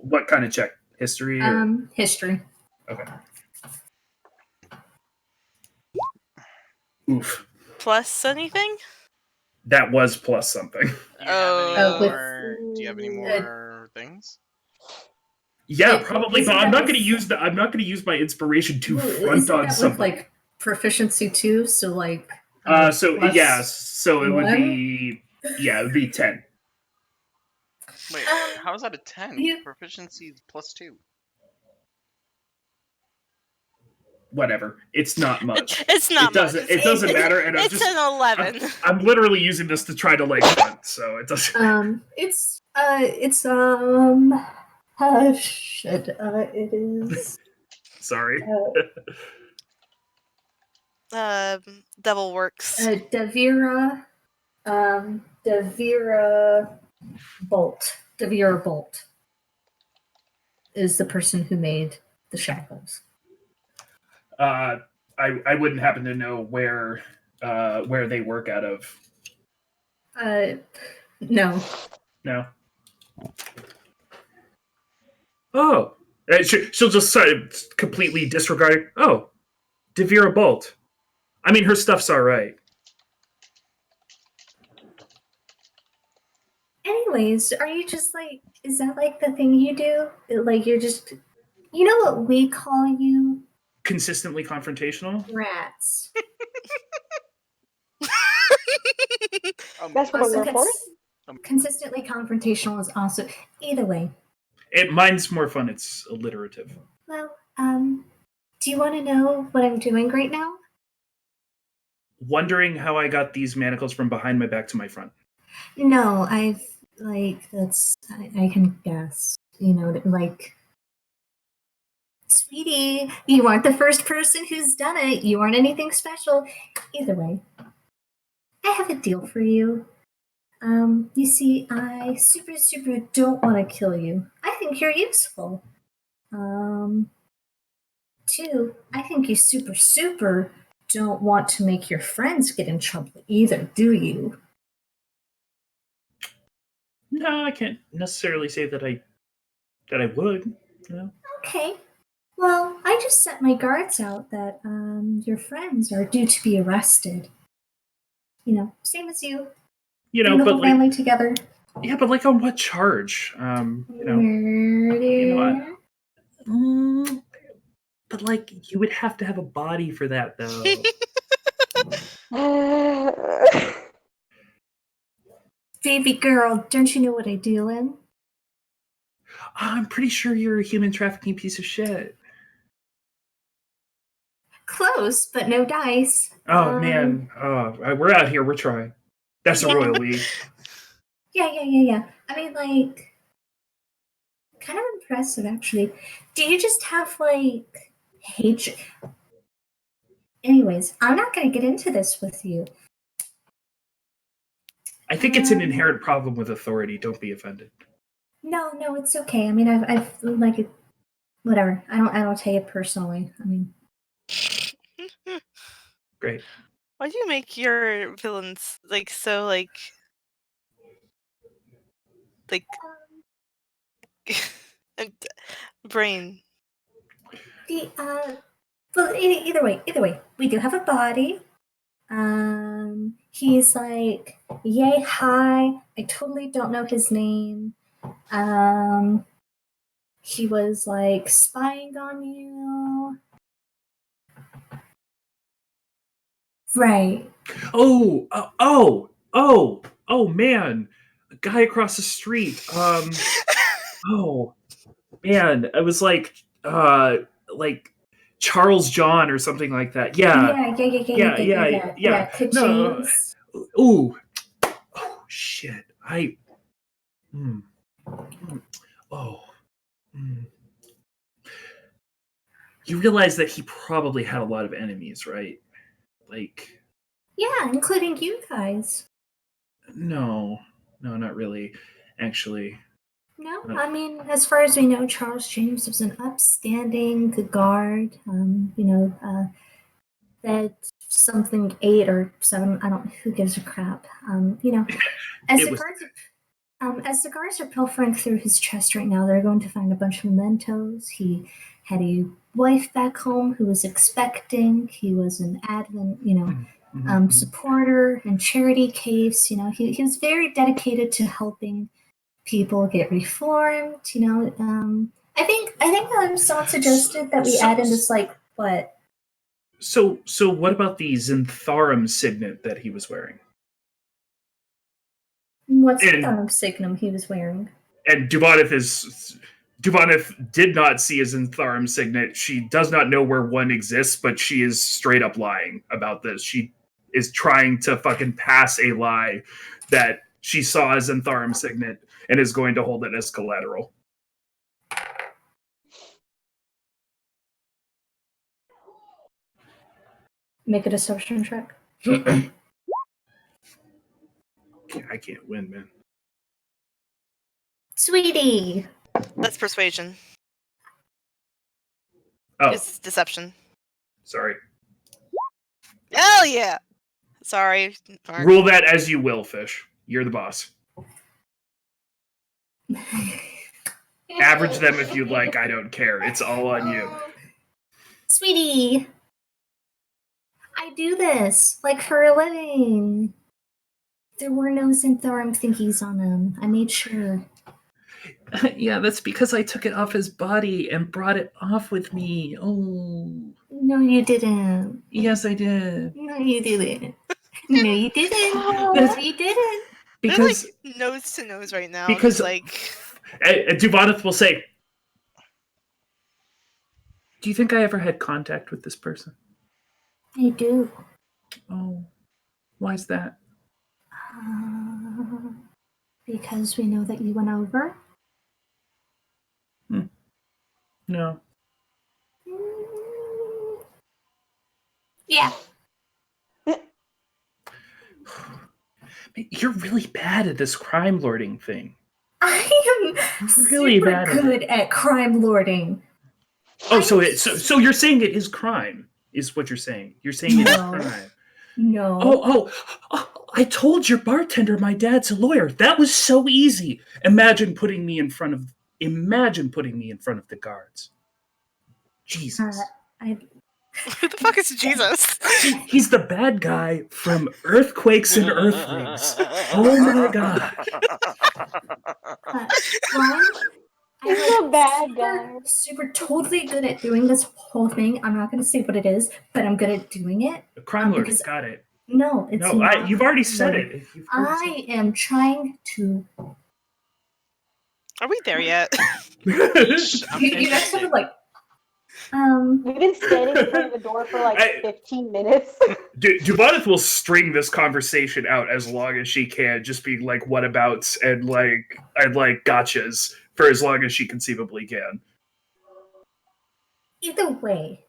what kind of check? History? Or? History. Okay. Oof. Plus anything? That was plus something. Do you have any with- more things? Yeah, probably, isn't but I'm that not going to with- use my inspiration to front Isn't on that something. with like proficiency too? So like. So plus it would one? be it would be 10. Wait, how is that a 10? you- Proficiency is +2. Whatever. It's not much. It's not much. It doesn't matter. And It's an 11. I'm literally using this to try to like front, so it doesn't. It's shit. It is. Sorry. Devil works. Devira Bolt. Devira Bolt is the person who made the shackles. I wouldn't happen to know where they work out of. No. No. Oh, she'll just completely disregard it. Oh, Devira Bolt. I mean, her stuff's all right. Anyways, are you just like, is that like the thing you do? Like you're just, you know what we call you? Consistently confrontational. Rats. That's what Also, we're for. consistently confrontational is also, either way. Mine's more fun. It's alliterative. Well, do you want to know what I'm doing right now? Wondering how I got these manacles from behind my back to my front. No, I can guess. Like, sweetie, you aren't the first person who's done it. You aren't anything special. Either way, I have a deal for you. You see, I super don't want to kill you. I think you're useful. Two, I think you super don't want to make your friends get in trouble either, do you? No, I can't necessarily say that I would. No. Okay. Well, I just set my guards out that your friends are due to be arrested. Same as you. You know, Bring the but whole like, family together. yeah, but like on what charge? Murder. But like, you would have to have a body for that, though. Baby girl, don't you know what I deal in? I'm pretty sure you're a human trafficking piece of shit. Close, but no dice. Oh man, we're out here. We're trying. That's a royal we. Yeah. I mean, like, kind of impressive, actually. Do you just have, like, hatred? Anyways, I'm not going to get into this with you. I think it's an inherent problem with authority. Don't be offended. No, it's okay. I mean, I've like, whatever. I don't take it personally. I mean, Great. Why do you make your villains like so like and brain? Well, either way, we do have a body. He's like yay high. I totally don't know his name. He was like spying on you. Right. Oh man, a guy across the street. Oh man, it was like Charles John or something like that. Yeah, yeah. No, James. ooh, oh shit. Mm, mm, oh, mm. You realize that he probably had a lot of enemies, right? Like, Yeah, including you guys. no, not really. Actually, No, I mean, as far as we know, Charles James was an upstanding guard. That something 8 or 7. I don't. Who gives a crap? As it the was. guards, as the guards are pilfering through his chest right now, they're going to find a bunch of mementos. He had a wife back home who was expecting. He was an Advent, supporter in charity case. He was very dedicated to helping people get reformed. I think someone suggested that we So, add in this what? so what about the Zintharum signet that he was wearing? What's the And signum he was wearing? and Duboneth did not see a Zintharum signet. She does not know where one exists, but she is straight up lying about this. She is trying to fucking pass a lie that she saw a Zintharum signet and is going to hold it as collateral. Make a deception check. I can't win, man. Sweetie. That's persuasion. Oh, It's deception. sorry. Hell yeah! Sorry. Mark. Rule that as you will, Fish. You're the boss. Average them if you'd like. I don't care. It's all on you. Sweetie. I do this, for a living. There were no Zintharum thingies on him. I made sure. Yeah, that's because I took it off his body and brought it off with me. Oh. No, you didn't. Yes, I did. No, you didn't. No, you didn't. No, you didn't. Because they're nose to nose right now. Because Duboneth will say, "Do you think I ever had contact with this person?" I do. Oh, why is that? Because we know that you went over. No. Yeah. You're really bad at this crime lording thing. I am Really super bad good at crime lording. Oh, so you're saying it is crime, is what you're saying. You're saying it is crime. No. Oh, I told your bartender my dad's a lawyer. That was so easy. Imagine putting me in front of the guards. Jesus. Who the fuck is Jesus? He's the bad guy from Earthquakes and Earthlings. Oh my god. He's a bad guy. Super totally good at doing this whole thing. I'm not going to say what it is, but I'm good at doing it. The crime lord, got it. No, it's not. You've already said it. I am trying to. Are we there yet? You guys sort of We've been standing in front of the door for 15 minutes. Duboneth will string this conversation out as long as she can, just being like whatabouts and gotchas for as long as she conceivably can. Either way.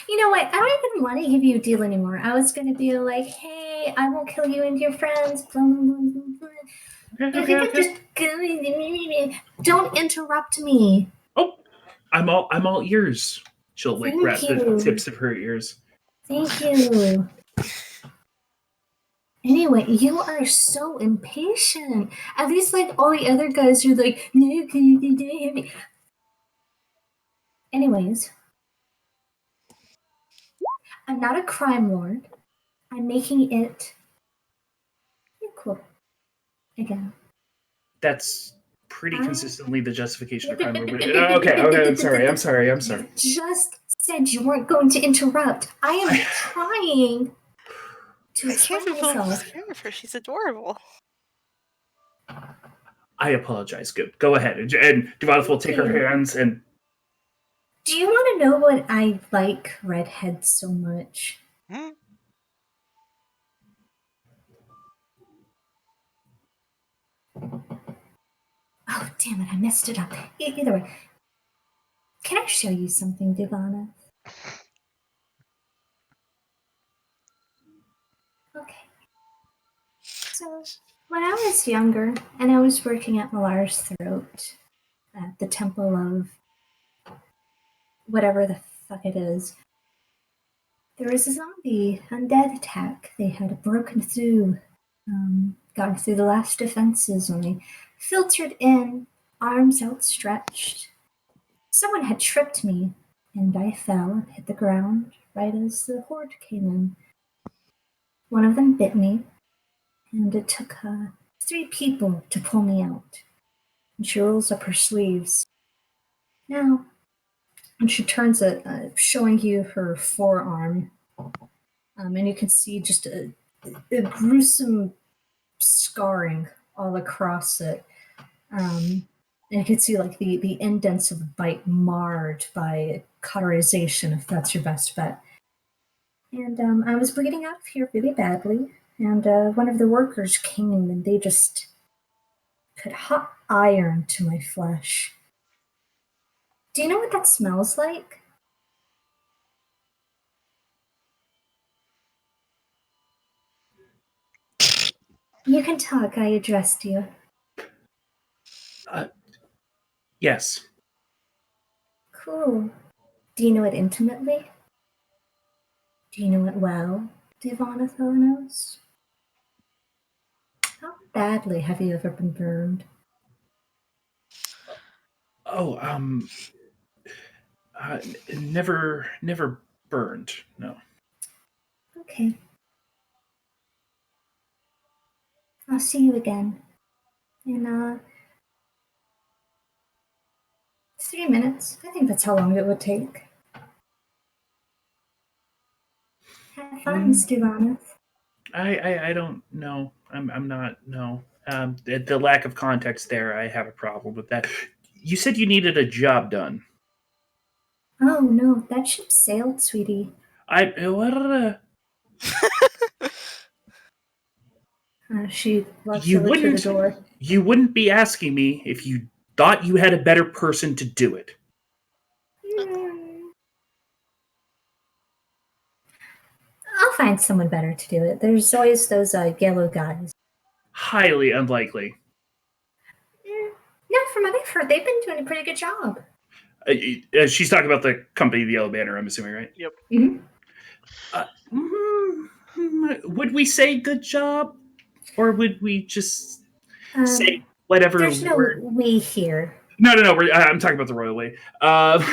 You know what? I don't even want to give you a deal anymore. I was going to be like, hey, I won't kill you and your friends. Blah, blah, blah, blah. But if you could just don't interrupt me. Oh, I'm all ears. She'll grab the tips of her ears. Thank you. Anyway, you are so impatient. At least all the other guys are like, no, can you hit me? Anyways. I'm not a crime lord. I'm making it equal again. That's pretty consistently the justification of crime lord. Okay, I'm sorry. You just said you weren't going to interrupt. I am trying to I can't explain believe I'm myself. scared of her. She's adorable. I apologize. Go ahead. And Devaneth will take her Thank you. hands and Do you want to know what I like redheads so much? Hmm? Oh, damn it, I messed it up. Either way, can I show you something, Divana? Okay. So, when I was younger and I was working at Malar's throat at the Temple of whatever the fuck it is, there was a zombie undead attack. They had broken through, gotten through the last defenses when they filtered in, arms outstretched. Someone had tripped me, and I fell and hit the ground right as the horde came in. One of them bit me, and it took 3 people to pull me out. And she rolls up her sleeves. Now, and she turns it, showing you her forearm, and you can see just a gruesome scarring all across it. And you can see like the indents of the bite marred by cauterization, if that's your best bet. And I was bleeding out of here really badly. And one of the workers came and they just put hot iron to my flesh. Do you know what that smells like? You can talk, I addressed you. yes. Cool. Do you know it intimately? Do you know it well, Divana Thelanos? How badly have you ever been burned? Oh, never burned. No. Okay. I'll see you again in 3 minutes. I think that's how long it would take. Have fun, Mr. Vaneth. I don't know. I'm not. No. The lack of context there, I have a problem with that. You said you needed a job done. Oh no, that ship sailed, sweetie. What? She walks You over to the wouldn't. door. You wouldn't be asking me if you thought you had a better person to do it. Hmm. I'll find someone better to do it. There's always those yellow guys. Highly unlikely. No, from what I've heard, they've been doing a pretty good job. She's talking about the company, the Yellow Banner. I'm assuming, right? Yep. Mm-hmm. Would we say good job, or would we just say Um, whatever there's no word? we here. No. I'm talking about the royal way. And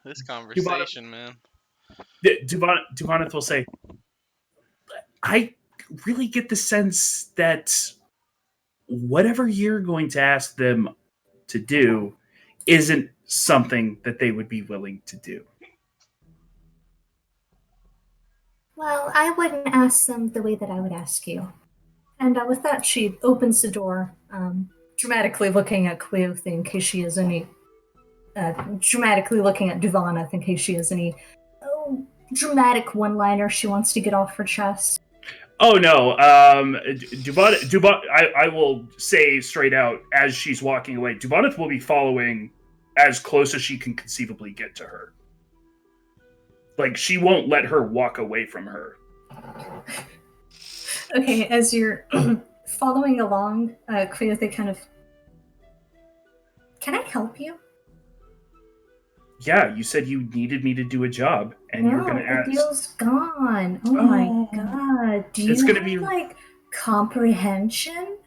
This Duvana, conversation, man. Duvaneth will say, I really get the sense that whatever you're going to ask them to do isn't something that they would be willing to do. Well, I wouldn't ask them the way that I would ask you. And with that, she opens the door, dramatically looking at Queoth in case she has any. Dramatically looking at Duvana in case she has any dramatic one-liner she wants to get off her chest. Oh no, Duvana, I will say straight out as she's walking away, Duvaneth will be following as close as she can conceivably get to her. Like, she won't let her walk away from her. Okay, as you're following along, Queoth, they kind of. Can I help you? Yeah, you said you needed me to do a job, and No, you're going to the ask. deal's gone. Oh my god. Do It's you gonna have, be- like, comprehension?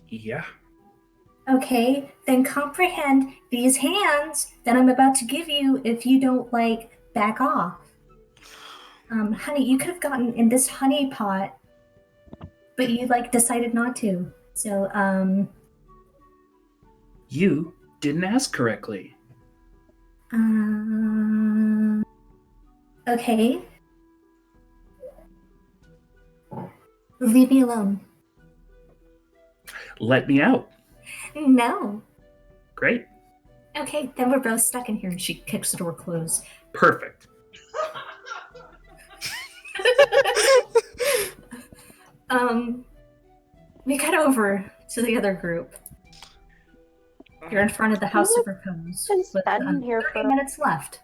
Yeah. Okay, then comprehend these hands that I'm about to give you if you don't, like, back off. Honey, you could have gotten in this honey pot, but you, like, decided not to. So, You didn't ask correctly. Okay. Leave me alone. Let me out. No. Great. Okay, then we're both stuck in here. And she kicks the door closed. Perfect. We cut over to the other group. You're in front of the House of Repose Been with standing here 30 for. minutes left.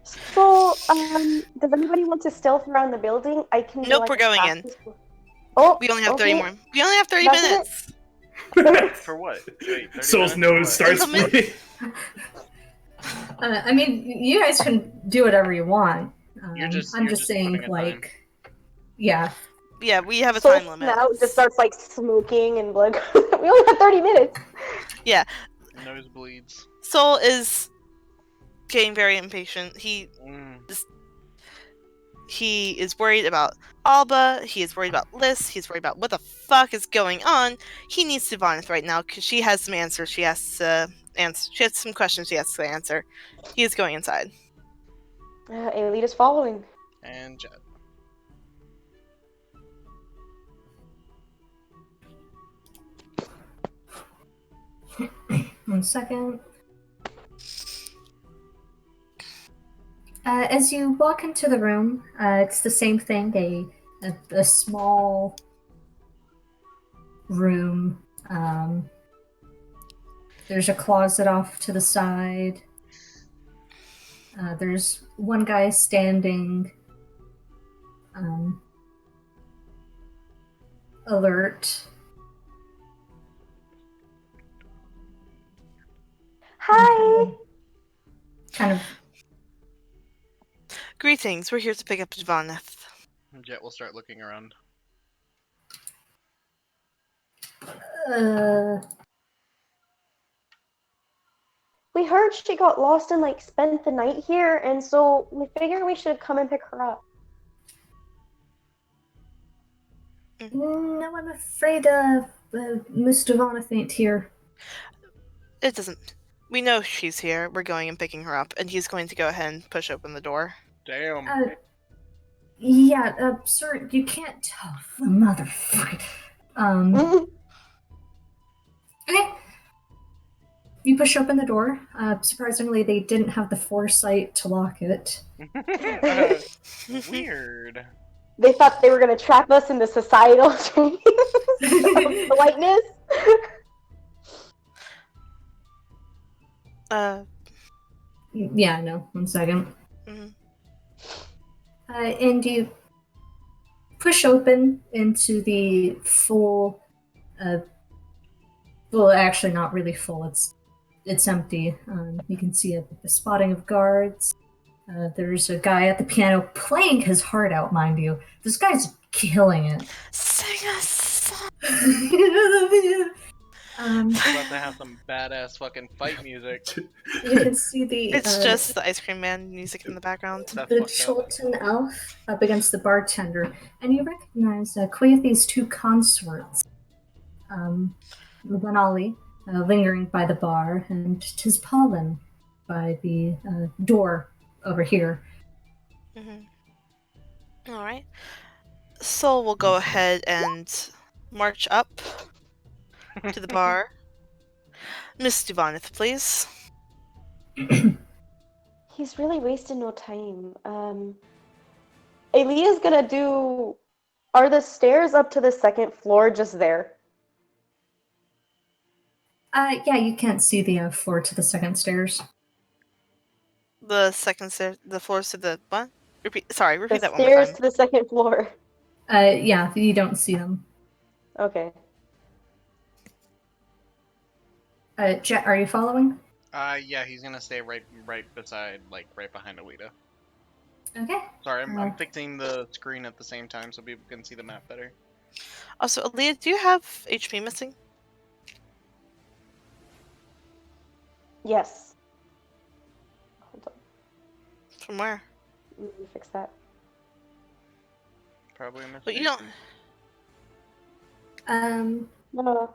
So, does anybody want to stealth around the building? I can do Nope, like we're a going in. fastest. Oh, We only have 30 okay. more. We only have 30 That's minutes. For what? Wait, 30 Soul's minutes for nose what? starts Until mid- bleeding. I mean, you guys can do whatever you want. You're just saying, putting a time. yeah. Yeah, we have a Soul time limit. now just starts like smoking and like we only have 30 minutes. Nosebleeds. Soul is getting very impatient. Mm. He is worried about Alba. He is worried about Liz. He's worried about what the fuck is going on. He needs to Voneth right now because she has some answers she has to answer. She has some questions she has to answer. He is going inside. Elite is following. And Jet. 1 second. As you walk into the room, it's the same thing. A small room. There's a closet off to the side. There's one guy standing alert. Hi. Kind of. Greetings. We're here to pick up Voneth. Jet will start looking around. We heard she got lost and like spent the night here, and so we figured we should come and pick her up. No, I'm afraid Mr. Voneth ain't here. It doesn't. We know she's here. We're going and picking her up, and he's going to go ahead and push open the door. Damn. Yeah, sir, you can't tell the motherfucker. Okay. You push open the door. Surprisingly, they didn't have the foresight to lock it. Weird. They thought they were gonna trap us into societal politeness. Yeah, no. 1 second. Mhm. And you push open into the full. Well, actually, not really full. It's empty. You can see a spotting of guards. There's a guy at the piano playing his heart out, mind you. This guy's killing it. Sing us a song. About to have some badass fucking fight music. You can see the It's just the ice cream man music in the background. That's the fucked up. Chilton elf up against the bartender, and you recognize Queethy's two consorts, Lanali, lingering by the bar, and Tispolin by the door over here. Mm-hmm. All right. Soul will go ahead and march up to the bar. Miss Duvanith, please. He's really wasting no time. Elia's gonna do. Are the stairs up to the second floor just there? Yeah, you can't see the floor to the second stairs. The second stair, the floors to the what? Repeat The that one more stairs time. to the second floor. Yeah, you don't see them. Okay. Jet, are you following? Yeah, he's gonna stay right beside, like, right behind Alita. Okay. Sorry, I'm fixing the screen at the same time so people can see the map better. Also, Aaliyah, do you have HP missing? Yes. Hold on. From where? Let me fix that. Probably missing. But you don't. No.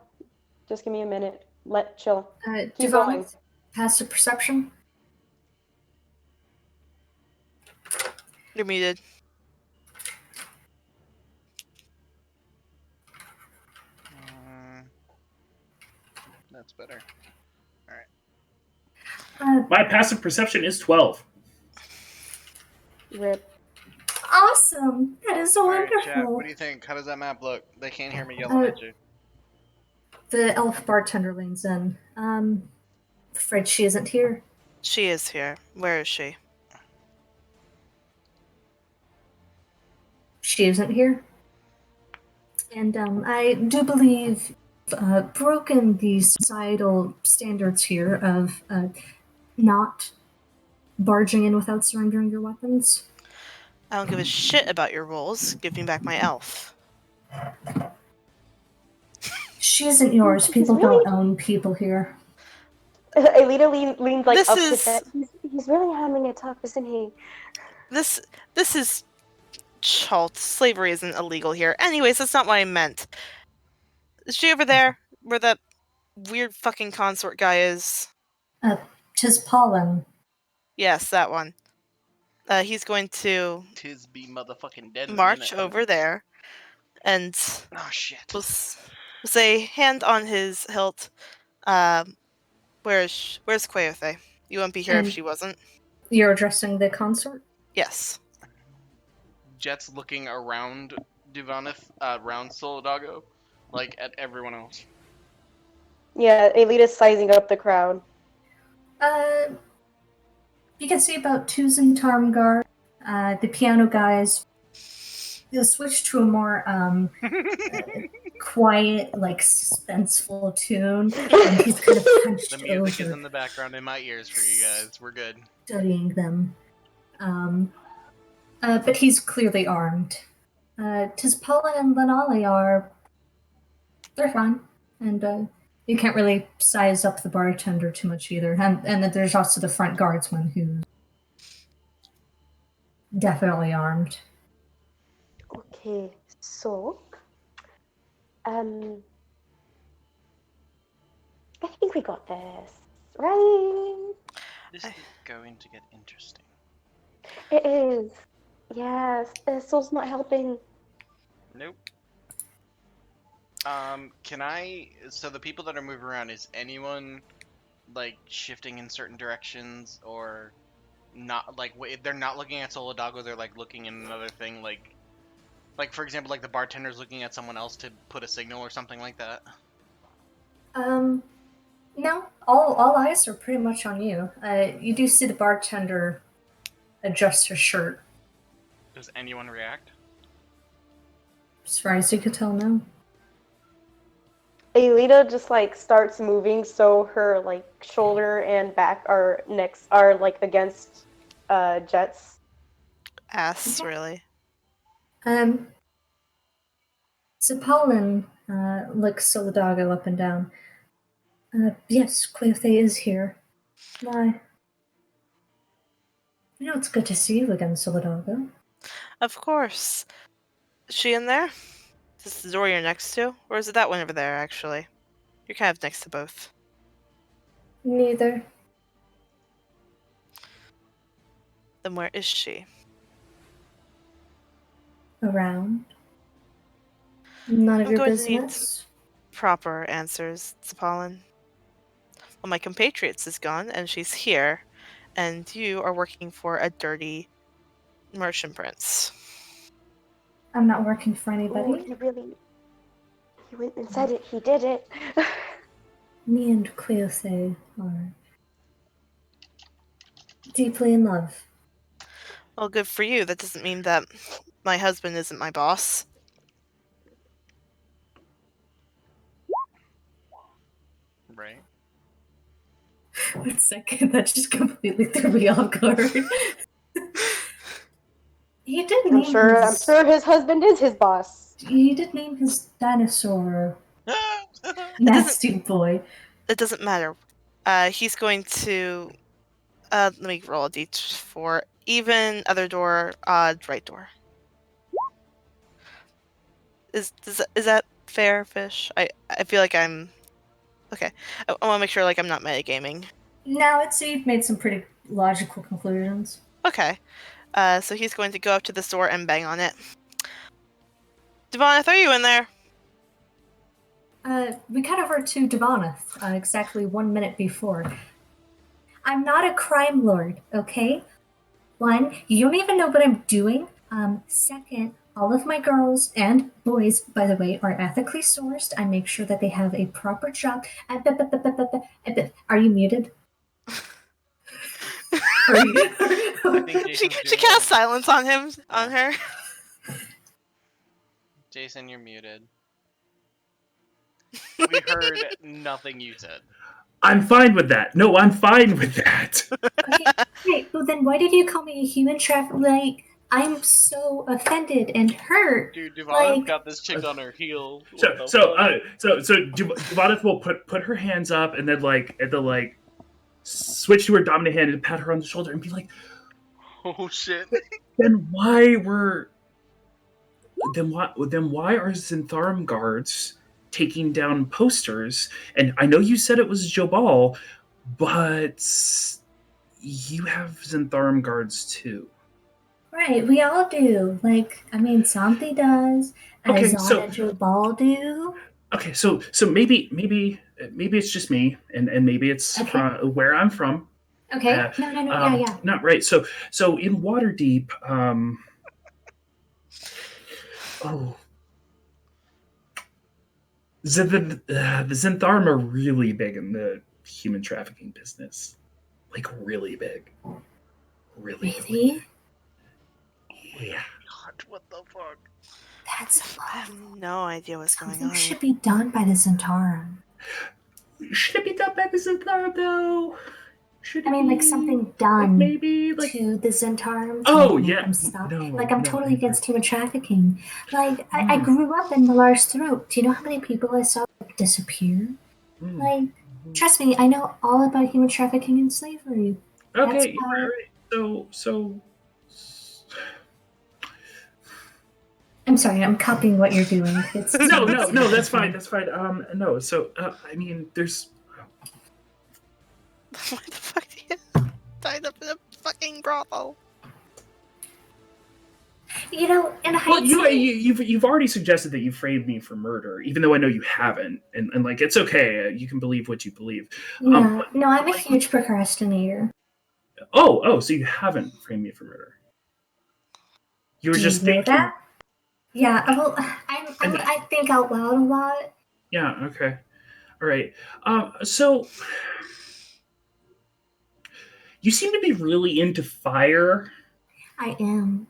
Just give me a minute. Let chill. Keep going. Duvana, passive perception. You're muted. That's better. My passive perception is 12. Rip. Awesome. That is All right, chat. wonderful. What do you think? How does that map look? They can't hear me yelling at you. The elf bartender leans in. Afraid she isn't here. She is here. Where is she? She isn't here. And I do believe broken the societal standards here of not barging in without surrendering your weapons. I don't give a shit about your rules. Give me back my elf. She isn't yours. He's People really- don't own people here. Alita leans like This up is- to that. He's really having it tough, isn't he? This is Chult. Slavery isn't illegal here. Anyways, that's not what I meant. Is she over there? Where that weird fucking consort guy is? Tis pollen. Yes, that one. He's going to Tis be motherfucking dead. march over there, and Oh shit. we'll say hand on his hilt. Where's Queothe? You wouldn't be here if And- she wasn't. You're addressing the consort? Yes. Jet's looking around Duvanith, around Solidago, like at everyone else. Yeah, Alita's sizing up the crowd. You can see about two Zentarmgar. The piano guys. They'll switch to a more quiet, like suspenseful tune, and he's kind of hunched The music is over, in the background in my ears for you guys. We're good. studying them. But he's clearly armed. Tispola and Lanali are. They're fine. And you can't really size up the bartender too much either. And then there's also the front guardsman who's definitely armed. Okay, so, I think we got this, right? This is going to get interesting. It is. Yes, Soul's not helping. Nope. Can I? So the people that are moving around, is anyone like shifting in certain directions or not? Like, if they're not looking at Solidago, they're like looking in another thing. Like for example, like the bartender's looking at someone else to put a signal or something like that. No, all eyes are pretty much on you. You do see the bartender adjust her shirt. Does anyone react? As far as you could tell, no. Alita just like starts moving so her like shoulder and back are next are like against Jet's. Ass, really. Zapolin looks Solidago up and down. Yes, Queothe is here. Why? You know, it's good to see you again, Solidago. Of course. Is she in there? Is this the door you're next to? Or is it that one over there, actually? You're kind of next to both. Neither. Then where is she? Around. None of I'm your going to need business. proper answers, Zapolin. Well, my compatriots is gone, and she's here, and you are working for a dirty merchant prince. I'm not working for Oh, anybody. he went and said it. He did it. Me and Queothe are deeply in love. Well, good for you. That doesn't mean that my husband isn't my boss. Right. 1 second, that just completely threw me off guard. He did name I'm sure his husband is his boss. He did name his dinosaur Nasty Boy. It doesn't matter. He's going to... let me roll a d4. Even, other door, odd, right door. Is that fair, Fish? I feel like I'm Okay. I want to make sure like I'm not metagaming. No, you've made some pretty logical conclusions. Okay. So he's going to go up to the door and bang on it. Devon, I throw you in there. We cut over to Devoneth exactly 1 minute before. I'm not a crime lord, okay? One, you don't even know what I'm doing. Second, all of my girls and boys, by the way, are ethically sourced. I make sure that they have a proper job. Are you muted? Are you? I think She Jason's she doing cast silence on him on Yeah. her. Jason, you're muted. We heard nothing you said. I'm fine with that. No, I'm fine with that. Okay, great. Well, then why did you call me a human trafficker? Like, I'm so offended and hurt. Dude, Devon Like, got this chick on her heel. So What the so fuck? so Devoneth will put her hands up and then like switch to her dominant hand and pat her on the shoulder and be like, Oh shit. then why were then why are Zentharum guards taking down posters? And I know you said it was Jobal, but you have Zentharum guards too. right, we all do. Like, I mean, Santi does. Okay, Azan and Jabal do. Okay, so maybe it's just me, and maybe it's Okay. from where I'm from. Okay. No, yeah. Not right. So in Waterdeep, oh, the Zentharum are really big in the human trafficking business, like really big, really. Really? Yeah. God, what the fuck? That's a I lot. have no idea what's going Something on. should be done by the Zentarum. Should it be done by the Zentharum though? Should it I mean, like be, something done maybe like to the Zentarum. Oh, make yeah. them stop. No, Like, I'm no, totally I- against human trafficking. Like, I Mm. grew up in Millar's throat. Do you know how many people I saw disappear? mm, Like, trust me, I know all about human trafficking and slavery. okay, how- right. So I'm sorry, I'm copying what you're doing. It's no, that's fine. No, so I mean, there's Why the fuck do you tied up in a fucking brothel? You know, in well, hindsight, you've already suggested that you framed me for murder, even though I know you haven't, and like it's okay. You can believe what you believe. no, I'm a huge procrastinator. So you haven't framed me for murder. You were Do just you know thinking. that? Yeah, well, I think out loud a lot. Yeah. Okay. All right. So you seem to be really into fire. I am.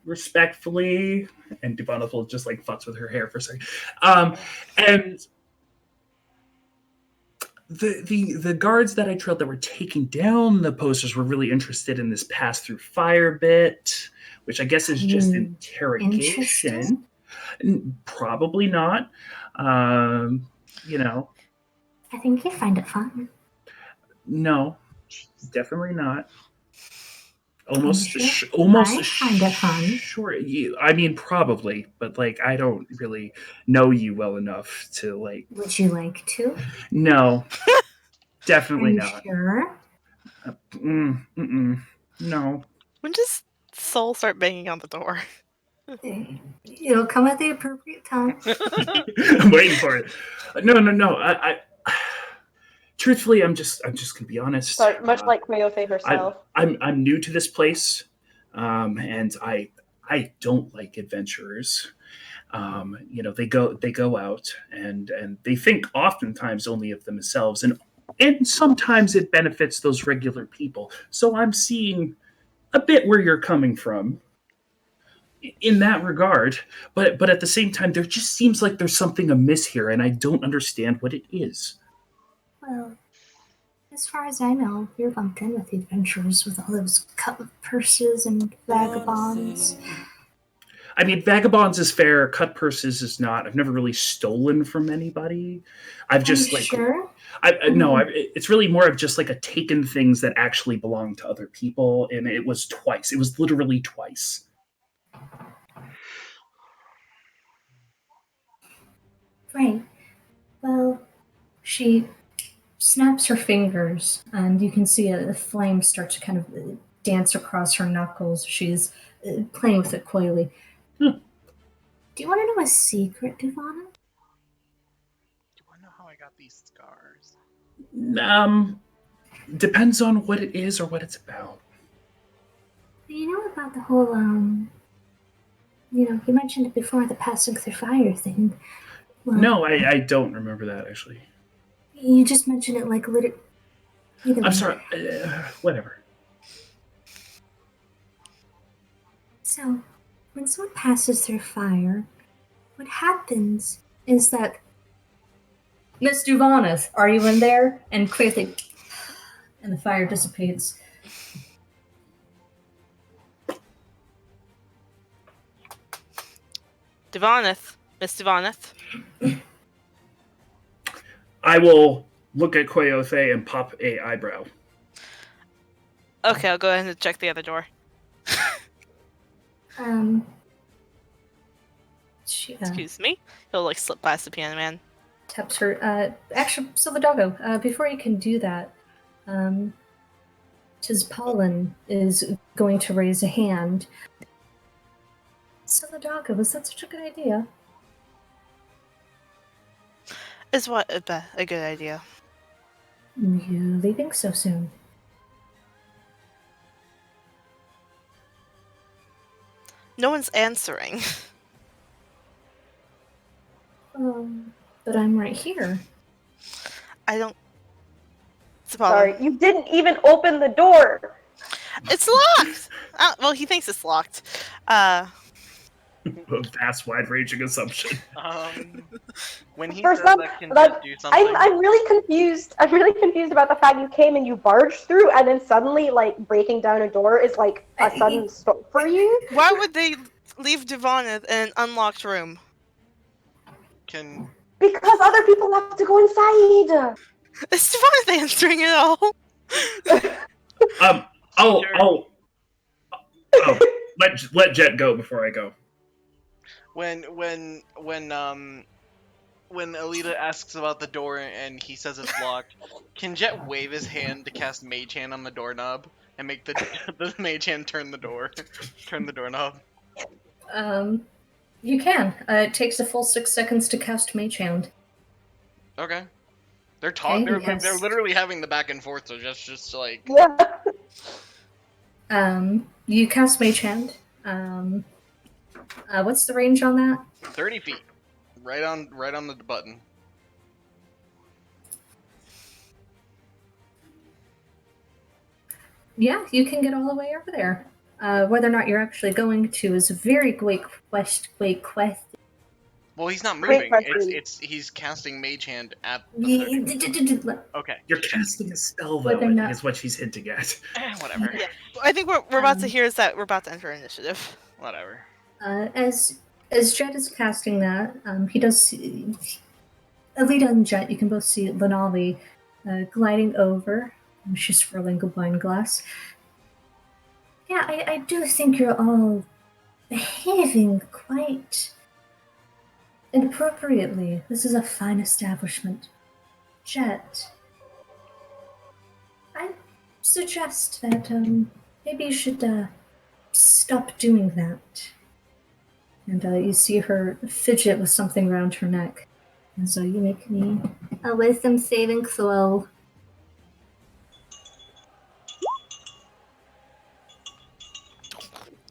Respectfully, and Devoneth will just like futz with her hair for a second. And the guards that I trailed that were taking down the posters were really interested in this pass through fire bit, which I guess is just interrogation. Probably not. You know, I think you find it fun. no, definitely not. Almost find it fun. Sure. I mean, probably, but like, I don't really know you well enough to like. Would you like to? No, definitely Are you not. sure? No. When does Soul start banging on the door? It'll come at the appropriate time. I'm waiting for it. No. I truthfully, I'm just gonna be honest. So much like Mayofe herself. I'm new to this place, and I don't like adventurers. You know, they go out and they think oftentimes only of themselves, and sometimes it benefits those regular people. So I'm seeing a bit where you're coming from in that regard, but at the same time, there just seems like there's something amiss here, and I don't understand what it is. Well, as far as I know, you're lumped in with the adventurers with all those cut purses and vagabonds. I mean, vagabonds is fair. Cut purses is not. I've never really stolen from anybody. I've just Are you sure? It's really more of just like a taken things that actually belong to other people, and it was twice. It was literally twice. Right. Well, she snaps her fingers, and you can see a flame start to kind of dance across her knuckles. She's playing with it coyly. Hmm. Do you want to know a secret, Devana? Do I know how I got these scars? Depends on what it is or what it's about. You know about the whole, you mentioned it before, the passing through fire thing. Well, No, I don't remember that actually. you just mentioned it like literally. Either I'm way. sorry. Whatever. So, when someone passes through fire, what happens is that Miss Duvanas, are you in there? And quickly, and the fire dissipates. Devaneth. Miss Devaneth. I will look at Koyothe and pop a eyebrow. Okay, I'll go ahead and check the other door. She Excuse me. He'll like slip past the piano man. taps her. Actually, so the doggo. Before you can do that, Tizpolin is going to raise a hand. So the doggo, was that such a good idea? Is what a good idea. You leaving so soon? No one's answering. But I'm right here. I don't. It's a problem. Sorry, you didn't even open the door. It's locked. Well, he thinks it's locked. A vast, wide-ranging assumption. When he First says up, that, can but Jet do something? I'm really confused. I'm really confused about the fact you came and you barged through, and then suddenly, like, breaking down a door is like a sudden stop for you. Why would they leave Devana in an unlocked room? Can Because other people have to go inside. Is Devana answering it all? I'll let Jet go before I go. when Alita asks about the door and he says it's locked, can Jet wave his hand to cast Mage Hand on the doorknob and make the Mage Hand turn the doorknob? You can. It takes a full 6 seconds to cast Mage Hand. Okay. They're talking. Okay, They're literally having the back and forth. So just like Yeah. You cast Mage Hand. What's the range on that? 30 feet, right on the button. Yeah, you can get all the way over there. Whether or not you're actually going to is a very great question. Well, he's not Great moving. question. He's casting Mage Hand at the Okay. You're casting a spell, though, Whether or I think not- is what she's hinting at. Whatever. Yeah. I think what we're about to hear is that we're about to enter initiative. Whatever. As Jet is casting that, he does see Alita and Jet. You can both see Lenali gliding over. She's swirling a wine glass. Yeah, I do think you're all behaving quite inappropriately. This is a fine establishment. Jet, I suggest that maybe you should stop doing that. And you see her fidget with something around her neck. And so you make me a wisdom saving throw.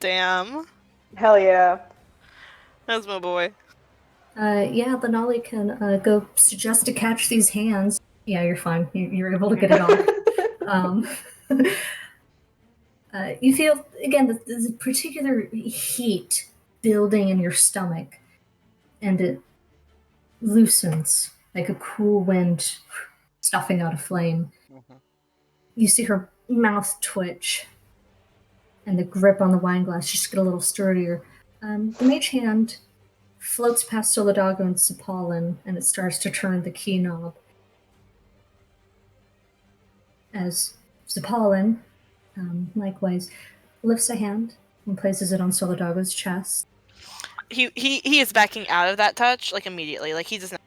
Damn. Hell yeah. That's my boy. Yeah, Lenali can go suggest to catch these hands. Yeah, you're fine. You're able to get it off. You feel, again, the particular heat building in your stomach, and it loosens like a cool wind stuffing out a flame. Mhm. You see her mouth twitch, and the grip on the wine glass just get a little sturdier. The mage hand floats past Solidago and Sapalin, and it starts to turn the key knob. As Sapalin, likewise, lifts a hand and places it on Solidago's chest. He is backing out of that touch like immediately. Like he does not.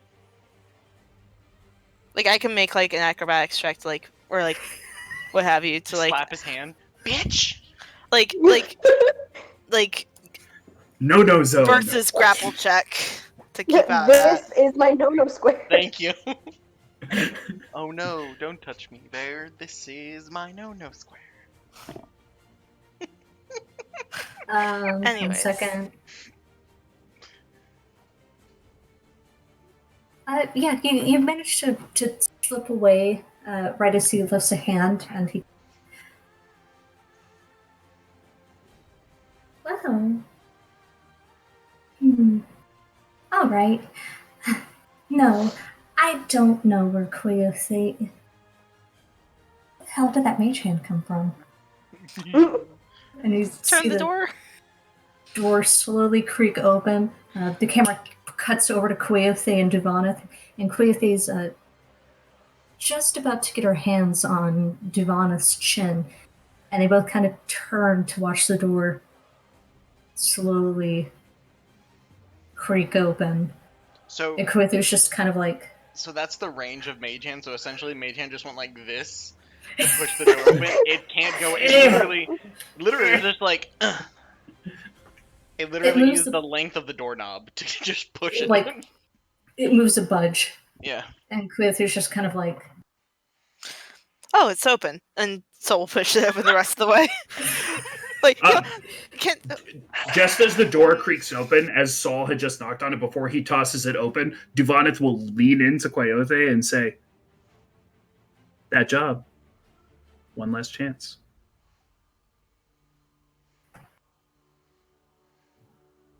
Like I can make like an acrobatics check to like or like what have you to like Slap his hand, bitch. like No zone. versus grapple check to keep out This that. is my no square. Thank you. Oh no! Don't touch me, bear. This is my no square. 1 Anyways. second. Yeah, you managed to slip away right as he lifts a hand, and he. Well. All right. No, I don't know where Queothe. Where the hell did that mage hand come from? And you Turn see the door. door slowly creak open. The camera cuts over to Queothe and Duvaneth, and Queothe's just about to get her hands on Duvaneth's chin, and they both kind of turn to watch the door slowly creak open. So, And Queothe's just kind of like, so that's the range of Mage Hand. So essentially, Mage Hand just went like this to push the door open. It can't go. It literally is just like. It literally moves used the length of the doorknob to just push it. like it moves a budge, Yeah. and Queothe's just kind of like, Oh, it's open, and so we'll push it open the rest of the way. Like, can't. Just as the door creaks open, as Saul had just knocked on it before he tosses it open, Duvaneth will lean into Queothe and say, "That job. One last chance."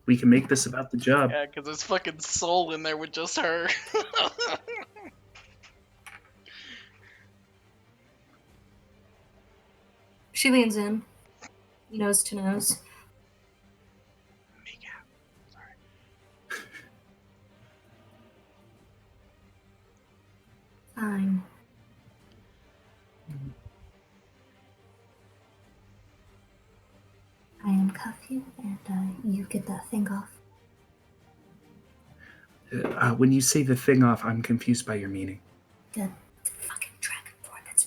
We can make this about the job. Yeah, because there's fucking soul in there with just her. she leans in, nose to nose. Make out. Sorry. Fine. I uncuff you, and you get that thing off. When you say the thing off, I'm confused by your meaning. The fucking dragonborn that's.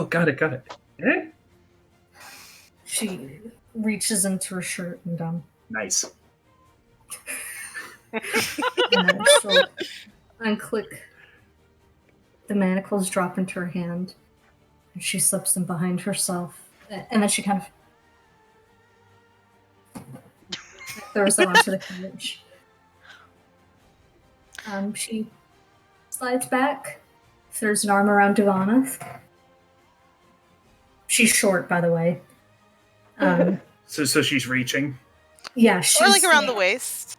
Got it. Eh? She reaches into her shirt and Nice. she'll unclick. The manacles drop into her hand, and she slips them behind herself, and then she kind of throws them onto the couch. She slides back, throws an arm around Duvaneth. She's short, by the way. So she's reaching. Yeah, she's Or like around the waist.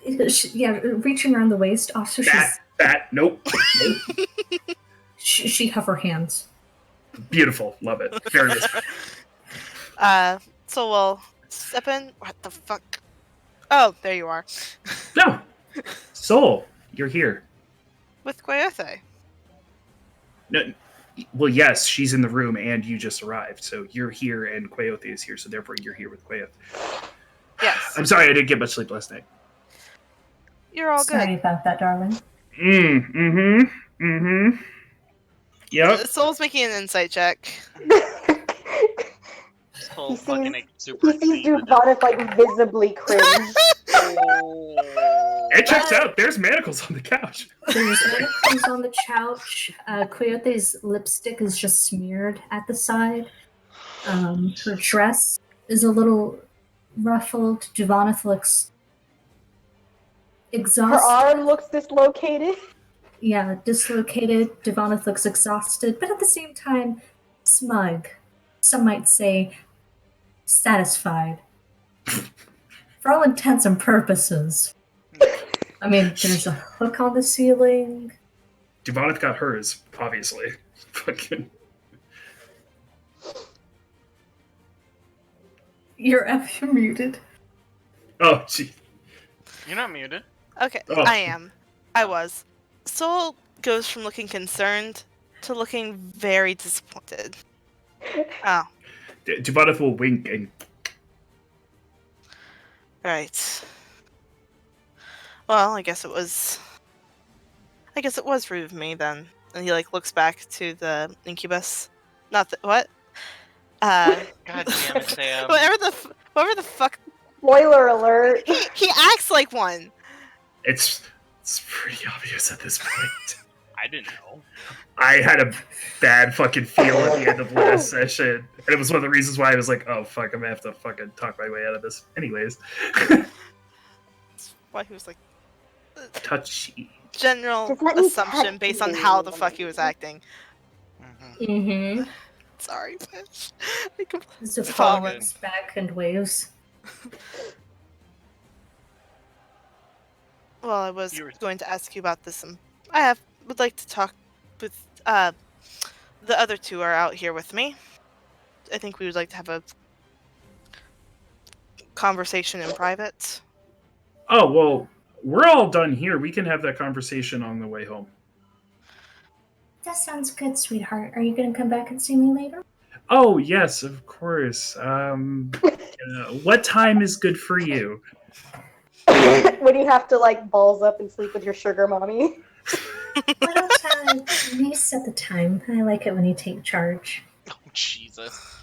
Reaching around the waist. Also, Nope. she hover hands. Beautiful. Love it. Very respectful. So we'll step in. What the fuck? Oh, there you are. No. Soul, you're here. With Queothe. No, well, yes, she's in the room and you just arrived. So you're here and Queothe is here. So therefore you're here with Queothe. Yes. I'm sorry I didn't get much sleep last night. You're all good. Sorry about that, darling. Yep. Soul's making an insight check. Soul He fucking sees- super He sees exceeded. Duvaneth like visibly cringe. Oh. It checks out. There's manacles on the couch. There's manacles on the couch. Queothe's lipstick is just smeared at the side. Her dress is a little ruffled. Duvaneth looks Her exhausted. arm looks dislocated. Yeah, dislocated. Duvaneth looks exhausted, but at the same time, smug. Some might say satisfied. For all intents and purposes. I mean, there's a hook on the ceiling. Duvaneth got hers, obviously. Fucking. You're muted. Oh, gee. You're not muted. Okay, Oh. I am. I was. Soul goes from looking concerned to looking very disappointed. Oh, Duvaneth will wink and. right. Well, I guess it was. I guess it was rude of me then. And he like looks back to the incubus. Not the what? God damn it, Sam. whatever the fuck. Spoiler alert. He acts like one. It's pretty obvious at this point. I didn't know. I had a bad fucking feel at the end of last session, and it was one of the reasons why I was like, "Oh fuck, I'm gonna have to fucking talk my way out of this." Anyways, Why he was like touchy. general Just let me assumption touch based on you. how the fuck he was acting. Mhm. Mm-hmm. Sorry, Fish. I completely Zafar fallen. looks back and waves. Well, I was You were- going to ask you about this. Would like to talk with the other two are out here with me. I think we would like to have a conversation in private. Oh well, we're all done here. We can have that conversation on the way home. That sounds good, sweetheart. Are you going to come back and see me later? Oh yes, of course. What time is good for you? When you have to like balls up and sleep with your sugar mommy. Why don't you set the time? I like it when you take charge. Oh, Jesus.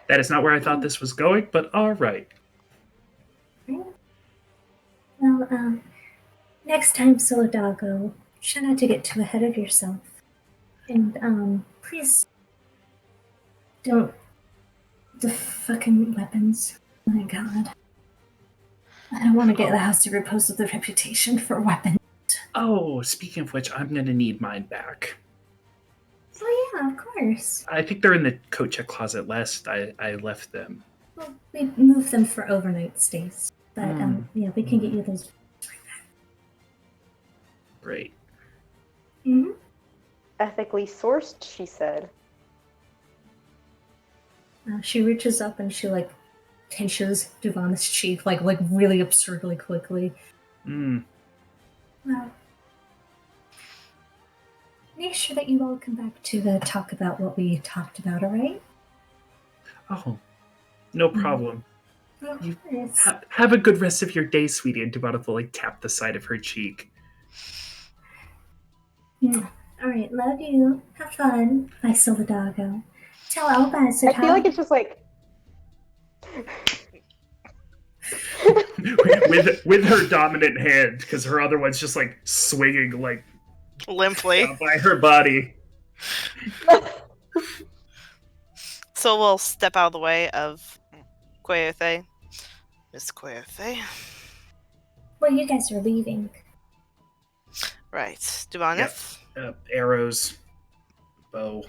That is not where I thought this was going, but all right. Well, next time, Solidago, try not to get too ahead of yourself. And, please don't. The fucking weapons. My god. I don't want to get the House of Repose with a reputation for weapons. Oh, speaking of which, I'm gonna need mine back. Oh, yeah, of course. I think they're in the coat check closet. Last I left them. Well, we moved them for overnight stays. But, Mm. yeah, we can get you those. Great. Mm-hmm. Ethically sourced, she said. She reaches up and she, like, pinches Duvana's cheek, like really absurdly quickly. Mm. Well, make sure that you all come back to talk about what we talked about, alright? Oh, no problem. Of You- course. Have a good rest of your day, sweetie. And Devonta will like tap the side of her cheek. Yeah. Alright, love you. Have fun. Bye, Silverdago. Tell Alba I I said feel like it's just like with her dominant hand, because her other one's just like swinging like Limply. by her body. So we'll step out of the way of Coyothe. Miss Coyothe. Well, you guys are leaving. Right. Duvanith. Arrows, bow.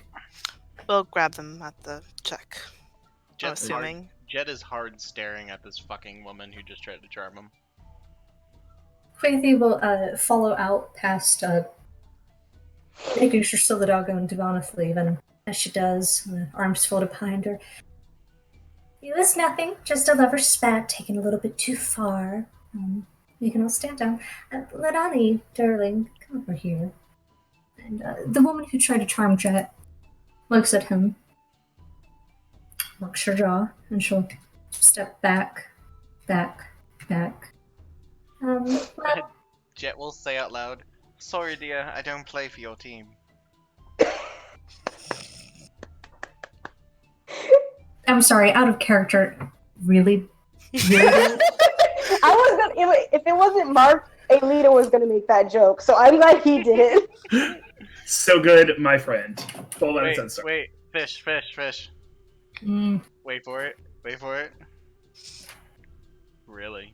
We'll grab them at the check. I'm Jet's hard, assuming. Jet is hard staring at this fucking woman who just tried to charm him. Quathy will follow out past making sure Silverdago and Devoneth leave, and as she does, arms folded behind her. It was nothing, just a lover's spat taken a little bit too far. You can all stand down. Ladani, darling, come over here. And the woman who tried to charm Jet looks at him, looks her jaw, and she'll step back. Well, Jet will say out loud, "Sorry, dear, I don't play for your team." I'm sorry, out of character. Really? I was gonna if it wasn't Mark, Alita was gonna make that joke, so I'm glad he did it. So good, my friend. 12 out of 10 stars. Wait, fish. Mm. Wait for it. Really?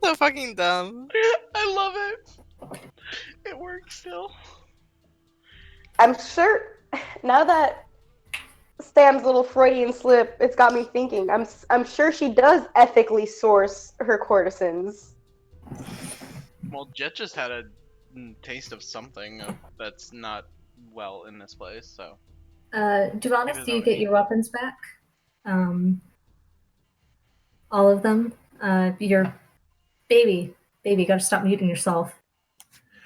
So fucking dumb. I love it. It works still. I'm sure now that Sam's little Freudian slip, it's got me thinking. I'm sure she does ethically source her courtesans. Well, Jet just had a taste of something that's not well in this place, so. Devoneth, do you get your weapons back? All of them? Your baby, gotta stop muting yourself.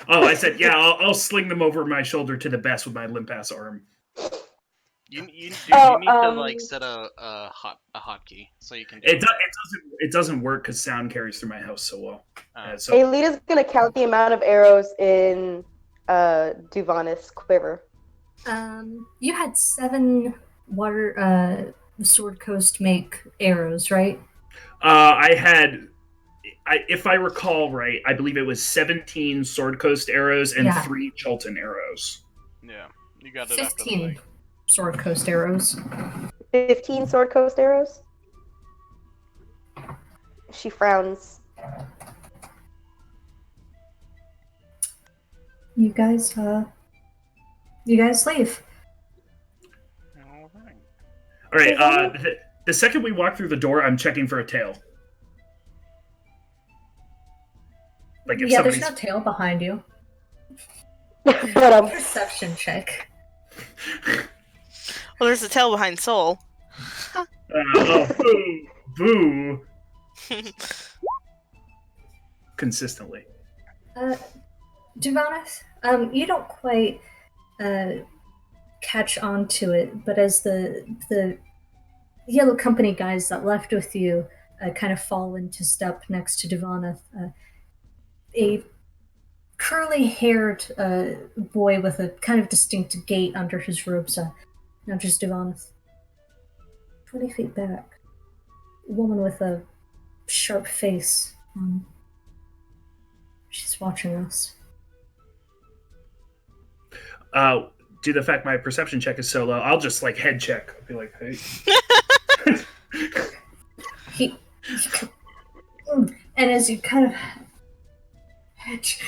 Oh, I said, yeah, I'll sling them over my shoulder to the best with my limp ass arm. You need to like set a hotkey so you can do it. It doesn't work because sound carries through my house so well. So Alita's gonna count the amount of arrows in Duvanis' quiver. You had 7 water Sword Coast make arrows, right? I had, if I recall right, I believe it was 17 Sword Coast arrows and 3 Chulten arrows. Yeah, you got it 15 Sword Coast arrows. 15 Sword Coast arrows? She frowns. You guys leave. All right. The second we walk through the door, I'm checking for a tail. Like if there's no tail behind you. But Perception check. Well, there's a tail behind Soul. Boo. Consistently. Duvanis, you don't quite catch on to it, but as the Yellow Company guys that left with you kind of fall into step next to Duvanis, a curly-haired boy with a kind of distinct gait under his robes nudges Duvanis. 20 feet back, a woman with a sharp face. She's watching us. Due to the fact my perception check is so low, I'll just like head check. I'll be like, hey. And as you kind of hedge,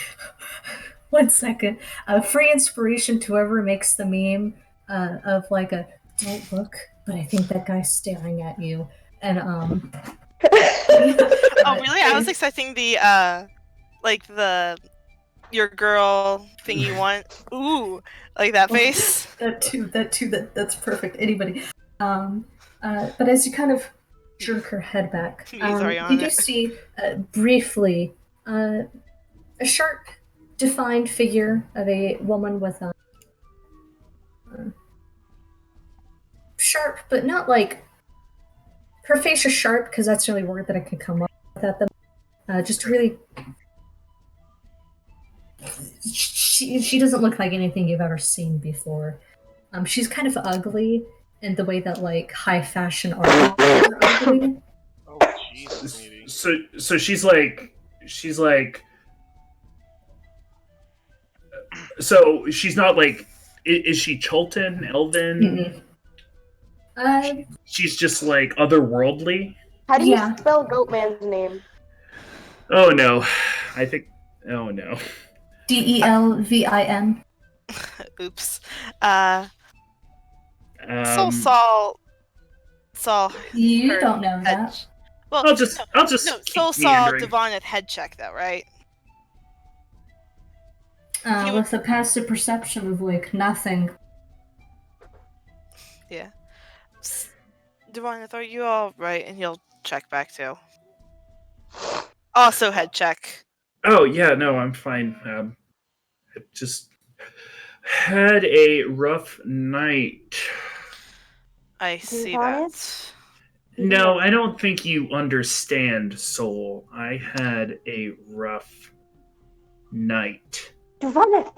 1 second, free inspiration to whoever makes the meme of like a don't look, but I think that guy's staring at you. And Oh really? I was expecting the like the your girl thing you want. Ooh, like that face. That too. That's perfect. Anybody. But as you kind of jerk her head back, you do see briefly a sharp, defined figure of a woman with a sharp, but not like her face is sharp because that's the only word that I could come up with at them. Just really. She doesn't look like anything you've ever seen before. She's kind of ugly in the way that like high fashion artists are ugly. Oh Jesus, so she's like so she's not like is she Chulten, Elven? She's just like otherworldly. How do you spell Goatman's name? Oh no. I think oh no. Delvin. Oops. Saul. You don't know that. Well, I'll just Soul saw Devon at head check though, right? With a passive perception of like nothing. Yeah. Devon, are you all right? And he'll check back too. Also head check. Oh yeah, no, I'm fine. I just had a rough night. I see that. No, I don't think you understand, Soul. I had a rough night. Duvanis!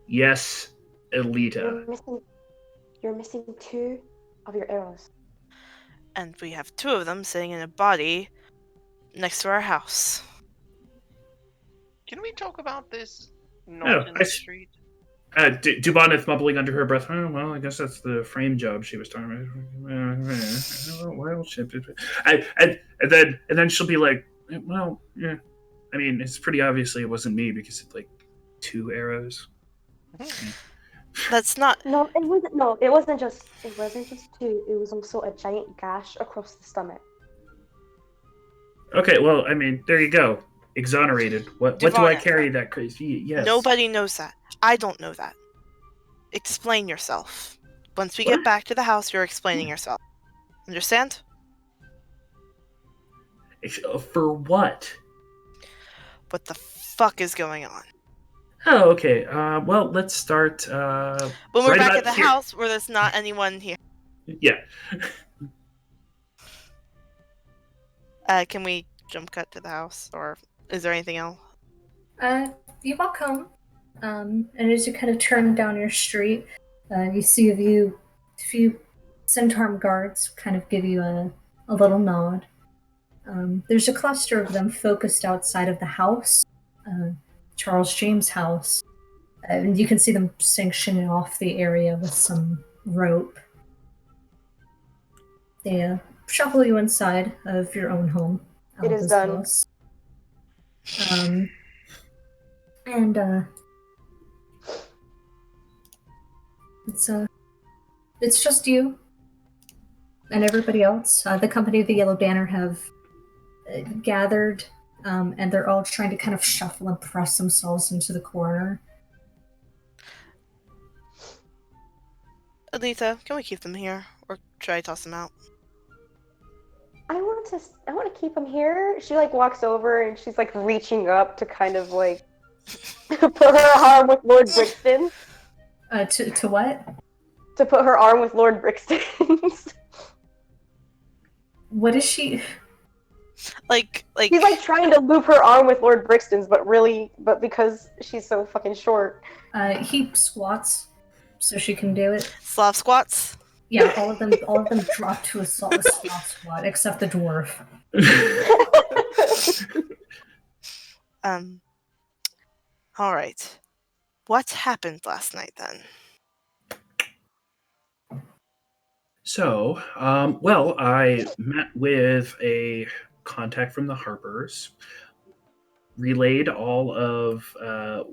Yes, Alita. You're missing 2 of your arrows. And we have 2 of them sitting in a body next to our house. Can we talk about this north in the street? Dubanith mumbling under her breath. Oh, well, I guess that's the frame job she was talking about. Well, shit. And then she'll be like, well, yeah. I mean, it's pretty obviously it wasn't me because it's like 2 arrows. That's not. No, it wasn't. No, it wasn't just 2. It was also a giant gash across the stomach. Okay, well, I mean, there you go. Exonerated. What do I carry that crazy? Yes. Nobody knows that. I don't know that. Explain yourself. Once we get back to the house, you're explaining yourself. Understand? For what? What the fuck is going on? Oh, okay. Well, let's start When we're right back at about the here. house where there's not anyone here. Yeah. Can we jump cut to the house, or is there anything else? You walk home, and as you kind of turn down your street, you see a few centaur guards kind of give you a little nod. There's a cluster of them focused outside of the house, uh, Charles James' house, and you can see them sanctioning off the area with some rope. They shuffle you inside of your own home, It is Alba's done. house. Um, and it's it's just you and everybody else. The company of the Yellow Banner have gathered, and they're all trying to kind of shuffle and press themselves into the corner. Alita, can we keep them here, or should I toss them out? I want to keep him here. She like walks over and she's like reaching up to kind of like put her arm with Lord Brixton. To what? To put her arm with Lord Brixton's. What is she? Like He's like trying to loop her arm with Lord Brixton's, but because she's so fucking short. He squats so she can do it. Slav squats. Yeah, all of them drop to a soft squat, except the dwarf. All right. What happened last night then? So, well, I met with a contact from the Harpers, relayed all of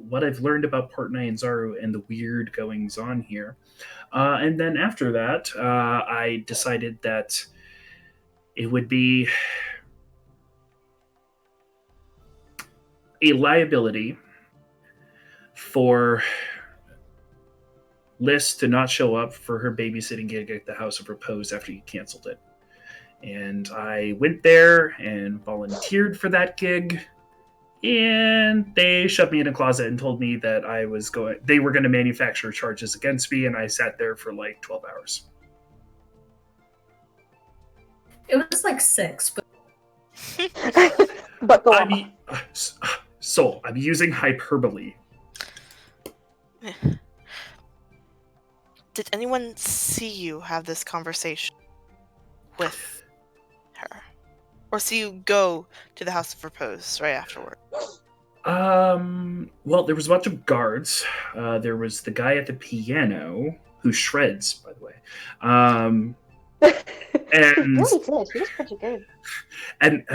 what I've learned about Portnoy and Zaru and the weird goings on here. And then after that, I decided that it would be a liability for Liz to not show up for her babysitting gig at the House of Repose after you canceled it. And I went there and volunteered for that gig, and they shoved me in a closet and told me that they were going to manufacture charges against me, and I sat there for like 12 hours. It was like 6, but But go I on. mean, so I'm using hyperbole. Did anyone see you have this conversation with her? Or see you go to the House of Repose right afterward? Well, there was a bunch of guards. There was the guy at the piano who shreds, by the way. And really did. He was pretty good. and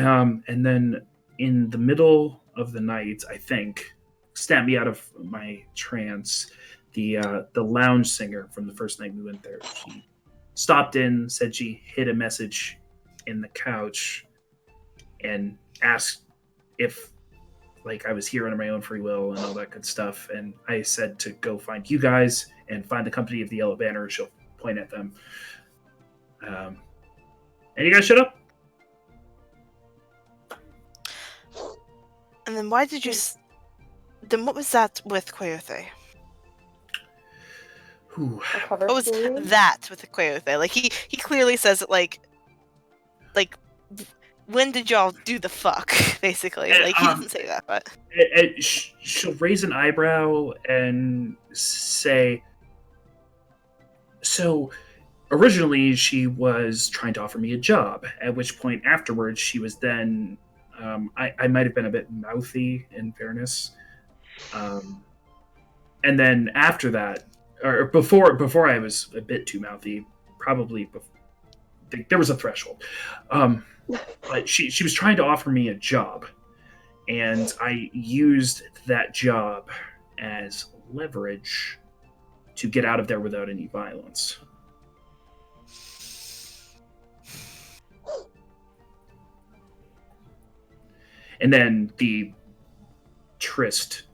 then in the middle of the night, I think, snapped me out of my trance. The lounge singer from the first night we went there, she stopped in, said she hid a message in the couch, and asked if like I was here under my own free will and all that good stuff. And I said to go find you guys and find the company of the Yellow Banner. She'll point at them. And you guys shut up. And then why did you... Then what was that with Coyote? Ooh. What was that with the Coyote? Like, he clearly says it like, when did y'all do the fuck, basically? Like, he doesn't say that, but... She'll raise an eyebrow and say, so originally she was trying to offer me a job, at which point afterwards she was then, I might have been a bit mouthy in fairness. And then after that, or before I was a bit too mouthy, probably before, there was a threshold. But she was trying to offer me a job, and I used that job as leverage to get out of there without any violence. And then the tryst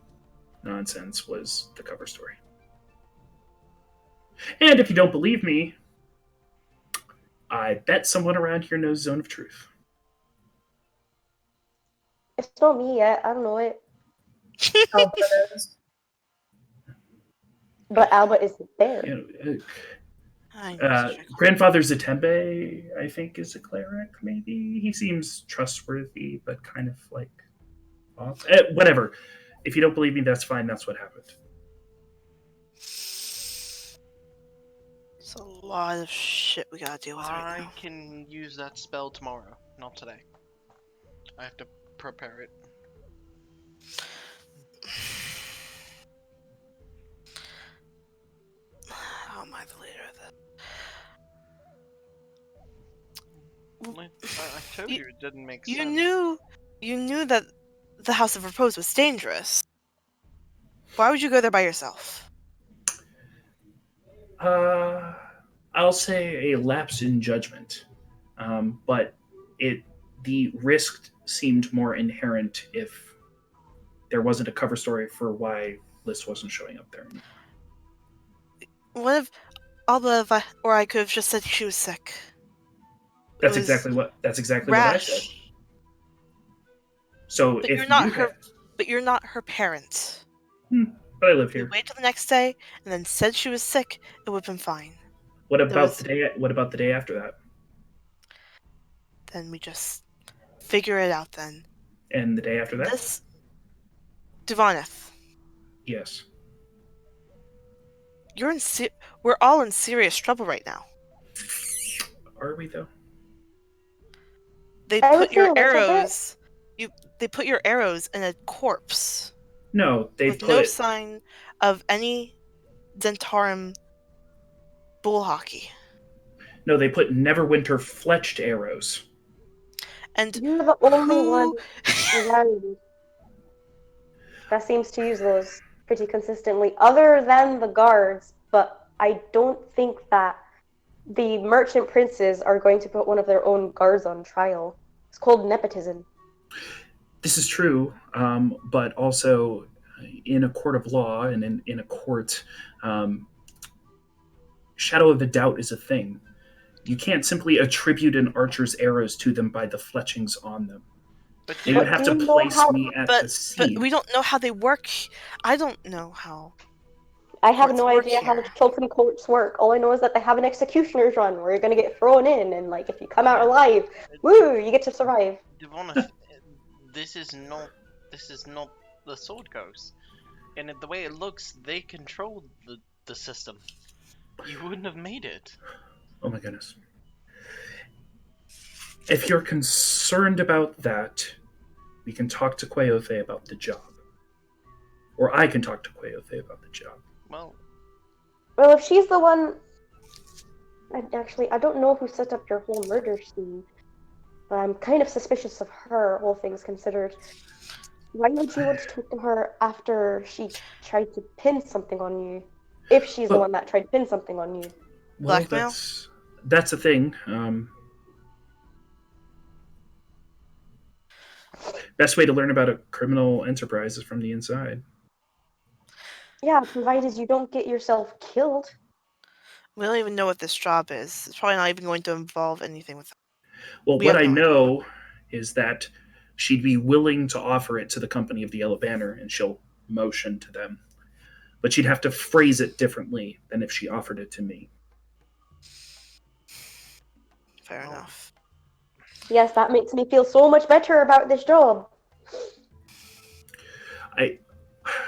nonsense was the cover story. And if you don't believe me, I bet someone around here knows Zone of Truth. It's not me yet. I don't know it. Alberto's. But Alba isn't there. I know such a Grandfather Zatembe, I think, is a cleric. Maybe he seems trustworthy, but kind of like off. Whatever. If you don't believe me, that's fine. That's what happened. It's a lot of shit we gotta deal with right I now. can use that spell tomorrow, not today. I have to prepare it. How am I the leader of this? I told you it didn't make You sense. knew that the House of Repose was dangerous. Why would you go there by yourself? I'll say a lapse in judgment, but the risk seemed more inherent if there wasn't a cover story for why Liz wasn't showing up there. What if Alba or I could have just said she was sick? That's It was exactly what I said. rash. So But if you're not you her. had, But you're not her parent. but I live If you here. wait till the next day and then said she was sick, it would have been fine. What There about was- the day? What about the day after that? Then we just figure it out then. And the day after that? This Divanith, Yes. we're all in serious trouble right now. Are we though? They I would put your say a little bit. arrows. They put your arrows in a corpse No, they with no put sign of any Zentarum bull hockey. Neverwinter fletched arrows. And You're the only one who? around that seems to use those pretty consistently, other than the guards. But I don't think that the merchant princes are going to put one of their own guards on trial. It's called nepotism. This is true, but also in a court of law and in a court, shadow of a doubt is a thing. You can't simply attribute an archer's arrows to them by the fletchings on them. But You would But have do to you know place how- me at the But scene. we don't know how they work. I don't know how. I have Courts no work idea how here. Chilton courts work. All I know is that they have an executioner's run where you're going to get thrown in, and like if you come out alive, woo, you get to survive. Devon, this is not the Sword Coast, and the way it looks, they control the system. You wouldn't have made it. Oh my goodness. If you're concerned about that, we can talk to Quayothe about the job. Or I can talk to Quayothe about the job. Well, Well, if she's the one, I don't know who set up your whole murder scene, but I'm kind of suspicious of her, all things considered. Why would you want to talk to her after she tried to pin something on you? If she's the Well- one that tried to pin something on you. Well, Blackmail? that's a thing. Best way to learn about a criminal enterprise is from the inside. Yeah, provided you don't get yourself killed. We don't even know what this job is. It's probably not even going to involve anything with. Well, We what have I no know is that she'd be willing to offer it to the company of the Yellow Banner, and she'll motion to them. But she'd have to phrase it differently than if she offered it to me. Fair Oh. enough. Yes, that makes me feel so much better about this job.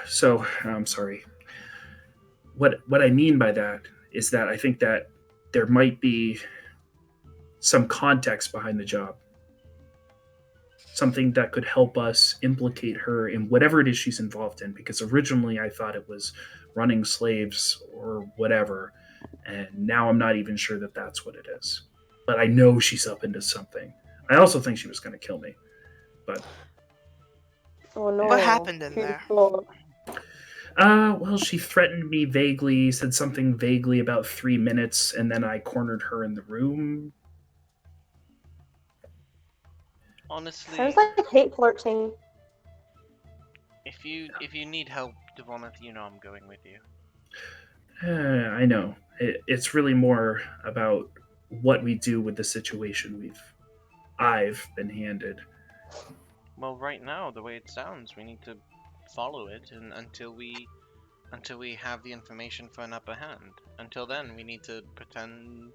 So I'm sorry. What I mean by that is that I think that there might be some context behind the job. Something that could help us implicate her in whatever it is she's involved in, because originally I thought it was running slaves or whatever, and now I'm not even sure that that's what it is. But I know she's up into something. I also think she was going to kill me, but Oh no. What happened in there? Well, well, she threatened me vaguely, said something vaguely about 3 minutes, and then I cornered her in the room. honestly, sounds like hate flirting. if you need help, Devon, you know I'm going with you. I know. It's really more about what we do with the situation I've been handed. Well, right now, the way it sounds, we need to follow it and until we until we have the information for an upper hand. Until then, we need to pretend.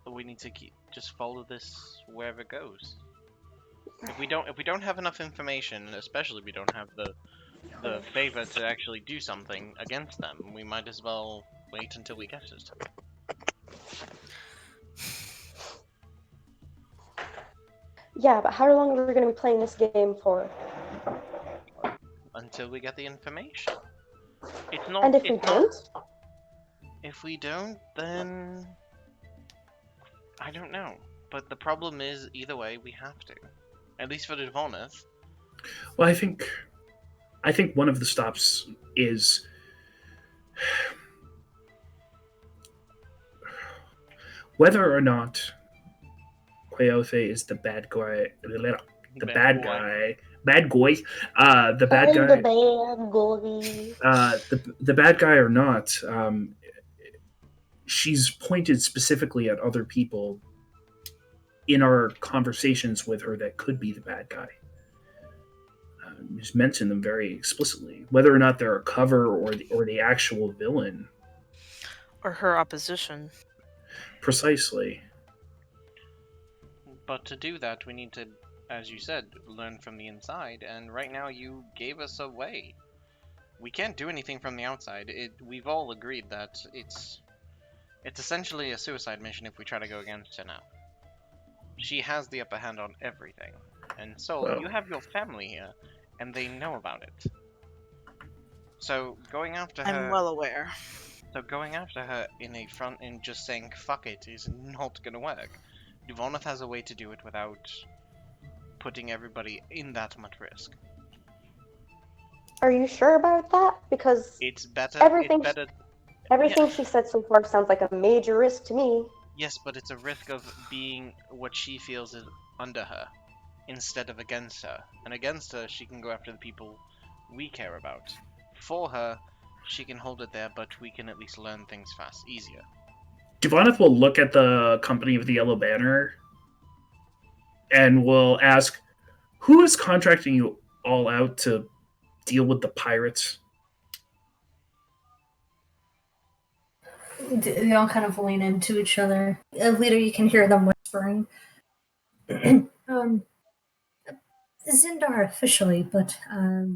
We need to just follow this wherever it goes. If we don't have enough information, especially if we don't have the favor to actually do something against them, we might as well wait until we get it. Yeah, but how long are we going to be playing this game for? Until we get the information. It's not. And if we don't? If we don't, then I don't know. But the problem is, either way, we have to. At least for the Dvorneth. Well, I think one of the stops is whether or not Quaothe is the bad guy. The bad guy. Bad guy. The bad guy. The bad guy. The bad guy or not. She's pointed specifically at other people in our conversations with her that could be the bad guy. Just mentioned them very explicitly, whether or not they're a cover or the actual villain, or her opposition. Precisely. But to do that, we need to, as you said, learn from the inside. And right now, you gave us a way. We can't do anything from the outside. We've all agreed that it's essentially a suicide mission if we try to go against her now. She has the upper hand on everything. And so, you have your family here, and they know about it. So, going after her... I'm well aware. So going after her in a front and just saying, fuck it, is not gonna work. Dvorneth has a way to do it without putting everybody in that much risk. Are you sure about that? Because It's better... Everything she said so far sounds like a major risk to me. Yes, but it's a risk of being what she feels is under her, instead of against her. And against her, she can go after the people we care about. For her, she can hold it there, but we can at least learn things easier. Dvorneth will look at the company of the Yellow Banner and will ask, who is contracting you all out to deal with the pirates? They all kind of lean into each other. Later, you can hear them whispering. Zindar officially, but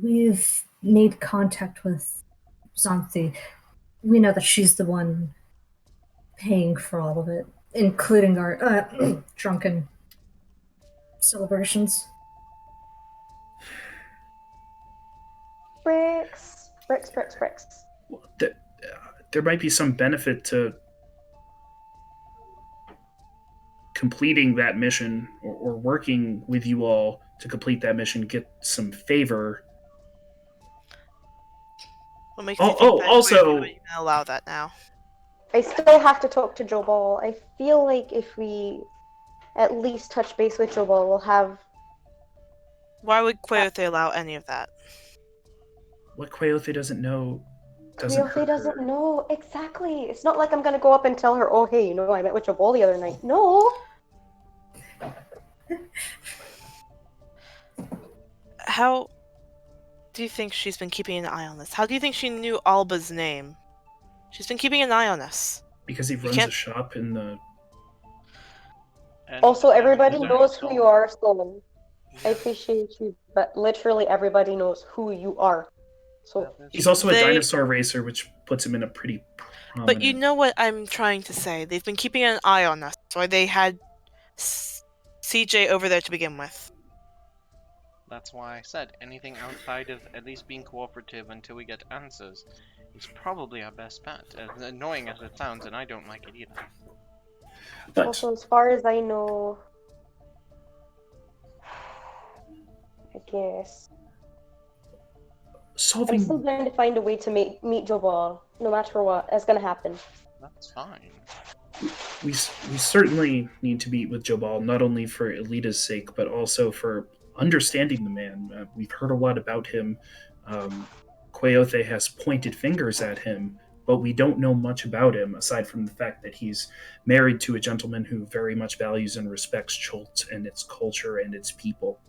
we've made contact with Xanthi. We know that she's the one paying for all of it, including our drunken celebrations. Bricks. There might be some benefit to completing that mission or working with you all to complete that mission, get some favor. What makes you think that also, we're going to allow that now? I still have to talk to Jobal. I feel like if we at least touch base with Jobal, we'll have... Why would Quaothe allow any of that? What Quaothe doesn't know Quaothe doesn't know. Exactly. It's not like I'm going to go up and tell her, oh, hey, I met with Jobal the other night. No. How do you think she's been keeping an eye on this? How do you think she knew Alba's name? She's been keeping an eye on us. Because he runs a shop in the... Also, everybody knows who you are, Solon. I appreciate you, but literally everybody knows who you are. So he's also a dinosaur racer, which puts him in a pretty prominent... But you know what I'm trying to say. They've been keeping an eye on us. That's why they had CJ over there to begin with. That's why I said anything outside of at least being cooperative until we get answers is probably our best bet. As annoying as it sounds, and I don't like it either. But also, as far as I know, I guess I'm still going to find a way to meet Jobal, no matter what. That's going to happen. That's fine. We certainly need to meet with Jobal, not only for Elita's sake, but also for understanding the man. We've heard a lot about him. Quaothe has pointed fingers at him, but we don't know much about him, aside from the fact that he's married to a gentleman who very much values and respects Chult and its culture and its people,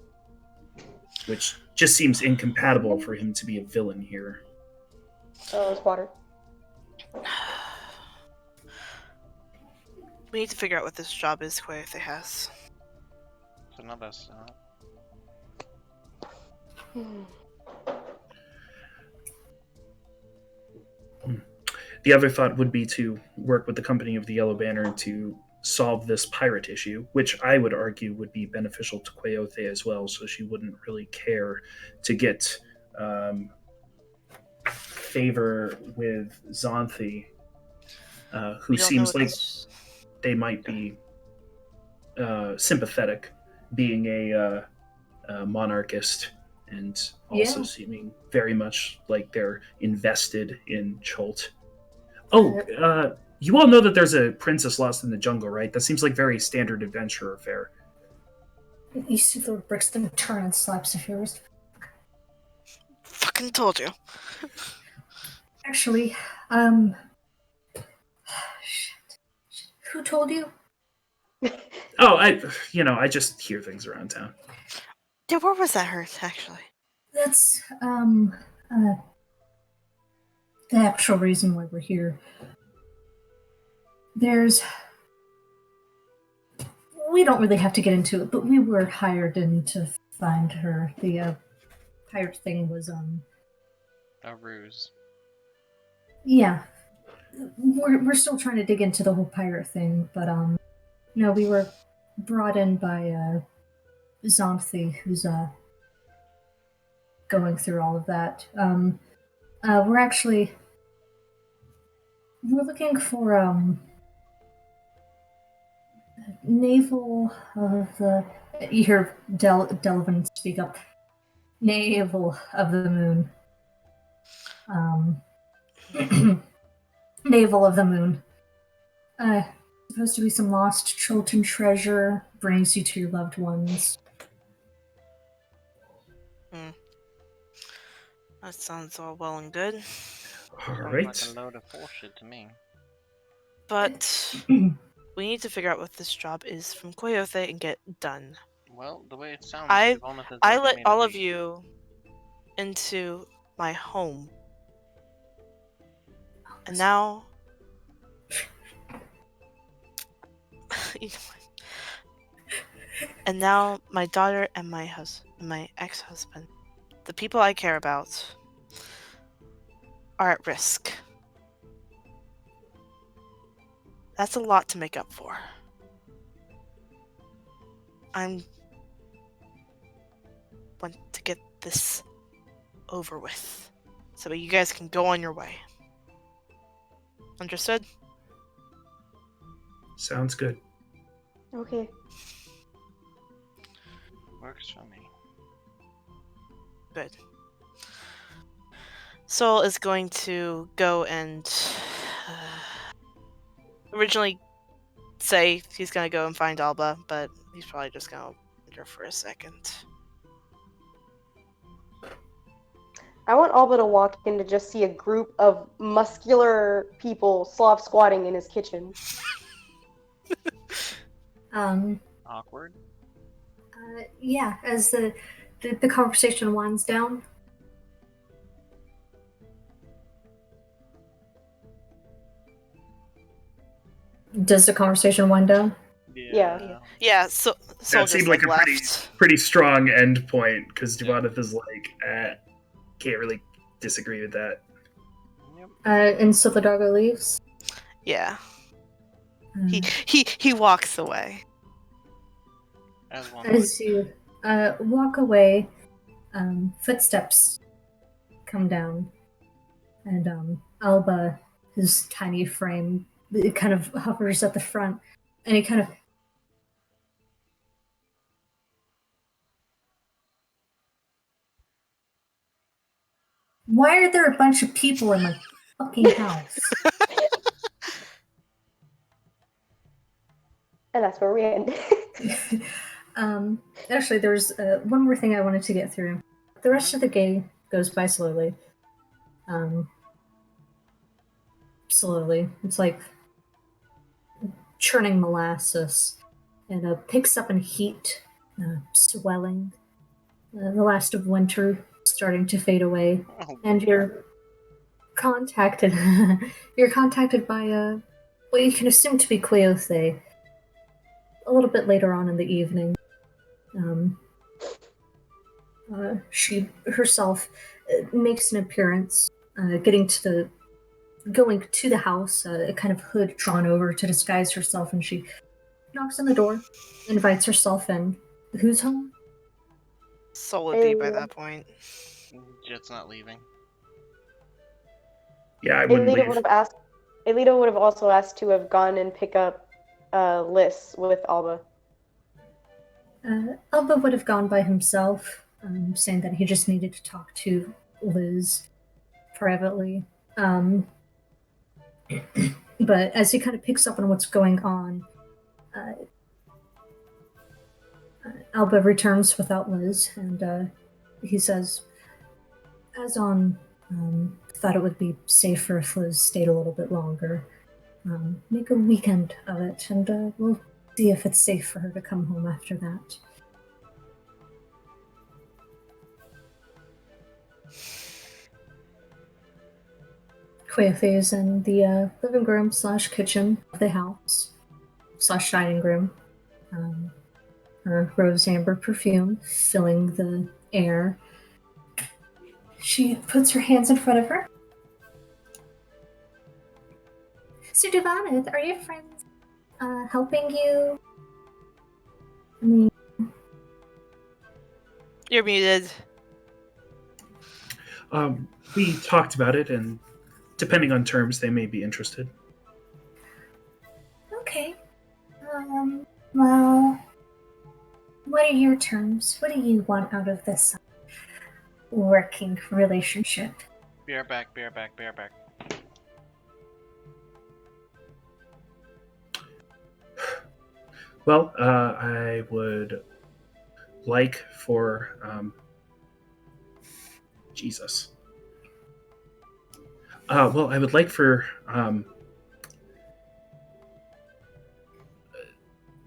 which just seems incompatible for him to be a villain here. Oh, it's water. We need to figure out what this job is Coyote has. So now that's The other thought would be to work with the company of the Yellow Banner to solve this pirate issue, which I would argue would be beneficial to Quaothe as well, so she wouldn't really care to get favor with Xanthi, who We don't know seems what like this. they might be sympathetic, being a monarchist, and also Yeah. seeming very much like they're invested in Chult. Oh, you all know that there's a princess lost in the jungle, right? That seems like very standard adventure affair. You see Lord Brixton turn and slaps the wrist. Fucking told you. Actually, shit. Who told you? Oh, I just hear things around town. Yeah, where was that hurt, actually? That's, the actual reason why we're here. We don't really have to get into it, but we were hired in to find her. The, pirate thing was, a ruse. yeah. We're still trying to dig into the whole pirate thing, but, no, we were brought in by, Xanthi, who's, going through all of that. We're looking for, naval of the. You hear Delvin speak up. Naval of the moon. Naval of the moon. Supposed to be some lost Chilton treasure. Brings you to your loved ones. That sounds all well and good. All Sounds right. like a load of bullshit to me. But we need to figure out what this job is from Coyote and get done. Well, the way it sounds, I Ivonne has I already let made a all of deal. you into my home. And now you know what? And now my daughter and my ex-husband, the people I care about, are at risk. That's a lot to make up for. I want to get this over with so that you guys can go on your way. Understood? Sounds good. Okay. Works for me. Good. Sol is going to go and originally say he's going to go and find Alba, but he's probably just going to wonder for a second. I want Alba to walk in to just see a group of muscular people Slav squatting in his kitchen. Awkward. Yeah, as the conversation winds down. Does the conversation wind down? Yeah. Yeah, so Sol That seemed just like a left. pretty strong end point because Devoneth is like, can't really disagree with that. Yep. And so the doggo leaves. Yeah. Uh, He walks away. As one As you walk away, footsteps come down, and Alba, his tiny frame, it kind of hovers at the front, and he kind of. Why are there a bunch of people in my fucking house? And that's where we end. Actually, there's one more thing I wanted to get through. The rest of the day goes by slowly. Slowly. It's like churning molasses. And picks up in heat, swelling. The last of winter starting to fade away. Oh, And you're contacted. You're contacted by what you can assume to be Queothe. A little bit later on in the evening, she herself makes an appearance, going to the house, a kind of hood drawn over to disguise herself, and she knocks on the door, invites herself in. Who's home? Soul would be by Alita. that point. Jet's not leaving. Yeah, I wouldn't Alita leave. would have asked. Alita would have also asked to have gone and pick up Liz with Alba. Alba would have gone by himself, saying that he just needed to talk to Liz privately. But as he kind of picks up on what's going on, Alba returns without Liz, and he says, Azon thought it would be safer if Liz stayed a little bit longer. Make a weekend of it, and we'll see if it's safe for her to come home after that. Queothe is in the living room / kitchen of the house / dining room. Her rose amber perfume filling the air. She puts her hands in front of her. So, Duvanith, are your friends helping you? I mean, You're muted. We talked about it, and depending on terms, they may be interested. okay. Well, what are your terms? What do you want out of this working relationship? Be right back, be right back, be right back. Well, I would like for Jesus. Well, I would like for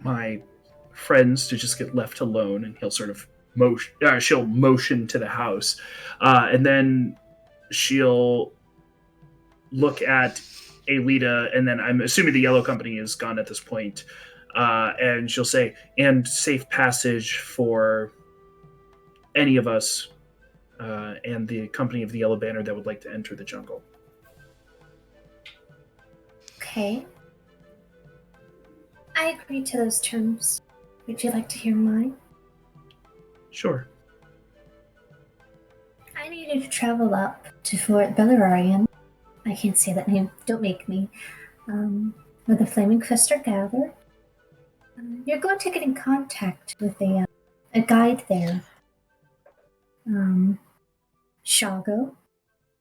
my friends to just get left alone, and he'll sort of she'll motion to the house, and then she'll look at Alita, and then I'm assuming the Yellow Company is gone at this point, and she'll say, "And safe passage for any of us and the company of the Yellow Banner that would like to enter the jungle." Okay. I agree to those terms. Would you like to hear mine? Sure. I need you to travel up to Fort Bellarian. I can't say that name, don't make me. Where the Flaming Fist are gathered. You're going to get in contact with a guide there. Shago.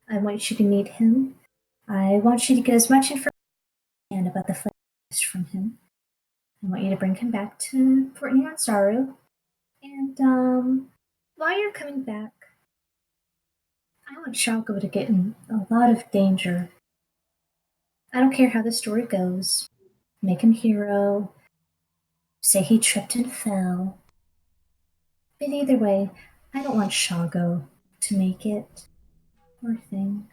I want you to meet him. I want you to get as much information about the Flaming Fist from him. I want you to bring him back to Port Nyanzaru. And while you're coming back, I want Shago to get in a lot of danger. I don't care how the story goes. Make him hero. Say he tripped and fell. But either way, I don't want Shago to make it. Poor thing.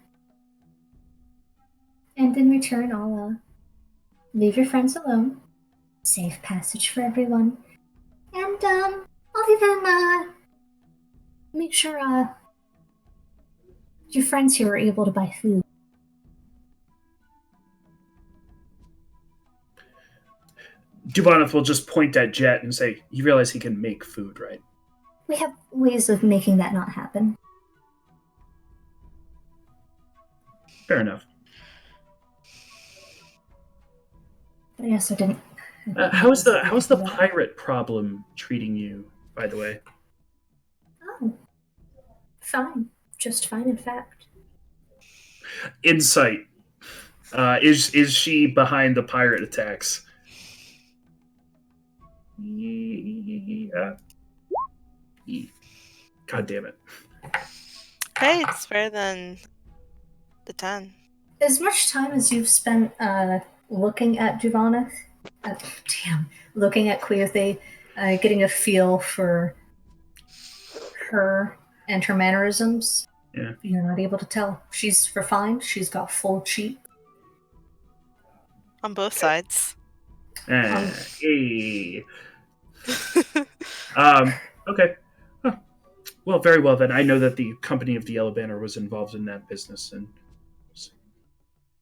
And in return, I'll leave your friends alone. Safe passage for everyone. And I'll even make sure your friends here are able to buy food. Dubonov will just point at Jet and say, "You realize he can make food, right?" We have ways of making that not happen. Fair enough. But I also didn't. How's the pirate problem treating you, by the way? Oh, fine. Just fine, in fact. Insight. Is she behind the pirate attacks? Yeah. God damn it. Hey, it's better than the 10. As much time as you've spent looking at Duvana, looking at Queothe, getting a feel for her and her mannerisms, Yeah. You're not able to tell. She's refined. She's got full cheek. On both sides. Hey. Okay. Huh. Well, very well then. I know that the company of the Yellow Banner was involved in that business, and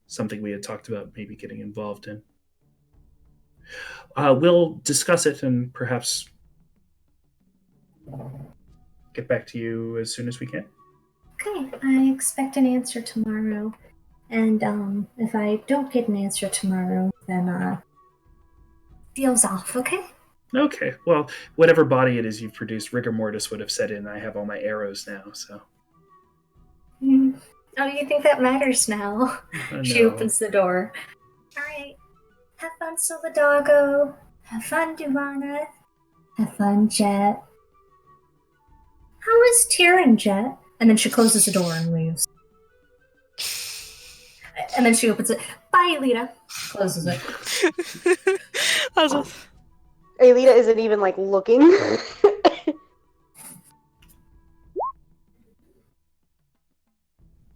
something we had talked about maybe getting involved in. We'll discuss it and perhaps get back to you as soon as we can. Okay, I expect an answer tomorrow. And if I don't get an answer tomorrow, then deal's off, okay? Okay. Well, whatever body it is you've produced, rigor mortis would have set in. I have all my arrows now, so. Oh, you think that matters now? She No. opens the door. Alright. Have fun, Solidago. Have fun, Duvana. Have fun, Jet. How is Tyrion, Jet? And then she closes the door and leaves. And then she opens it. Bye, Alita. Closes it. I was just- Alita isn't even like looking.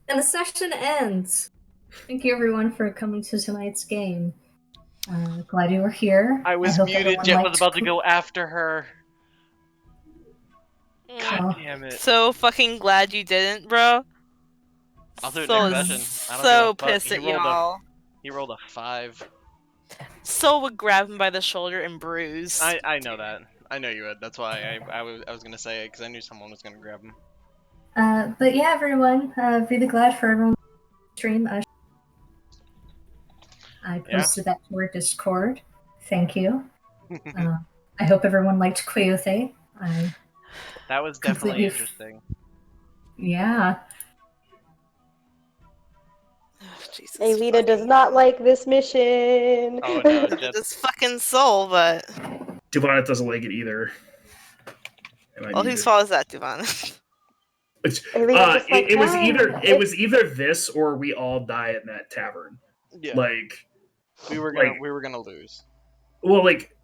And the session ends. Thank you, everyone, for coming to tonight's game. Glad you were here. I was hope muted. everyone Jet was liked about to go after her. God Oh. damn it. So fucking glad you didn't, bro. I'll do it Soul next is session. I don't so give a fuck. pissed at y'all. He rolled a 5. Soul would grab him by the shoulder and bruise. I know that. I know you would. That's why I was gonna say it because I knew someone was gonna grab him. But yeah, everyone, really glad for everyone stream. I posted that to our Discord. Thank you. I hope everyone liked Queothe. That was definitely completely interesting. Yeah. Oh, Jesus Alita does fucking- not like this mission. Oh no, Look at this fucking soul, but Duvana doesn't like it either. well, whose fault is that, Duvan? Alita's just like, It was "Ah, either this or we all die in that tavern. Yeah, Like we were like- gonna lose. well, like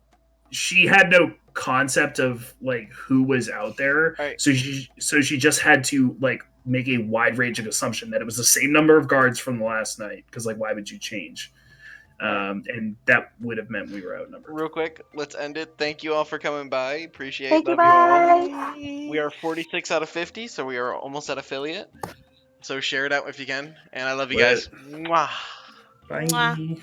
she had no concept of like who was out there, Right. so she just had to like make a wide ranging assumption that it was the same number of guards from the last night. Because like, why would you change? And that would have meant we were outnumbered. Real quick, let's end it. Thank you all for coming by. Appreciate Thank you, love all. bye. We are 46 out of 50, so we are almost at affiliate. So share it out if you can. And I love you Well, guys. Mwah. Bye. Mwah.